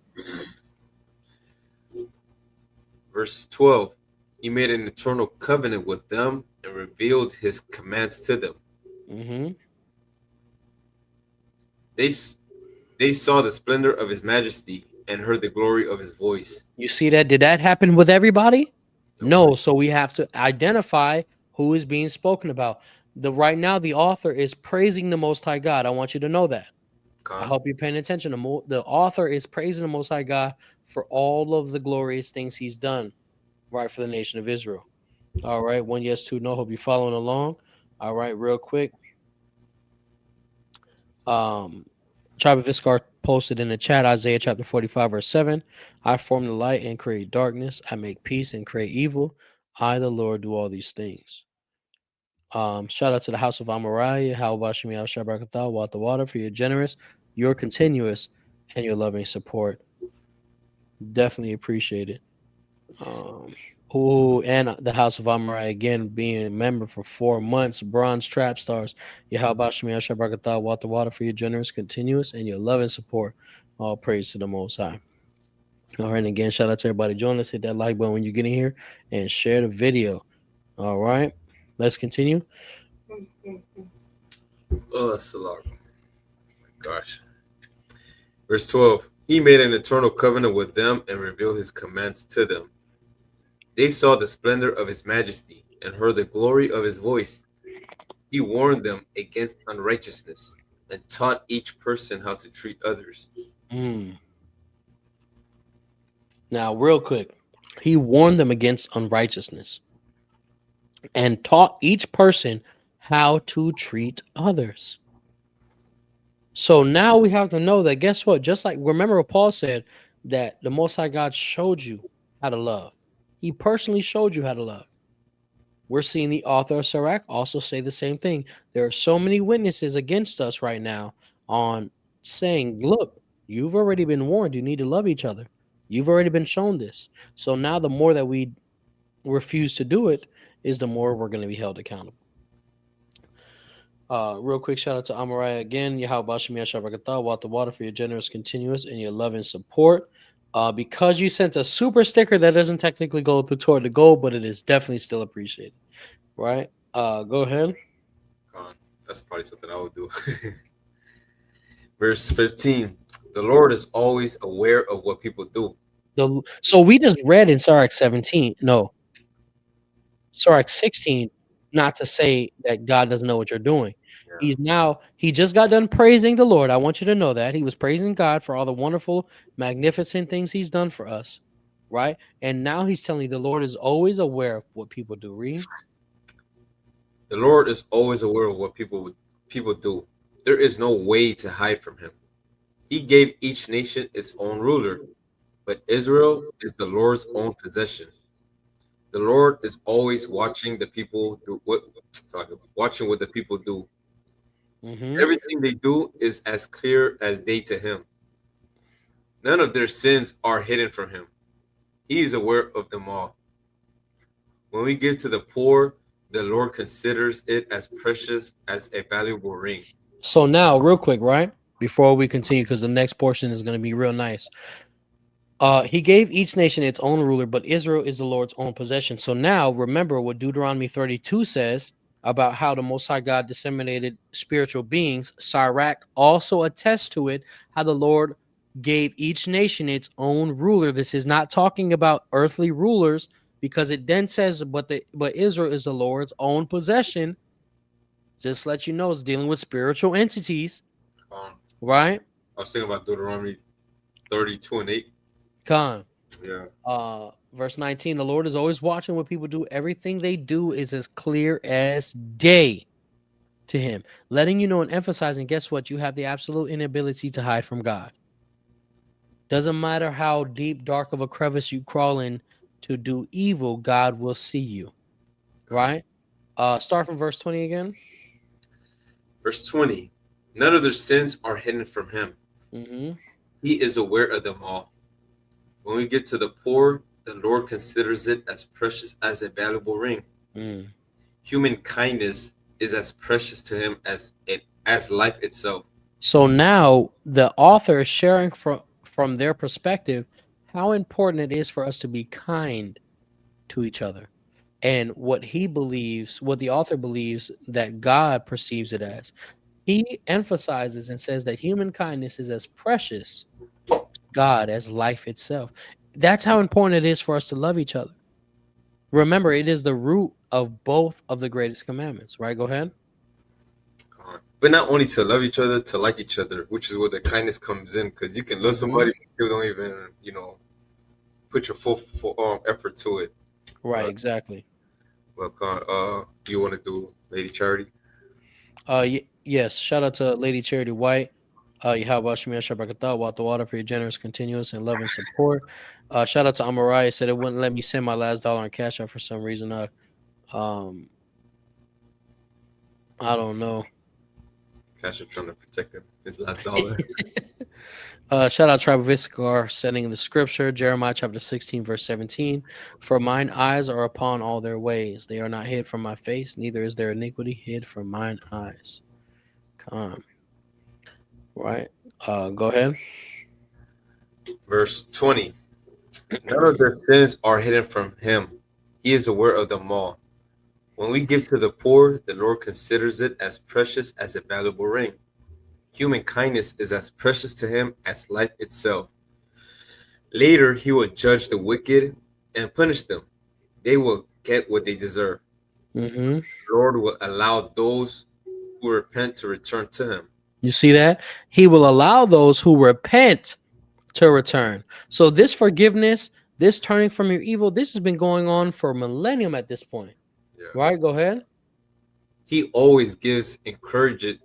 Speaker 4: Verse 12. He made an eternal covenant with them and revealed his commands to them.
Speaker 2: Mm-hmm.
Speaker 4: They saw the splendor of his majesty and heard the glory of his voice.
Speaker 2: You see that? Did that happen with everybody? No. So we have to identify who is being spoken about. Right now, the author is praising the Most High God. I want you to know that. I hope you're paying attention. The author is praising the Most High God for all of the glorious things he's done, right, for the nation of Israel. All right, 1 yes, 2 no. Hope you're following along. All right, real quick. Tribe of Issachar posted in the chat, Isaiah chapter 45, verse 7. I form the light and create darkness. I make peace and create evil. I, the Lord, do all these things. Shout out to the house of Amariah, Hawashimi Al Shabrakatah, Water Water, for your generous, your continuous, and your loving support. Definitely appreciate it. And the house of Amariah again being a member for 4 months. Bronze Trap Stars, Yahawanathan Ban Lawya, Water Water, for your generous, continuous, and your loving support. All praise to the Most High. All right, and again, shout out to everybody joining us. Hit that like button when you get in here and share the video. All right, let's continue.
Speaker 4: Oh, Salah. Gosh. Verse 12. He made an eternal covenant with them and revealed his commands to them. They saw the splendor of his majesty and heard the glory of his voice. He warned them against unrighteousness and taught each person how to treat others.
Speaker 2: Now, real quick, he warned them against unrighteousness and taught each person how to treat others. So now we have to know that, guess what? Just like, remember what Paul said, that the Most High God showed you how to love. He personally showed you how to love. We're seeing the author of Sirach also say the same thing. There are so many witnesses against us right now on saying, look, you've already been warned. You need to love each other. You've already been shown this. So now the more that we refuse to do it is the more we're going to be held accountable. Real quick shout out to Amariah again. Water Water, for your generous, continuous, and your love and support. Because you sent a super sticker that doesn't technically go toward the goal, but it is definitely still appreciated. Right? Go ahead.
Speaker 4: That's probably something I would do. Verse 15. The Lord is always aware of what people do.
Speaker 2: So we just read in Sirach 17. No. Sirach 16. Not to say that God doesn't know what you're doing. Yeah. He just got done praising the Lord. I want you to know that. He was praising God for all the wonderful, magnificent things he's done for us, right? And now he's telling you the Lord is always aware of what people do. Read.
Speaker 4: The Lord is always aware of what people do. There is no way to hide from him. He gave each nation its own ruler, but Israel is the Lord's own possession. The Lord is always watching the people do watching what the people do. Mm-hmm. Everything they do is as clear as day to him. None of their sins are hidden from him. He is aware of them all. When we give to the poor, the Lord considers it as precious as a valuable ring.
Speaker 2: So now, real quick, right? Before we continue, because the next portion is going to be real nice. He gave each nation its own ruler, but Israel is the Lord's own possession. So now remember what Deuteronomy 32 says about how the Most High God disseminated spiritual beings. Sirach also attests to it, how the Lord gave each nation its own ruler. This is not talking about earthly rulers, because it then says, but Israel is the Lord's own possession. Just to let you know, it's dealing with spiritual entities, right?
Speaker 4: I was thinking about Deuteronomy 32:8.
Speaker 2: Yeah. Verse 19, the Lord is always watching what people do. Everything they do is as clear as day to him, letting you know and emphasizing, guess what? You have the absolute inability to hide from God. Doesn't matter how deep, dark of a crevice you crawl in to do evil, God will see you. Right? Start from verse 20 again.
Speaker 4: Verse 20, none of their sins are hidden from him.
Speaker 2: Mm-hmm.
Speaker 4: He is aware of them all. When we get to the poor, the Lord considers it as precious as a valuable ring. Human kindness is as precious to him as life itself.
Speaker 2: So now the author is sharing from their perspective how important it is for us to be kind to each other, and what the author believes that God perceives it as. He emphasizes and says that human kindness is as precious to God as life itself. That's how important it is for us to love each other. Remember, it is the root of both of the greatest commandments, right? Go ahead.
Speaker 3: But not only to love each other, to like each other, which is where the kindness comes in. Because you can love somebody, but still don't even, put your full effort to it.
Speaker 2: Right, exactly.
Speaker 3: Well, you want to do Lady Charity?
Speaker 2: Yes. Shout out to Lady Charity White. Yahawanathan Ban Lawya for your generous, continuous, and loving support. Shout out to Amariah, said it wouldn't let me send my last dollar on Cash App for some reason. Um, I don't know.
Speaker 3: Cash is trying to protect his last dollar.
Speaker 2: Shout out Tribe of Issachar, sending the scripture, Jeremiah chapter 16, verse 17. For mine eyes are upon all their ways. They are not hid from my face, neither is their iniquity hid from mine eyes. Come. Right. Go ahead.
Speaker 3: Verse 20. None of their sins are hidden from him. He is aware of them all. When we give to the poor, the Lord considers it as precious as a valuable ring. Human kindness is as precious to him as life itself. Later, he will judge the wicked and punish them. They will get what they deserve.
Speaker 2: Mm-hmm.
Speaker 3: The Lord will allow those who repent to return to him.
Speaker 2: You see that? He will allow those who repent to return. So this forgiveness, this turning from your evil, this has been going on for a millennium at this point.
Speaker 3: Yeah.
Speaker 2: Right? Go ahead.
Speaker 3: He always gives encouragement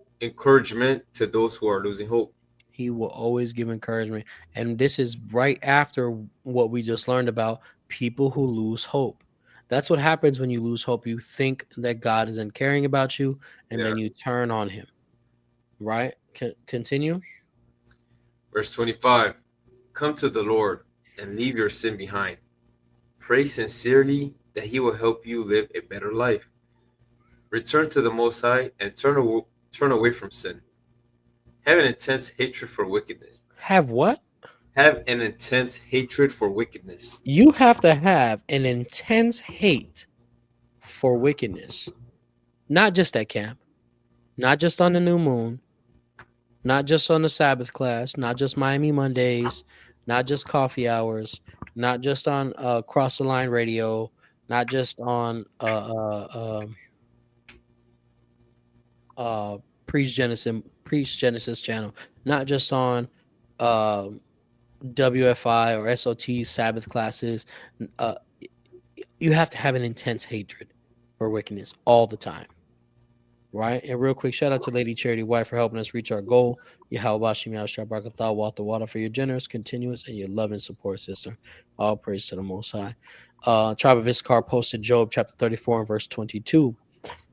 Speaker 3: to those who are losing hope.
Speaker 2: He will always give encouragement. And this is right after what we just learned about people who lose hope. That's what happens when you lose hope. You think that God isn't caring about you, and then you turn on him. Right? Continue.
Speaker 3: Verse 25. Come to the Lord and leave your sin behind. Pray sincerely that he will help you live a better life. Return to the Most High and turn away from sin. Have an intense hatred for wickedness.
Speaker 2: Have what?
Speaker 3: Have an intense hatred for wickedness.
Speaker 2: You have to have an intense hate for wickedness. Not just at camp, not just on the new moon, not just on the Sabbath class, not just Miami Mondays, not just coffee hours, not just on Cross the Line Radio, not just on Priest Genesis channel, not just on WFI or SOT Sabbath classes. You have to have an intense hatred for wickedness all the time. Right? And real quick, shout out to Lady Charity White for helping us reach our goal. Yahawanathan for your generous, continuous, and your loving support, sister. All praise to the Most High. Tribe of Issachar posted Job chapter 34 and verse 22.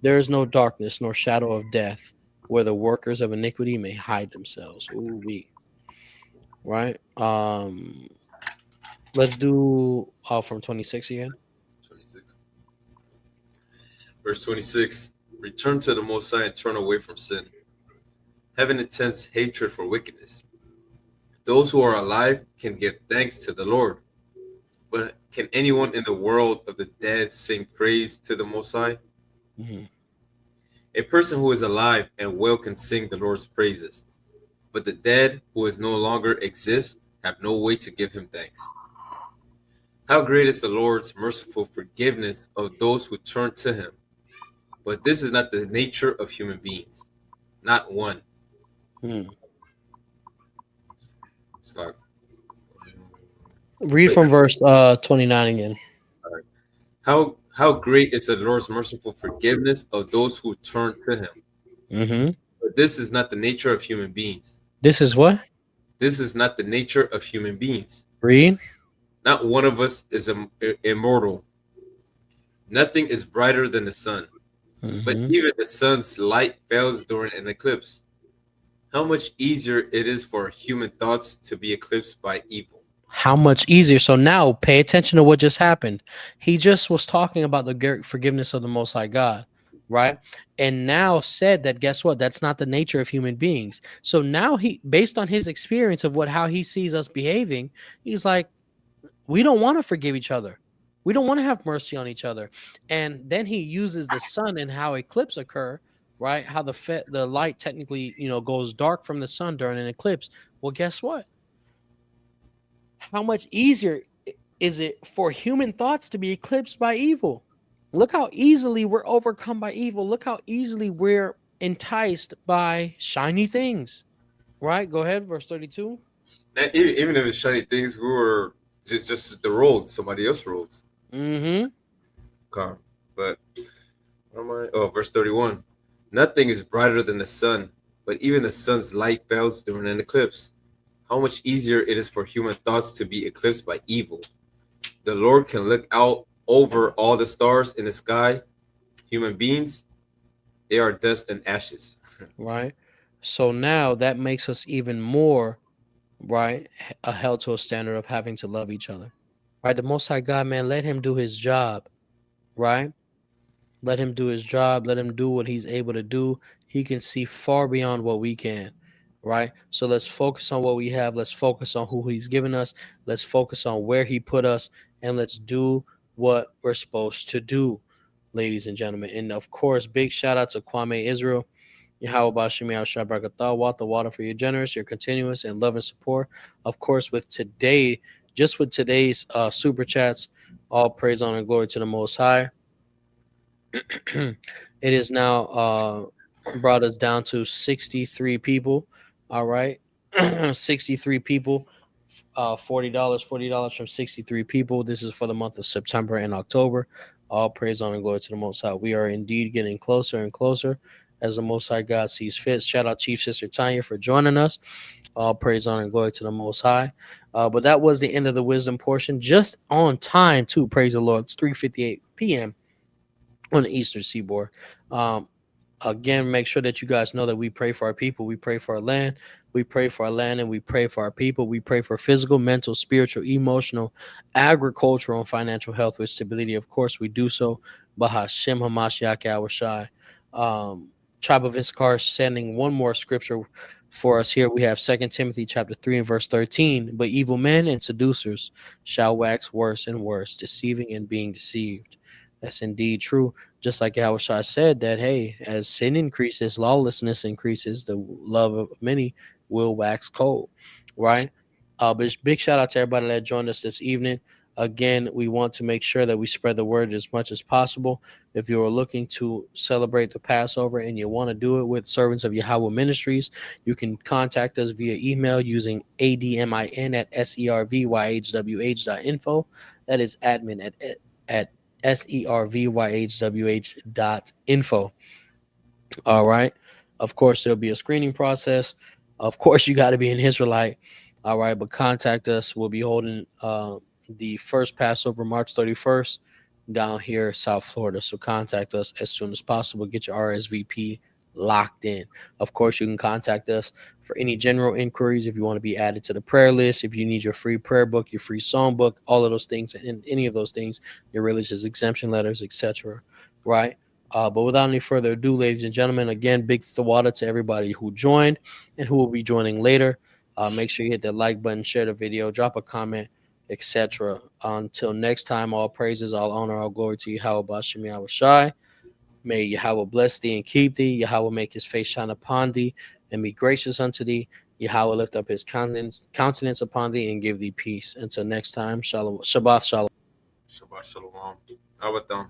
Speaker 2: There is no darkness nor shadow of death where the workers of iniquity may hide themselves. Ooh wee. Right? Let's do from 26 again.
Speaker 3: 26. Verse 26. Return to the Most High and turn away from sin. Have an intense hatred for wickedness. Those who are alive can give thanks to the Lord. But can anyone in the world of the dead sing praise to the Most High?
Speaker 2: Mm-hmm.
Speaker 3: A person who is alive and well can sing the Lord's praises. But the dead who is no longer exist have no way to give him thanks. How great is the Lord's merciful forgiveness of those who turn to him. But this is not the nature of human beings. Not one. It's like,
Speaker 2: read from verse 29 again.
Speaker 3: How great is the Lord's merciful forgiveness of those who turn to him.
Speaker 2: Mm-hmm.
Speaker 3: But this is not the nature of human beings.
Speaker 2: This is what?
Speaker 3: This is not the nature of human beings.
Speaker 2: Read.
Speaker 3: Not one of us is immortal. Nothing is brighter than the sun.
Speaker 2: Mm-hmm.
Speaker 3: But even the sun's light fails during an eclipse. How much easier it is for human thoughts to be eclipsed by evil.
Speaker 2: How much easier. So now pay attention to what just happened. He just was talking about the forgiveness of the Most High God, right? And now said that, guess what? That's not the nature of human beings. So now he, based on his experience of how he sees us behaving, he's like, we don't want to forgive each other. We don't want to have mercy on each other. And then he uses the sun and how eclipse occur, right? How the light technically, goes dark from the sun during an eclipse. Well, guess what? How much easier is it for human thoughts to be eclipsed by evil? Look how easily we're overcome by evil. Look how easily we're enticed by shiny things. Right? Go ahead, verse 32.
Speaker 3: Even if it's shiny things, we were just the roads, somebody else roads.
Speaker 2: Mm-hmm.
Speaker 3: Okay. But where am I? Oh, verse 31. Nothing is brighter than the sun, but even the sun's light fails during an eclipse. How much easier it is for human thoughts to be eclipsed by evil. The Lord can look out over all the stars in the sky. Human beings, they are dust and ashes.
Speaker 2: Right. So now that makes us even more, right, held to a standard of having to love each other. Right. The Most High God, man, let him do his job. Right. Let him do his job. Let him do what he's able to do. He can see far beyond what we can. Right. So let's focus on what we have. Let's focus on who he's given us. Let's focus on where he put us. And let's do what we're supposed to do, ladies and gentlemen. And of course, big shout out to Kwame Israel. Yahweh Bashimi Al Water Water for your generous, your continuous, and love and support. Of course, with today, just with today's super chats, all praise, honor, and glory to the Most High. It is now brought us down to 63 people. All right. 63 people. $40 from 63 people. This is for the month of September and October. All praise, honor, and glory to the Most High. We are indeed getting closer and closer as the Most High God sees fit. Shout out Chief Sister Tanya for joining us. All praise, honor, and glory to the Most High. But that was the end of the wisdom portion, just on time too. Praise the Lord. It's 3:58 p.m. on the Eastern Seaboard. Um, Again, make sure that you guys know that we pray for our people. We pray for our land. We pray for our land and we pray for our people. We pray for physical, mental, spiritual, emotional, agricultural, and financial health with stability. Of course, we do so. Bahashem Hamashiach Awashai. Tribe of Issachar sending one more scripture for us here. We have 2 Timothy chapter 3 and verse 13. But evil men and seducers shall wax worse and worse, deceiving and being deceived. That's indeed true. Just like Yahushua said that, hey, as sin increases, lawlessness increases, the love of many will wax cold, right? But big shout out to everybody that joined us this evening. Again, we want to make sure that we spread the word as much as possible. If you are looking to celebrate the Passover and you want to do it with Servants of Yahweh Ministries, you can contact us via email using admin at servyhwh.info. That is admin at servyhwh.info. All right. Of course, there'll be a screening process. Of course, you got to be an Israelite. All right. But contact us. We'll be holding the first Passover March 31st down here, South Florida. So contact us as soon as possible. Get your RSVP locked in. Of course, you can contact us for any general inquiries if you want to be added to the prayer list, if you need your free prayer book, your free song book, all of those things, and any of those things, your religious exemption letters, etc. Right? But without any further ado, ladies and gentlemen, again, big thawada to everybody who joined and who will be joining later. Make sure you hit the like button, share the video, drop a comment, etc. Until next time, all praises, all honor, all glory to Yahweh Bashim Yahushai. May Yahweh bless thee and keep thee. Yahweh make his face shine upon thee and be gracious unto thee. Yahweh lift up his countenance upon thee and give thee peace. Until next time, shalom, Shabbat shalom.
Speaker 3: Shabbat shalom. Ahmataza.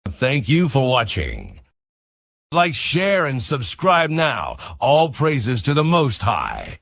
Speaker 1: Thank you for watching. Like, share, and subscribe now. All praises to the Most High.